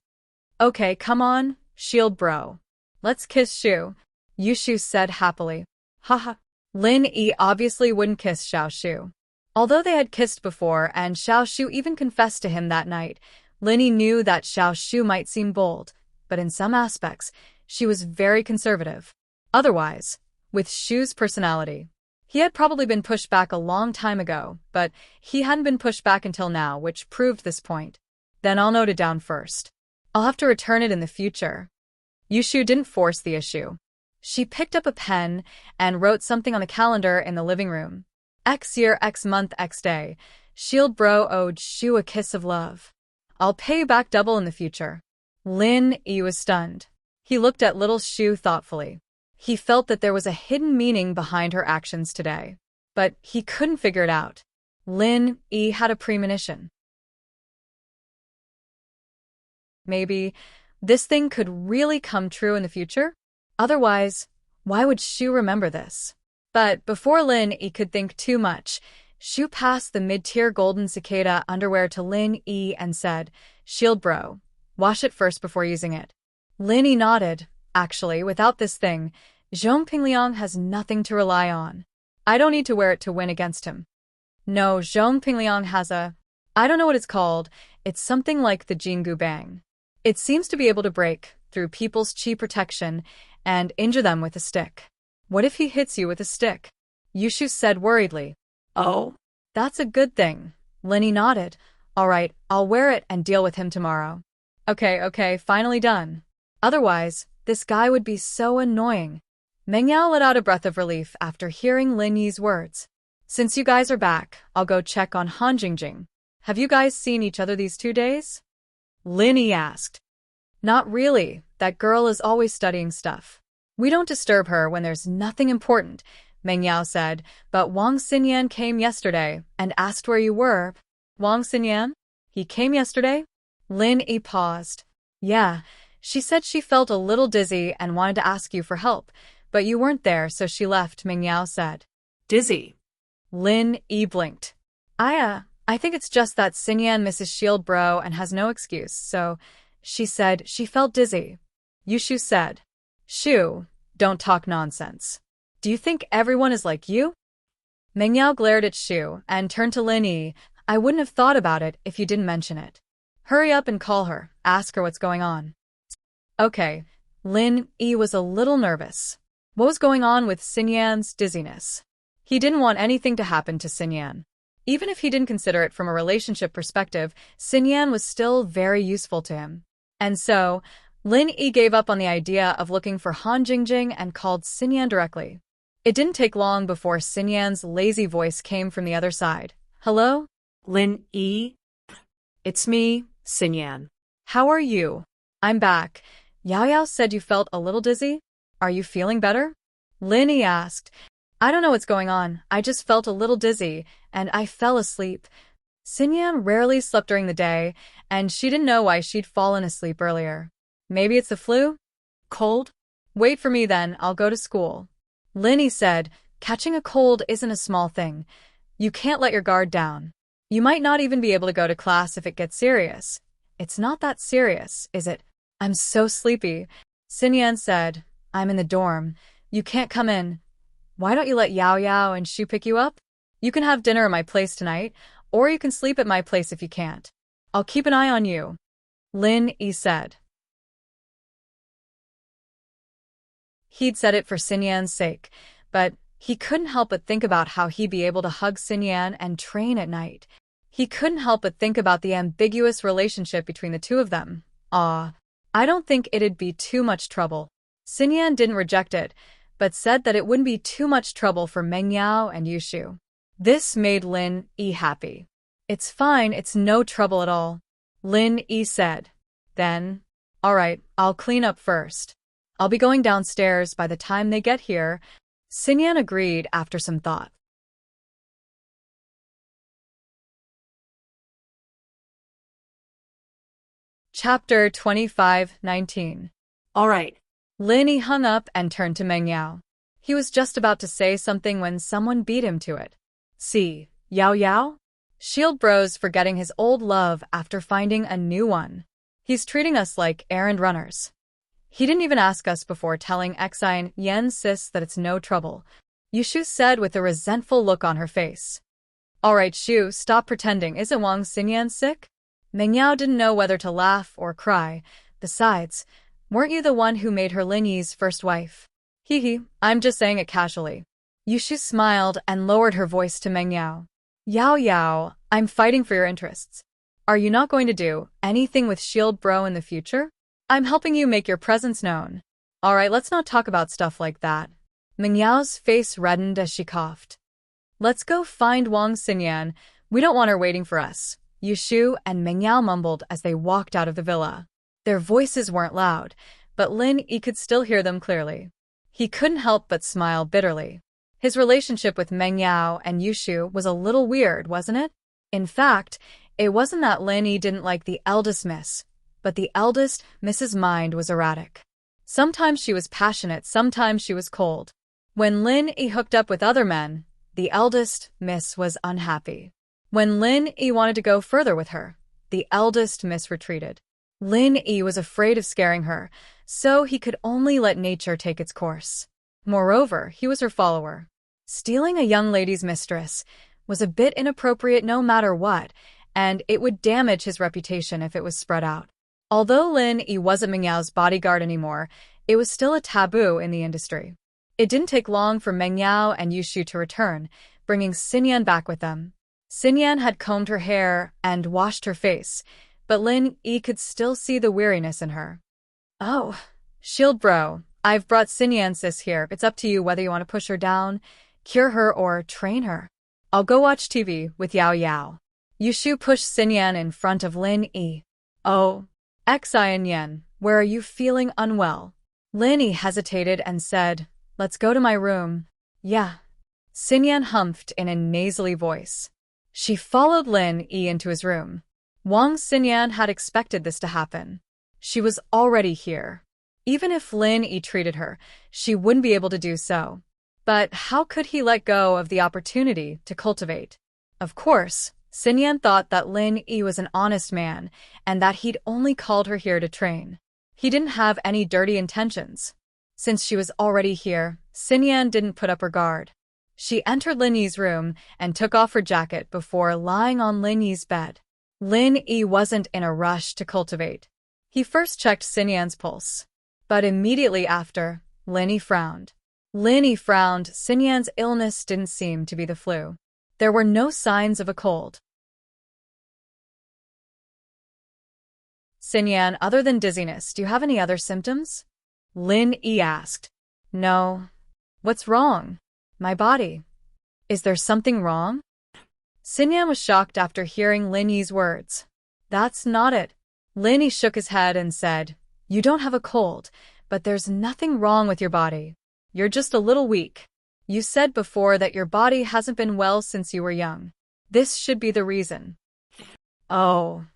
Okay, come on, shield bro. Let's kiss Shu. Yushu said happily. Haha. Lin Yi obviously wouldn't kiss Xiao Shu. Although they had kissed before and Xiao Shu even confessed to him that night, Lin Yi knew that Xiao Shu might seem bold, but in some aspects, she was very conservative. Otherwise, with Shu's personality, he had probably been pushed back a long time ago, but he hadn't been pushed back until now, which proved this point. Then I'll note it down first. I'll have to return it in the future. Yushu didn't force the issue. She picked up a pen and wrote something on the calendar in the living room. X year, X month, X day. Shield bro owed Shu a kiss of love. I'll pay you back double in the future. Lin Yi was stunned. He looked at little Shu thoughtfully. He felt that there was a hidden meaning behind her actions today, but he couldn't figure it out. Lin Yi had a premonition. Maybe this thing could really come true in the future? Otherwise, why would Shu remember this? But before Lin Yi could think too much, Shu passed the mid-tier golden cicada underwear to Lin Yi and said, Shield bro, wash it first before using it. Lin Yi nodded. Actually, without this thing, Zhong Pingliang has nothing to rely on. I don't need to wear it to win against him. No, Zhong Pingliang has I don't know what it's called. It's something like the Jingu Bang. It seems to be able to break through people's chi protection and injure them with a stick. What if he hits you with a stick? Yushu said worriedly. Oh, that's a good thing. Lin Yi nodded. All right, I'll wear it and deal with him tomorrow. Okay, finally done. Otherwise, this guy would be so annoying. Meng Yao let out a breath of relief after hearing Lin Yi's words. Since you guys are back, I'll go check on Han Jingjing. Have you guys seen each other these 2 days? Lin Yi asked. Not really. That girl is always studying stuff. We don't disturb her when there's nothing important, Meng Yao said, but Wang Xinyan came yesterday and asked where you were. Wang Xinyan? He came yesterday? Lin Yi paused. Yeah, She said she felt a little dizzy and wanted to ask you for help, but you weren't there, so she left, Ming Yao said. Dizzy. Lin Yi blinked. I think it's just that Xinyan misses Shield Bro and has no excuse, so she said she felt dizzy. Yushu said, Shu, don't talk nonsense. Do you think everyone is like you? Meng Yao glared at Shu and turned to Lin Yi. I wouldn't have thought about it if you didn't mention it. Hurry up and call her, ask her what's going on. Okay, Lin Yi was a little nervous. What was going on with Xinyan's dizziness? He didn't want anything to happen to Xinyan. Even if he didn't consider it from a relationship perspective, Xinyan was still very useful to him. And so, Lin Yi gave up on the idea of looking for Han Jingjing and called Xinyan directly. It didn't take long before Xinyan's lazy voice came from the other side. Hello? Lin Yi? It's me, Xinyan. How are you? I'm back. Yao Yao said you felt a little dizzy? Are you feeling better? Lin Yi asked. I don't know what's going on. I just felt a little dizzy, and I fell asleep. Xinyan rarely slept during the day, and she didn't know why she'd fallen asleep earlier. Maybe it's the flu? Cold? Wait for me then, I'll go to school. Lin Yi said, catching a cold isn't a small thing. You can't let your guard down. You might not even be able to go to class if it gets serious. It's not that serious, is it? I'm so sleepy. Xinyan said, I'm in the dorm. You can't come in. Why don't you let Yao Yao and Shu pick you up? You can have dinner at my place tonight, or you can sleep at my place if you can't. I'll keep an eye on you. Lin Yi said. He'd said it for Xinyan's sake, but he couldn't help but think about how he'd be able to hug Xinyan and train at night. He couldn't help but think about the ambiguous relationship between the two of them. I don't think it'd be too much trouble. Xinyan didn't reject it, but said that it wouldn't be too much trouble for Meng Yao and Yushu. This made Lin Yi happy. It's fine, it's no trouble at all. Lin Yi said. Then, all right, I'll clean up first. I'll be going downstairs by the time they get here. Xinyan agreed after some thought. Chapter 25:19. All right. Lin Yi hung up and turned to Meng Yao. He was just about to say something when someone beat him to it. See, Yao Yao? Shield Bro's forgetting his old love after finding a new one. He's treating us like errand runners. He didn't even ask us before telling Xine Yen Sis that it's no trouble. Yushu said with a resentful look on her face. All right, Shu, stop pretending. Isn't Wang Xinyan sick? Meng Yao didn't know whether to laugh or cry. Besides, weren't you the one who made her Lin Yi's first wife? Hee, I'm just saying it casually. Yushu smiled and lowered her voice to Meng Yao. Yao Yao, I'm fighting for your interests. Are you not going to do anything with Shield Bro in the future? I'm helping you make your presence known. All right, let's not talk about stuff like that. Meng Yao's face reddened as she coughed. Let's go find Wang Xinyan. We don't want her waiting for us. Yushu and Meng Yao mumbled as they walked out of the villa. Their voices weren't loud, but Lin Yi could still hear them clearly. He couldn't help but smile bitterly. His relationship with Meng Yao and Yushu was a little weird, wasn't it? In fact, it wasn't that Lin Yi didn't like the eldest miss, but the eldest Miss's mind was erratic. Sometimes she was passionate, sometimes she was cold. When Lin Yi hooked up with other men, the eldest miss was unhappy. When Lin Yi wanted to go further with her, the eldest miss retreated. Lin Yi was afraid of scaring her, so he could only let nature take its course. Moreover, he was her follower. Stealing a young lady's mistress was a bit inappropriate no matter what, and it would damage his reputation if it was spread out. Although Lin Yi wasn't Meng Yao's bodyguard anymore, it was still a taboo in the industry. It didn't take long for Meng Yao and Yushu to return, bringing Xinyan back with them. Xinyan had combed her hair and washed her face, but Lin Yi could still see the weariness in her. Oh, Shield Bro, I've brought Xinyan Sis here. It's up to you whether you want to push her down, cure her, or train her. I'll go watch TV with Yao Yao. Yushu pushed Xinyan in front of Lin Yi. Oh, Xine Yen, where are you feeling unwell? Lin Yi hesitated and said, let's go to my room. Yeah. Xinyan humphed in a nasally voice. She followed Lin Yi into his room. Wang Xinyan had expected this to happen. She was already here. Even if Lin Yi treated her, she wouldn't be able to do so. But how could he let go of the opportunity to cultivate? Of course, Xinyan thought that Lin Yi was an honest man and that he'd only called her here to train. He didn't have any dirty intentions. Since she was already here, Xinyan didn't put up her guard. She entered Lin Yi's room and took off her jacket before lying on Lin Yi's bed. Lin Yi wasn't in a rush to cultivate. He first checked Xinyan's pulse. But immediately after, Lin Yi frowned. Lin Yi frowned. Xinyan's illness didn't seem to be the flu. There were no signs of a cold. Xinyan, other than dizziness, do you have any other symptoms? Lin Yi asked. No. What's wrong? My body. Is there something wrong? Xinyan was shocked after hearing Lin Yi's words. That's not it. Lin Yi shook his head and said, You don't have a cold, but there's nothing wrong with your body. You're just a little weak. You said before that your body hasn't been well since you were young. This should be the reason. Oh,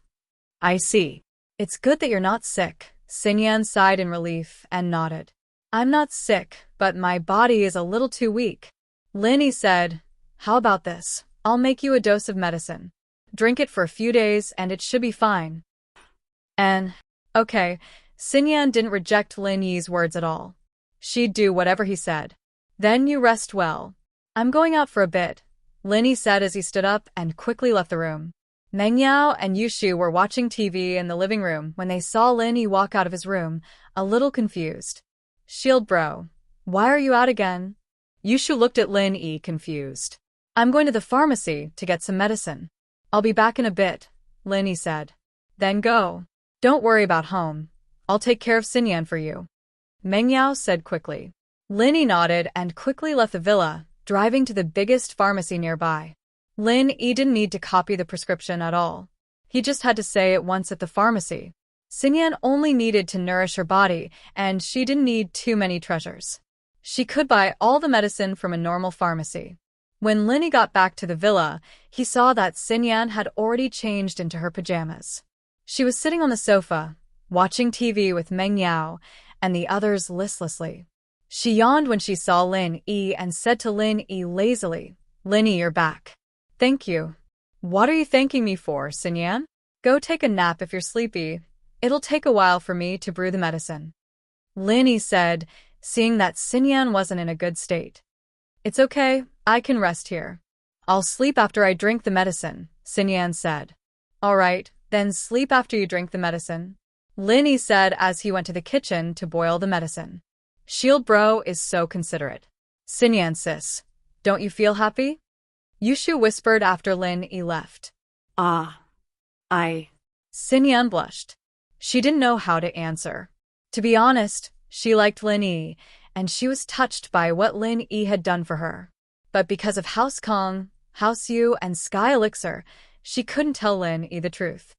I see. It's good that you're not sick. Xinyan sighed in relief and nodded. I'm not sick, but my body is a little too weak. Lin Yi said, How about this? I'll make you a dose of medicine. Drink it for a few days and it should be fine. Okay. Xinyan didn't reject Lin Yi's words at all. She'd do whatever he said. Then you rest well. I'm going out for a bit, Lin Yi said as he stood up and quickly left the room. Meng Yao and Yushu were watching TV in the living room when they saw Lin Yi walk out of his room, a little confused. Shield bro, why are you out again? Yushu looked at Lin Yi confused. I'm going to the pharmacy to get some medicine. I'll be back in a bit, Lin Yi said. Then go. Don't worry about home. I'll take care of Xinyan for you. Meng Yao said quickly. Lin Yi nodded and quickly left the villa, driving to the biggest pharmacy nearby. Lin Yi didn't need to copy the prescription at all. He just had to say it once at the pharmacy. Xinyan only needed to nourish her body, and she didn't need too many treasures. She could buy all the medicine from a normal pharmacy. When Lin Yi got back to the villa, he saw that Xinyan had already changed into her pajamas. She was sitting on the sofa, watching TV with Meng Yao and the others listlessly. She yawned when she saw Lin Yi and said to Lin Yi lazily, Lin Yi, you're back. Thank you. What are you thanking me for, Xinyan? Go take a nap if you're sleepy. It'll take a while for me to brew the medicine. Lin Yi said, seeing that Xinyan wasn't in a good state. It's okay, I can rest here. I'll sleep after I drink the medicine, Xinyan said. All right, then sleep after you drink the medicine, Lin Yi said as he went to the kitchen to boil the medicine. Shield bro is so considerate. Xinyan sis, don't you feel happy? Yushu whispered after Lin Yi left. Xinyan blushed. She didn't know how to answer. To be honest, she liked Lin Yi, and she was touched by what Lin Yi had done for her. But because of House Kong, House Yu, and Sky Elixir, she couldn't tell Lin Yi the truth.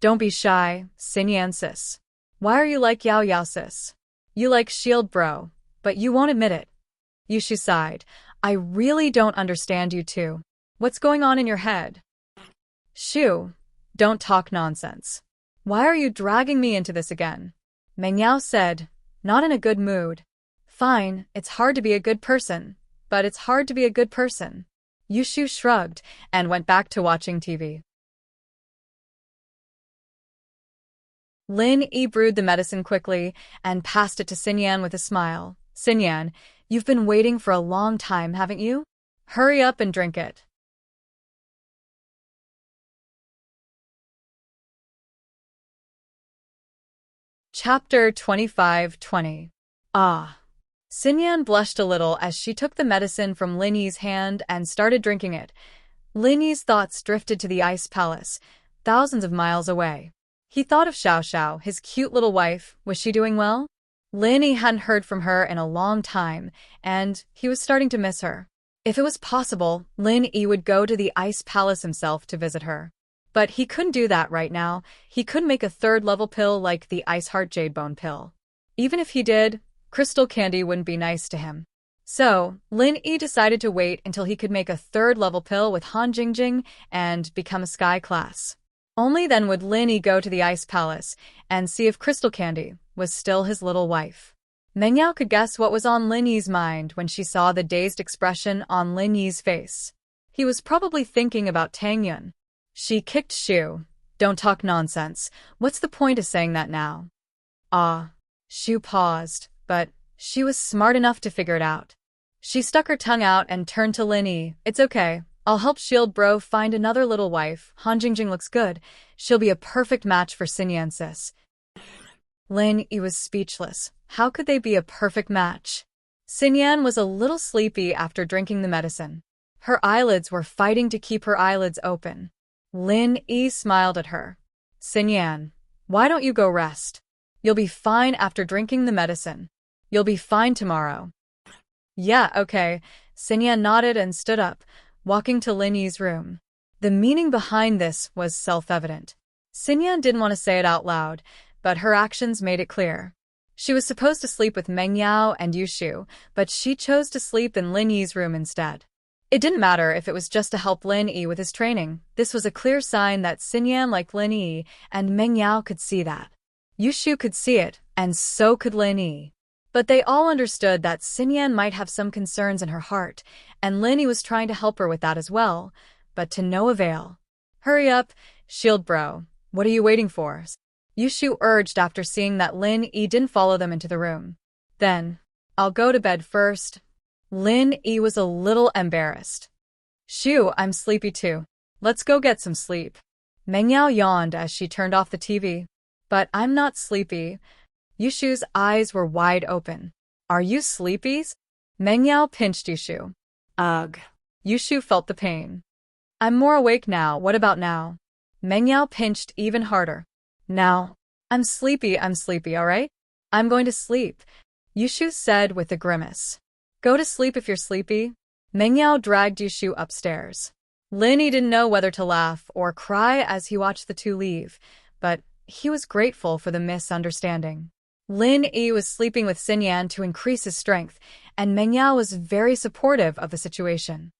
Don't be shy, Xinyan sis. Why are you like Yao Yao sis? You like Shield bro, but you won't admit it. Yushu sighed. I really don't understand you two. What's going on in your head? Shu, don't talk nonsense. Why are you dragging me into this again? Meng Yao said, not in a good mood. Fine, it's hard to be a good person, but it's hard to be a good person. Yushu shrugged and went back to watching TV. Lin Yi brewed the medicine quickly and passed it to Xinyan with a smile. Xinyan, you've been waiting for a long time, haven't you? Hurry up and drink it. Chapter 25-20. Xinyan blushed a little as she took the medicine from Lin Yi's hand and started drinking it. Lin Yi's thoughts drifted to the ice palace, thousands of miles away. He thought of Xiao Xiao, his cute little wife. Was she doing well? Lin Yi hadn't heard from her in a long time, and he was starting to miss her. If it was possible, Lin Yi would go to the ice palace himself to visit her. But he couldn't do that right now. He couldn't make a third-level pill like the Ice Heart Jade Bone pill. Even if he did, crystal candy wouldn't be nice to him. So, Lin Yi decided to wait until he could make a third-level pill with Han Jingjing and become a sky class. Only then would Lin Yi go to the ice palace and see if Crystal Candy was still his little wife. Meng Yao could guess what was on Lin Yi's mind when she saw the dazed expression on Lin Yi's face. He was probably thinking about Tang Yun. She kicked Shu. Don't talk nonsense. What's the point of saying that now? Shu paused, but she was smart enough to figure it out. She stuck her tongue out and turned to Lin Yi. It's okay. I'll help Shield Bro find another little wife. Han Jingjing looks good. She'll be a perfect match for Xinyan sis. Lin Yi was speechless. How could they be a perfect match? Xinyan was a little sleepy after drinking the medicine. Her eyelids were fighting to keep her eyelids open. Lin Yi smiled at her. Xinyan, why don't you go rest? You'll be fine after drinking the medicine. You'll be fine tomorrow. Yeah, okay. Xinyan nodded and stood up, walking to Lin Yi's room. The meaning behind this was self-evident. Xinyan didn't want to say it out loud, but her actions made it clear. She was supposed to sleep with Meng Yao and Yushu, but she chose to sleep in Lin Yi's room instead. It didn't matter if it was just to help Lin Yi with his training. This was a clear sign that Xinyan liked Lin Yi, and Meng Yao could see that. Yushu could see it, and so could Lin Yi. But they all understood that Xinyan might have some concerns in her heart, and Lin Yi was trying to help her with that as well, but to no avail. Hurry up, Shield Bro. What are you waiting for? Yushu urged after seeing that Lin Yi didn't follow them into the room. Then, I'll go to bed first. Lin Yi was a little embarrassed. Shu, I'm sleepy too. Let's go get some sleep. Meng Yao yawned as she turned off the TV. But I'm not sleepy. Yushu's eyes were wide open. Are you sleepy? Meng Yao pinched Yushu. Ugh. Yushu felt the pain. I'm more awake now. What about now? Meng Yao pinched even harder. Now. I'm sleepy, alright? I'm going to sleep, Yushu said with a grimace. Go to sleep if you're sleepy. Meng Yao dragged Yushu upstairs. Lin Yi didn't know whether to laugh or cry as he watched the two leave, but he was grateful for the misunderstanding. Lin Yi was sleeping with Xinyan to increase his strength, and Meng Yao was very supportive of the situation.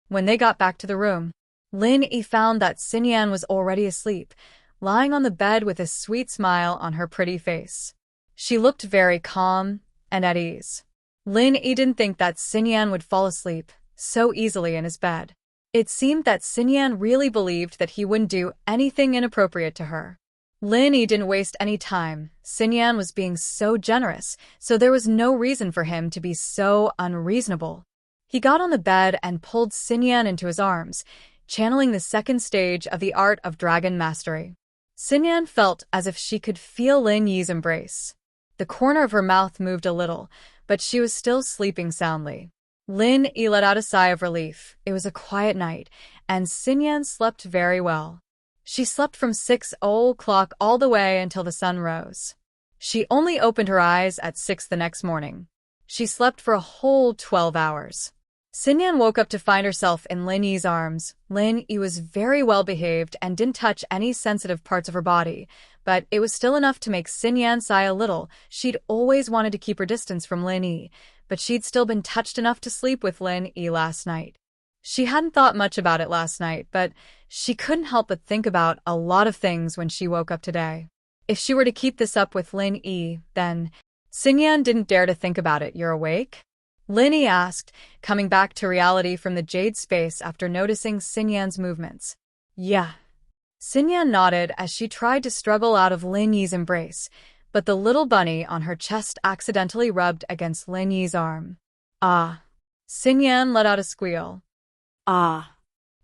When they got back to the room, Lin Yi found that Xinyan was already asleep, lying on the bed with a sweet smile on her pretty face. She looked very calm and at ease. Lin Yi didn't think that Xinyan would fall asleep so easily in his bed. It seemed that Xinyan really believed that he wouldn't do anything inappropriate to her. Lin Yi didn't waste any time. Xinyan was being so generous, so there was no reason for him to be so unreasonable. He got on the bed and pulled Xinyan into his arms, channeling the second stage of the art of dragon mastery. Xinyan felt as if she could feel Lin Yi's embrace. The corner of her mouth moved a little, but she was still sleeping soundly. Lin Yi let out a sigh of relief. It was a quiet night, and Xinyan slept very well. She slept from 6 o'clock all the way until the sun rose. She only opened her eyes at 6 the next morning. She slept for a whole 12 hours. Xinyan woke up to find herself in Lin Yi's arms. Lin Yi was very well behaved and didn't touch any sensitive parts of her body, but it was still enough to make Xinyan sigh a little. She'd always wanted to keep her distance from Lin Yi, but she'd still been touched enough to sleep with Lin Yi last night. She hadn't thought much about it last night, but she couldn't help but think about a lot of things when she woke up today. If she were to keep this up with Lin Yi, then Xinyan didn't dare to think about it. You're awake? Lin Yi asked, coming back to reality from the jade space after noticing Xinyan's movements. Yeah. Xinyan nodded as she tried to struggle out of Lin Yi's embrace, but the little bunny on her chest accidentally rubbed against Lin Yi's arm. Ah. Xinyan let out a squeal. Ah.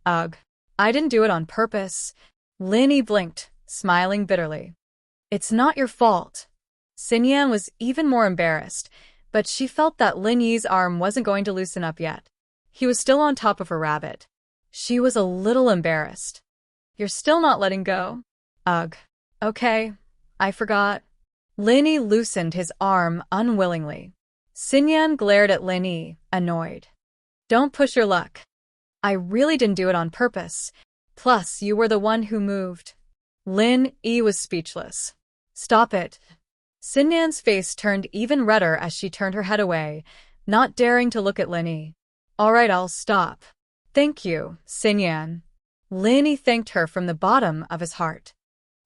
Ugh. I didn't do it on purpose. Lin Yi blinked, smiling bitterly. It's not your fault. Xinyan was even more embarrassed, but she felt that Lin Yi's arm wasn't going to loosen up yet. He was still on top of her rabbit. She was a little embarrassed. You're still not letting go? Ugh. Okay. I forgot. Lin Yi loosened his arm unwillingly. Xinyan glared at Lin Yi, annoyed. Don't push your luck. I really didn't do it on purpose. Plus, you were the one who moved. Lin Yi was speechless. Stop it. Xinyan's face turned even redder as she turned her head away, not daring to look at Lin Yi. All right, I'll stop. Thank you, Xinyan. Lin Yi thanked her from the bottom of his heart.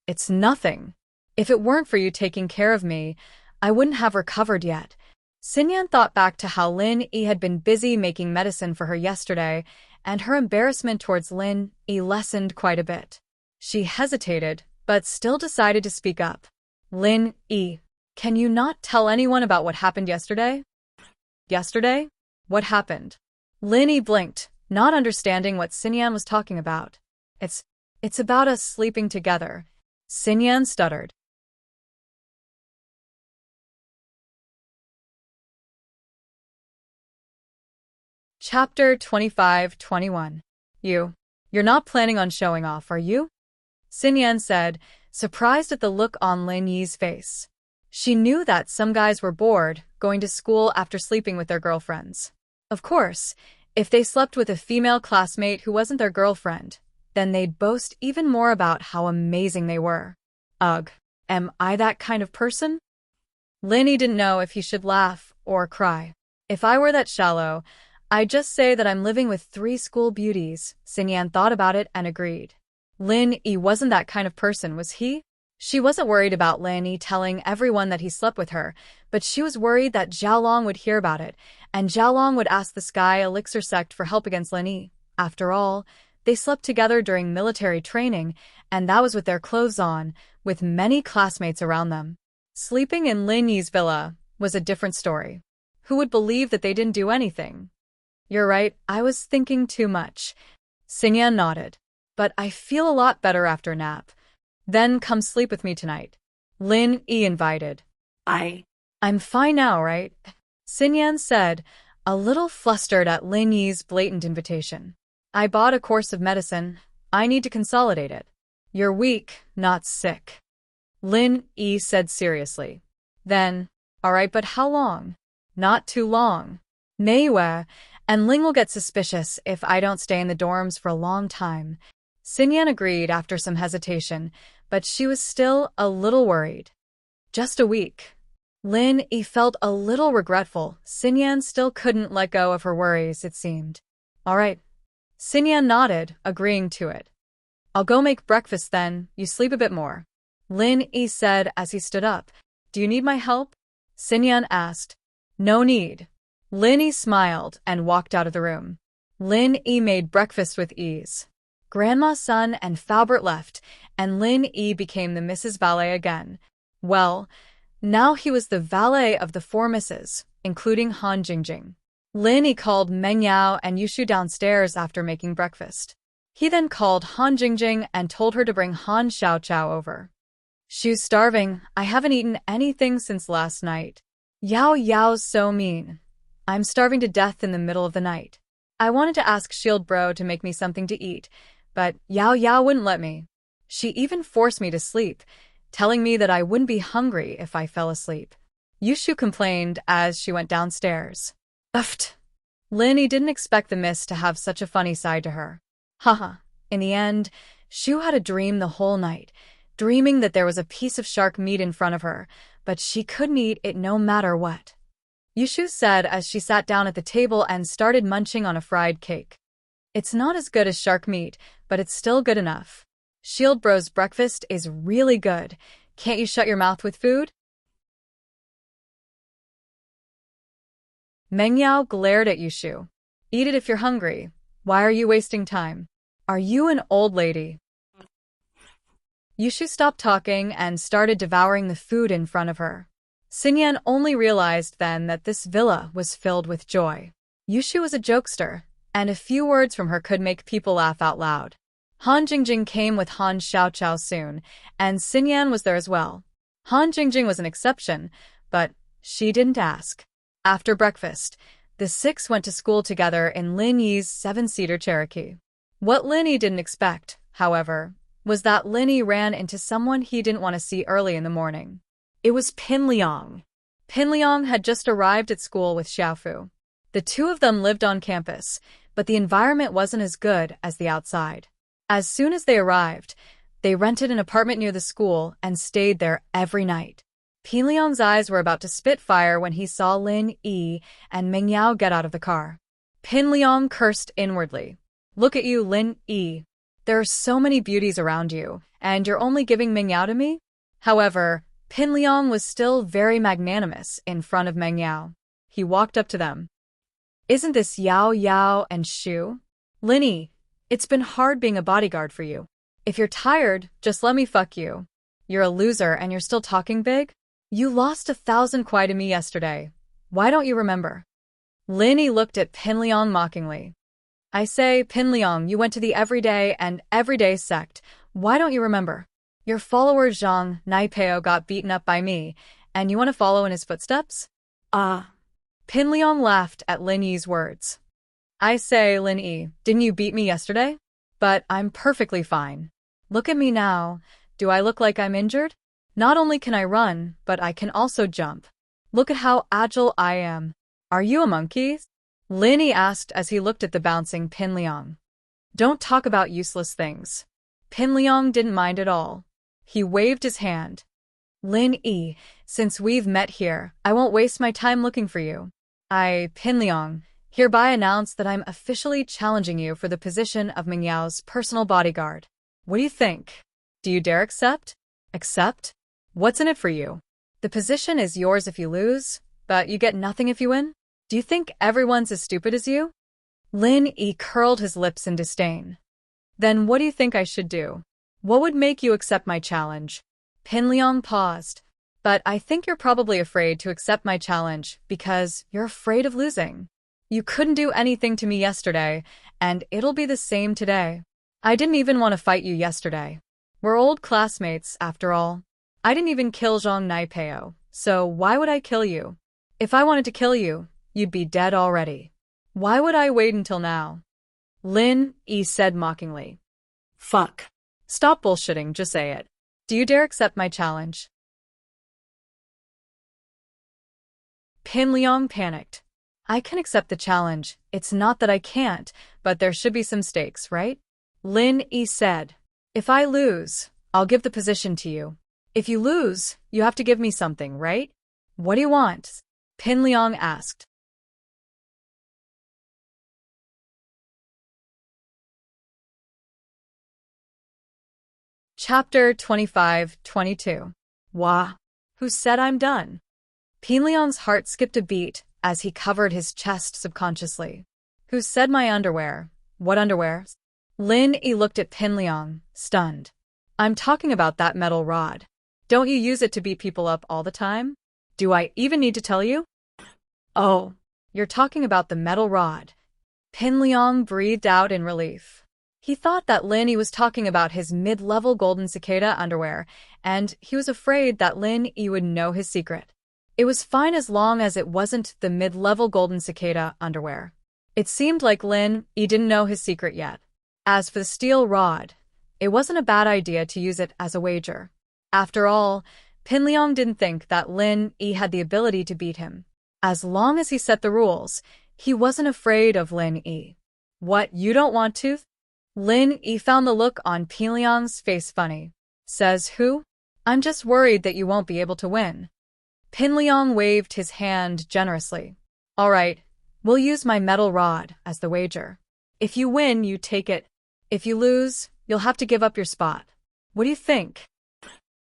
It's nothing. If it weren't for you taking care of me, I wouldn't have recovered yet. Xinyan thought back to how Lin Yi had been busy making medicine for her yesterday, and her embarrassment towards Lin Yi lessened quite a bit. She hesitated, but still decided to speak up. Lin Yi, can you not tell anyone about what happened yesterday? Yesterday? What happened? Lin Yi blinked, not understanding what Xinyan was talking about. It's about us sleeping together. Xinyan stuttered. Chapter 25-21. You're not planning on showing off, are you? Xinyan said, surprised at the look on Lin Yi's face. She knew that some guys were bored going to school after sleeping with their girlfriends. Of course, if they slept with a female classmate who wasn't their girlfriend, then they'd boast even more about how amazing they were. Ugh, am I that kind of person? Lin Yi didn't know if he should laugh or cry. If I were that shallow, I'd just say that I'm living with 3 school beauties. Xinyan thought about it and agreed. Lin Yi wasn't that kind of person, was he? She wasn't worried about Lin Yi telling everyone that he slept with her, but she was worried that Xiaolong would hear about it, and Xiaolong would ask the Sky Elixir sect for help against Lin Yi. After all, they slept together during military training, and that was with their clothes on, with many classmates around them. Sleeping in Lin Yi's villa was a different story. Who would believe that they didn't do anything? You're right, I was thinking too much. Xinyan nodded. But I feel a lot better after a nap. Then come sleep with me tonight. Lin Yi invited. I'm fine now, right? Xinyan said, a little flustered at Lin Yi's blatant invitation. I bought a course of medicine. I need to consolidate it. You're weak, not sick. Lin Yi said seriously. Then, alright, but how long? Not too long. Meiwei and Ling will get suspicious if I don't stay in the dorms for a long time. Xinyan agreed after some hesitation, but she was still a little worried. Just a week. Lin Yi felt a little regretful. Xinyan still couldn't let go of her worries, it seemed. All right. Xinyan nodded, agreeing to it. I'll go make breakfast then, you sleep a bit more. Lin Yi said as he stood up. Do you need my help? Xinyan asked. No need. Lin Yi smiled and walked out of the room. Lin Yi made breakfast with ease. Grandma's son and Faubert left, and Lin Yi became the Mrs. Valet again. Well, now he was the valet of the 4 misses, including Han Jingjing. Lin Yi called Meng Yao and Yushu downstairs after making breakfast. He then called Han Jingjing and told her to bring Han Xiaoqiao over. She's starving. I haven't eaten anything since last night. Yao Yao's so mean. I'm starving to death in the middle of the night. I wanted to ask Shield Bro to make me something to eat, but Yao Yao wouldn't let me. She even forced me to sleep, telling me that I wouldn't be hungry if I fell asleep. Yushu complained as she went downstairs. Uffed. Lin Yi didn't expect the miss to have such a funny side to her. Haha. In the end, Shu had a dream the whole night, dreaming that there was a piece of shark meat in front of her, but she couldn't eat it no matter what. Yushu said as she sat down at the table and started munching on a fried cake. It's not as good as shark meat, but it's still good enough. Shield Bro's breakfast is really good. Can't you shut your mouth with food? Meng Yao glared at Yushu. Eat it if you're hungry. Why are you wasting time? Are you an old lady? Yushu stopped talking and started devouring the food in front of her. Xinyan only realized then that this villa was filled with joy. Yushu was a jokester, and a few words from her could make people laugh out loud. Han Jingjing came with Han Xiaoqiao soon, and Xinyan was there as well. Han Jingjing was an exception, but she didn't ask. After breakfast, the 6 went to school together in Lin Yi's 7-seater Cherokee. What Lin Yi didn't expect, however, was that Lin Yi ran into someone he didn't want to see early in the morning. It was Pin Liang. Pin Liang had just arrived at school with Xiaofu. The 2 of them lived on campus, but the environment wasn't as good as the outside. As soon as they arrived, they rented an apartment near the school and stayed there every night. Pin Liang's eyes were about to spit fire when he saw Lin Yi and Meng Yao get out of the car. Pin Liang cursed inwardly. Look at you, Lin Yi. There are so many beauties around you, and you're only giving Meng Yao to me? However, Pin Liang was still very magnanimous in front of Meng Yao. He walked up to them. Isn't this Yao Yao and Shu? Lin Yi, it's been hard being a bodyguard for you. If you're tired, just let me fuck you. You're a loser and you're still talking big? You lost 1,000 kuai to me yesterday. Why don't you remember? Lin Yi looked at Pin Liang mockingly. I say, Pin Liang, you went to the everyday and everyday sect. Why don't you remember? Your follower Zhang Naipeo got beaten up by me, and you want to follow in his footsteps? Pin Liang laughed at Lin Yi's words. I say, Lin Yi, didn't you beat me yesterday? But I'm perfectly fine. Look at me now. Do I look like I'm injured? Not only can I run, but I can also jump. Look at how agile I am. Are you a monkey? Lin Yi asked as he looked at the bouncing Pin Liang. Don't talk about useless things. Pin Liang didn't mind at all. He waved his hand. Lin Yi, since we've met here, I won't waste my time looking for you. I, Pin Liang, hereby announce that I'm officially challenging you for the position of Meng Yao's personal bodyguard. What do you think? Do you dare accept? Accept? What's in it for you? The position is yours if you lose, but you get nothing if you win? Do you think everyone's as stupid as you? Lin Yi curled his lips in disdain. Then what do you think I should do? What would make you accept my challenge? Pin Liang paused. But I think you're probably afraid to accept my challenge because you're afraid of losing. You couldn't do anything to me yesterday, and it'll be the same today. I didn't even want to fight you yesterday. We're old classmates, after all. I didn't even kill Zhang Naipeo, so why would I kill you? If I wanted to kill you, you'd be dead already. Why would I wait until now? Lin Yi said mockingly. Fuck. Stop bullshitting, just say it. Do you dare accept my challenge? Pin Liang panicked. I can accept the challenge. It's not that I can't, but there should be some stakes, right? Lin Yi said. If I lose, I'll give the position to you. If you lose, you have to give me something, right? What do you want? Pin Liang asked. Chapter 25-22. Wah. Who said I'm done? Pin Liang's heart skipped a beat as he covered his chest subconsciously. Who said my underwear? What underwear? Lin Yi looked at Pin Liang, stunned. I'm talking about that metal rod. Don't you use it to beat people up all the time? Do I even need to tell you? Oh, you're talking about the metal rod. Pin Liang breathed out in relief. He thought that Lin Yi was talking about his mid-level golden cicada underwear, and he was afraid that Lin Yi would know his secret. It was fine as long as it wasn't the mid-level golden cicada underwear. It seemed like Lin Yi didn't know his secret yet. As for the steel rod, it wasn't a bad idea to use it as a wager. After all, Pin Liang didn't think that Lin Yi had the ability to beat him. As long as he set the rules, he wasn't afraid of Lin Yi. What, you don't want to? Lin Yi found the look on Pin Liang's face funny. Says who? I'm just worried that you won't be able to win. Pin Liang waved his hand generously. All right, we'll use my metal rod as the wager. If you win, you take it. If you lose, you'll have to give up your spot. What do you think?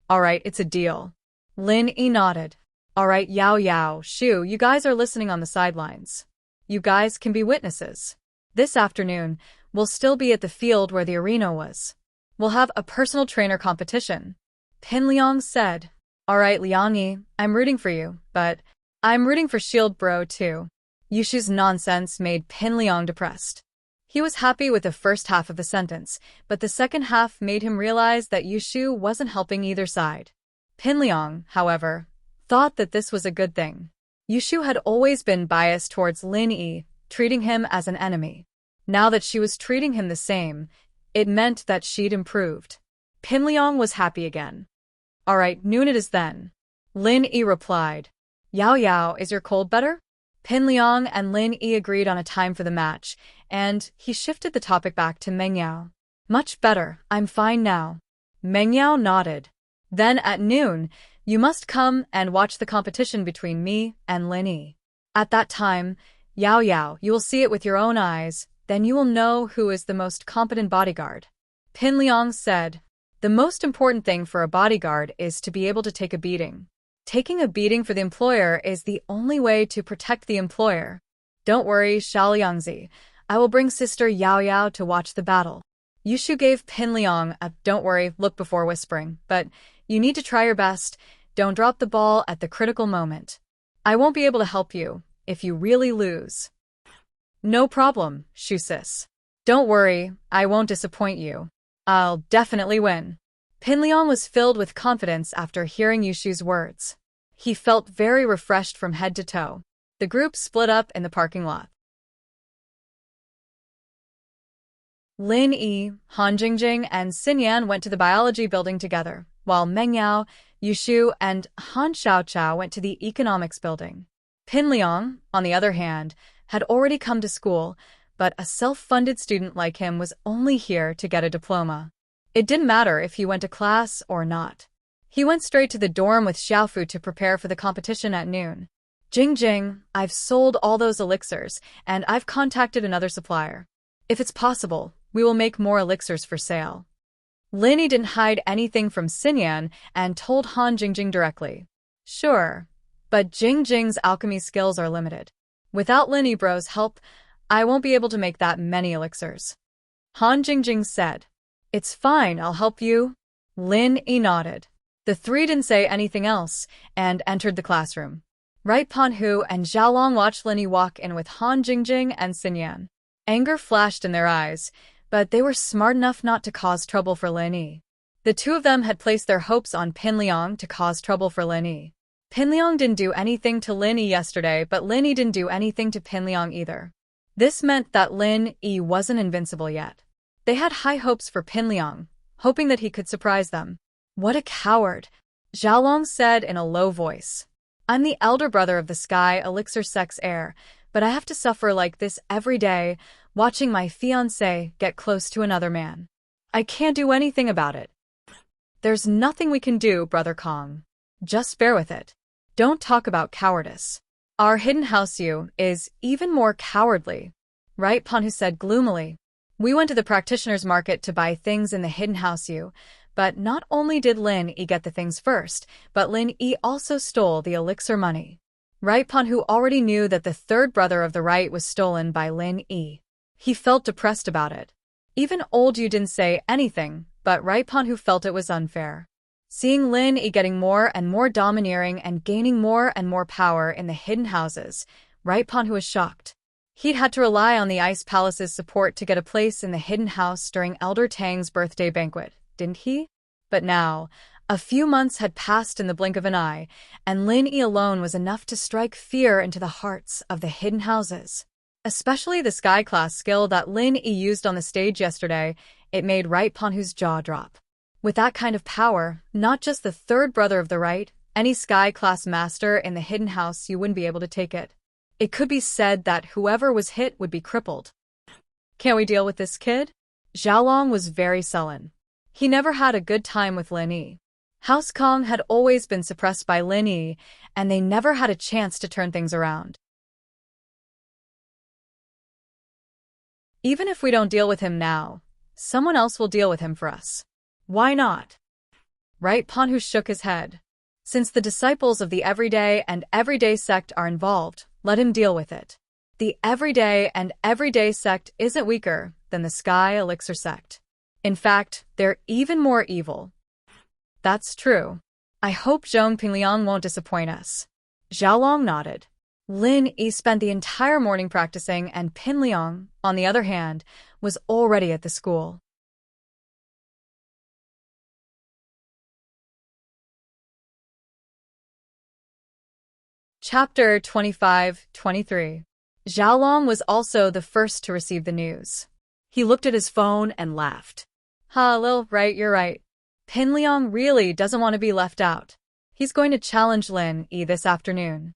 All right, it's a deal. Lin Yi nodded. All right, Yao Yao, Shu, you guys are listening on the sidelines. You guys can be witnesses. This afternoon, we'll still be at the field where the arena was. We'll have a personal trainer competition. Pin Liang said. All right, Liang Yi, I'm rooting for you, but I'm rooting for Shield Bro too. Yushu's nonsense made Pin Liang depressed. He was happy with the first half of the sentence, but the second half made him realize that Yushu wasn't helping either side. Pin Liang, however, thought that this was a good thing. Yushu had always been biased towards Lin Yi, treating him as an enemy. Now that she was treating him the same, it meant that she'd improved. Pin Liang was happy again. All right, noon it is then. Lin Yi replied. Yao Yao, is your cold better? Pin Liang and Lin Yi agreed on a time for the match, and he shifted the topic back to Meng Yao. Much better, I'm fine now. Meng Yao nodded. Then at noon, you must come and watch the competition between me and Lin Yi. At that time, Yao Yao, you will see it with your own eyes, then you will know who is the most competent bodyguard. Pin Liang said, the most important thing for a bodyguard is to be able to take a beating. Taking a beating for the employer is the only way to protect the employer. Don't worry, Xiao Liangzi. I will bring Sister Yao Yao to watch the battle. Yushu gave Pin Liang a don't worry look before whispering, but you need to try your best. Don't drop the ball at the critical moment. I won't be able to help you if you really lose. No problem, Shu sis. Don't worry, I won't disappoint you. I'll definitely win. Pin Liang was filled with confidence after hearing Yushu's words. He felt very refreshed from head to toe. The group split up in the parking lot. Lin Yi, Han Jingjing, and Xin Yan went to the biology building together, while Meng Yao, Yushu, and Han Xiaochao went to the economics building. Pin Liang, on the other hand, had already come to school, but a self-funded student like him was only here to get a diploma. It didn't matter if he went to class or not. He went straight to the dorm with Xiaofu to prepare for the competition at noon. Jingjing, I've sold all those elixirs, and I've contacted another supplier. If it's possible, we will make more elixirs for sale. Lin Yi didn't hide anything from Xin Yan and told Han Jingjing directly. Sure, but Jingjing's alchemy skills are limited. Without Lin Yi bro's help, I won't be able to make that many elixirs. Han Jingjing said. It's fine, I'll help you. Lin Yi nodded. The three didn't say anything else and entered the classroom. Right Panhu and Xiaolong watched Lin Yi walk in with Han Jingjing and Xin Yan. Anger flashed in their eyes, but they were smart enough not to cause trouble for Lin Yi. The two of them had placed their hopes on Pin Liang to cause trouble for Lin Yi. Pin Liang didn't do anything to Lin Yi yesterday, but Lin Yi didn't do anything to Pin Liang either. This meant that Lin Yi wasn't invincible yet. They had high hopes for Pin Liang, hoping that he could surprise them. What a coward, Xiaolong said in a low voice. I'm the elder brother of the Sky Elixir Sex heir, but I have to suffer like this every day, watching my fiancé get close to another man. I can't do anything about it. There's nothing we can do, Brother Kong. Just bear with it. Don't talk about cowardice. Our hidden house you is even more cowardly. Right, Panhu said gloomily. We went to the practitioner's market to buy things in the hidden house you, but not only did Lin Yi get the things first, but Lin Yi also stole the elixir money. Right Panhu already knew that the third brother of the right was stolen by Lin Yi. He felt depressed about it. Even old Yu didn't say anything, but Right Panhu felt it was unfair. Seeing Lin Yi getting more and more domineering and gaining more and more power in the hidden houses, Right Panhu was shocked. He'd had to rely on the Ice Palace's support to get a place in the hidden house during Elder Tang's birthday banquet, didn't he? But now, a few months had passed in the blink of an eye, and Lin Yi alone was enough to strike fear into the hearts of the hidden houses. Especially the Sky Class skill that Lin Yi used on the stage yesterday, it made Right Panhu's jaw drop. With that kind of power, not just the third brother of the right, any Sky Class master in the hidden house you wouldn't be able to take it. It could be said that whoever was hit would be crippled. Can't we deal with this kid? Xiaolong was very sullen. He never had a good time with Lin Yi. House Kong had always been suppressed by Lin Yi, and they never had a chance to turn things around. Even if we don't deal with him now, someone else will deal with him for us. Why not? Right Panhu shook his head. Since the disciples of the Everyday and Everyday sect are involved, let him deal with it. The Everyday and Everyday sect isn't weaker than the Sky Elixir sect. In fact, they're even more evil. That's true. I hope Zhong Pingliang won't disappoint us. Xiaolong nodded. Lin Yi spent the entire morning practicing, and Pin Liang, on the other hand, was already at the school. Chapter 25-23. Xiaolong was also the first to receive the news. He looked at his phone and laughed. Ha, Lil, right, you're right. Pin Liang really doesn't want to be left out. He's going to challenge Lin Yi this afternoon.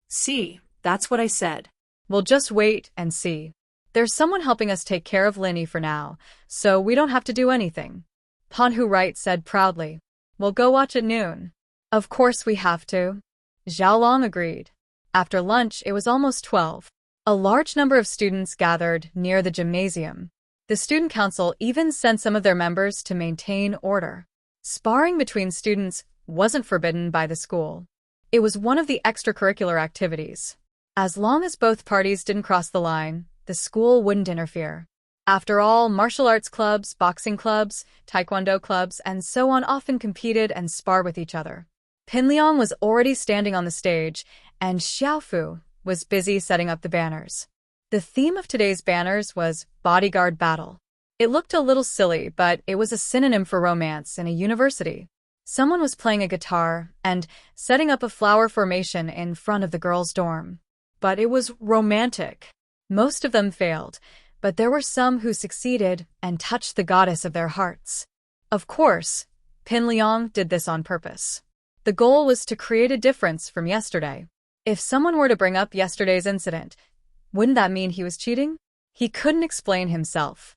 See, that's what I said. We'll just wait and see. There's someone helping us take care of Lin Yi for now, so we don't have to do anything. Panhu Right said proudly. We'll go watch at noon. Of course we have to. Xiaolong agreed. After lunch, it was almost 12. A large number of students gathered near the gymnasium. The student council even sent some of their members to maintain order. Sparring between students wasn't forbidden by the school. It was one of the extracurricular activities. As long as both parties didn't cross the line, the school wouldn't interfere. After all, martial arts clubs, boxing clubs, taekwondo clubs, and so on often competed and sparred with each other. Pinliang was already standing on the stage, and Xiaofu was busy setting up the banners. The theme of today's banners was bodyguard battle. It looked a little silly, but it was a synonym for romance in a university. Someone was playing a guitar and setting up a flower formation in front of the girls' dorm. But it was romantic. Most of them failed, but there were some who succeeded and touched the goddess of their hearts. Of course, Pinliang did this on purpose. The goal was to create a difference from yesterday. If someone were to bring up yesterday's incident, wouldn't that mean he was cheating? He couldn't explain himself.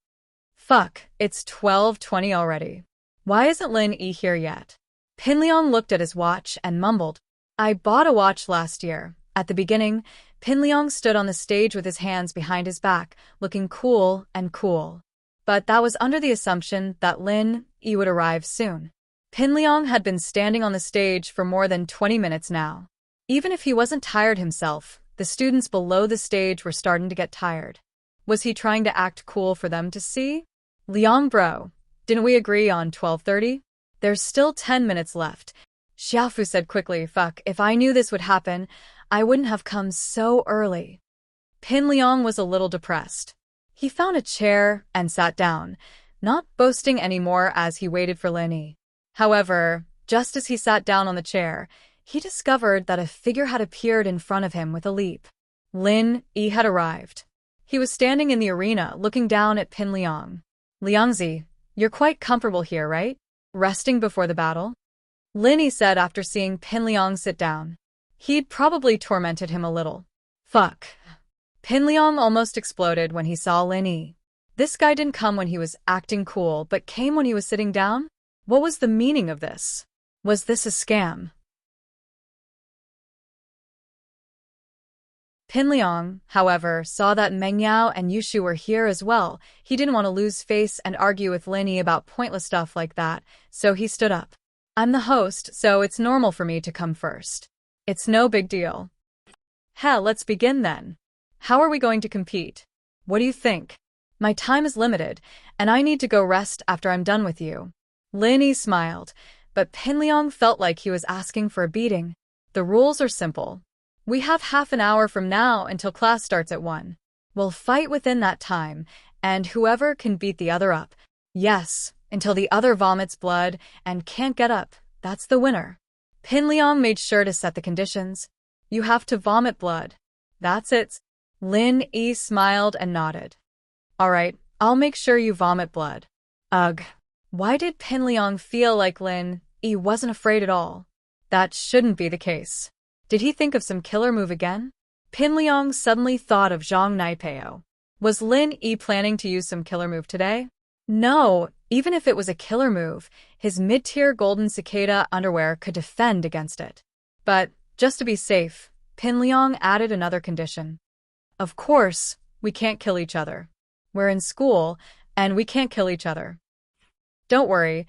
Fuck, it's 12:20 already. Why isn't Lin Yi here yet? Pinliang looked at his watch and mumbled, I bought a watch last year. At the beginning, Pinliang stood on the stage with his hands behind his back, looking cool and cool. But that was under the assumption that Lin Yi would arrive soon. Pinliang had been standing on the stage for more than 20 minutes now. Even if he wasn't tired himself, the students below the stage were starting to get tired. Was he trying to act cool for them to see? Liang bro, didn't we agree on 12:30? There's still 10 minutes left. Xiaofu said quickly, fuck, if I knew this would happen, I wouldn't have come so early. Pinliang was a little depressed. He found a chair and sat down, not boasting anymore as he waited for Lin Yi. However, just as he sat down on the chair, he discovered that a figure had appeared in front of him with a leap. Lin Yi had arrived. He was standing in the arena looking down at Pinliang. Liangzi, you're quite comfortable here, right? Resting before the battle? Lin Yi said after seeing Pinliang sit down. He'd probably tormented him a little. Fuck. Pinliang almost exploded when he saw Lin Yi. This guy didn't come when he was acting cool, but came when he was sitting down? What was the meaning of this? Was this a scam? Pinliang, however, saw that Meng Yao and Yushu were here as well. He didn't want to lose face and argue with Lin Yi about pointless stuff like that, so he stood up. I'm the host, so it's normal for me to come first. It's no big deal. Hell, let's begin then. How are we going to compete? What do you think? My time is limited, and I need to go rest after I'm done with you. Lin Yi smiled, but Pinliang felt like he was asking for a beating. The rules are simple. We have half an hour from now until class starts at 1. We'll fight within that time, and whoever can beat the other up. Yes, until the other vomits blood and can't get up, that's the winner. Pinliang made sure to set the conditions. You have to vomit blood. That's it. Lin Yi smiled and nodded. All right, I'll make sure you vomit blood. Ugh. Why did Pinliang feel like Lin Yi wasn't afraid at all? That shouldn't be the case. Did he think of some killer move again? Pinliang suddenly thought of Zhang Naipeo. Was Lin Yi planning to use some killer move today? No, even if it was a killer move, his mid-tier golden cicada underwear could defend against it. But, just to be safe, Pinliang added another condition. Of course, we can't kill each other. We're in school, and we can't kill each other. Don't worry,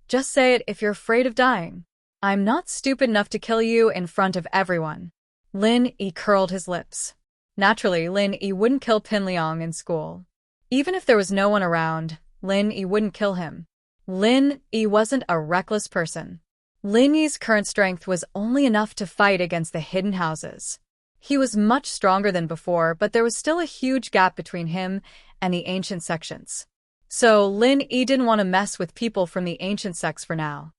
just say it if you're afraid of dying. I'm not stupid enough to kill you in front of everyone. Lin Yi curled his lips. Naturally, Lin Yi wouldn't kill Pinliang in school. Even if there was no one around, Lin Yi wouldn't kill him. Lin Yi wasn't a reckless person. Lin Yi's current strength was only enough to fight against the hidden houses. He was much stronger than before, but there was still a huge gap between him and the ancient sections. So Lin Yi didn't want to mess with people from the ancient sects for now.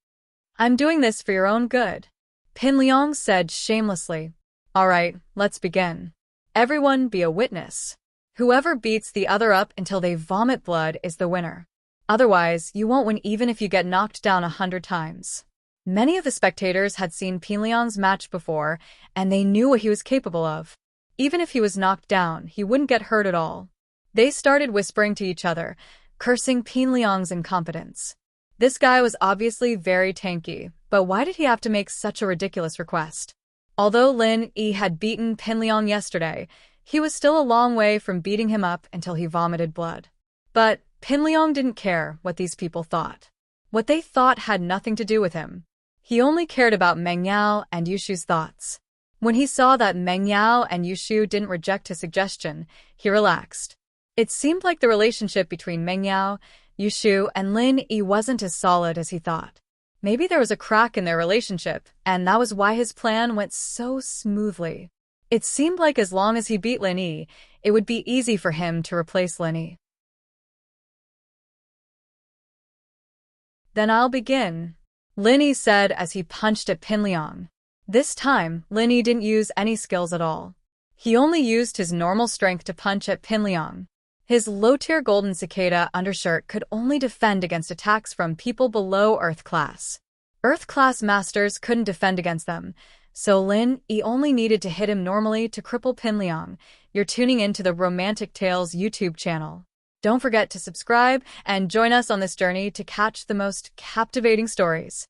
I'm doing this for your own good, Pinliang said shamelessly. All right, let's begin. Everyone be a witness. Whoever beats the other up until they vomit blood is the winner. Otherwise, you won't win even if you get knocked down 100 times. Many of the spectators had seen Pinliang's match before, and they knew what he was capable of. Even if he was knocked down, he wouldn't get hurt at all. They started whispering to each other, cursing Pinliang's incompetence. This guy was obviously very tanky, but why did he have to make such a ridiculous request? Although Lin Yi had beaten Pinliang yesterday, He was still a long way from beating him up until he vomited blood. But Pinliang didn't care what these people thought. What they thought had nothing to do with him. He only cared about Meng Yao and Yushu's thoughts. When he saw that Meng Yao and Yushu didn't reject his suggestion, he relaxed. It seemed like the relationship between Meng Yao, Yushu, and Lin Yi wasn't as solid as he thought. Maybe there was a crack in their relationship, and that was why his plan went so smoothly. It seemed like as long as he beat Lin Yi, it would be easy for him to replace Lin Yi. Then I'll begin, Lin Yi said as he punched at Pinliang. This time, Lin Yi didn't use any skills at all. He only used his normal strength to punch at Pinliang. His low-tier golden cicada undershirt could only defend against attacks from people below Earth class. Earth class masters couldn't defend against them, so Lin Yi only needed to hit him normally to cripple Pinliang. You're tuning into the Romantic Tales YouTube channel. Don't forget to subscribe and join us on this journey to catch the most captivating stories.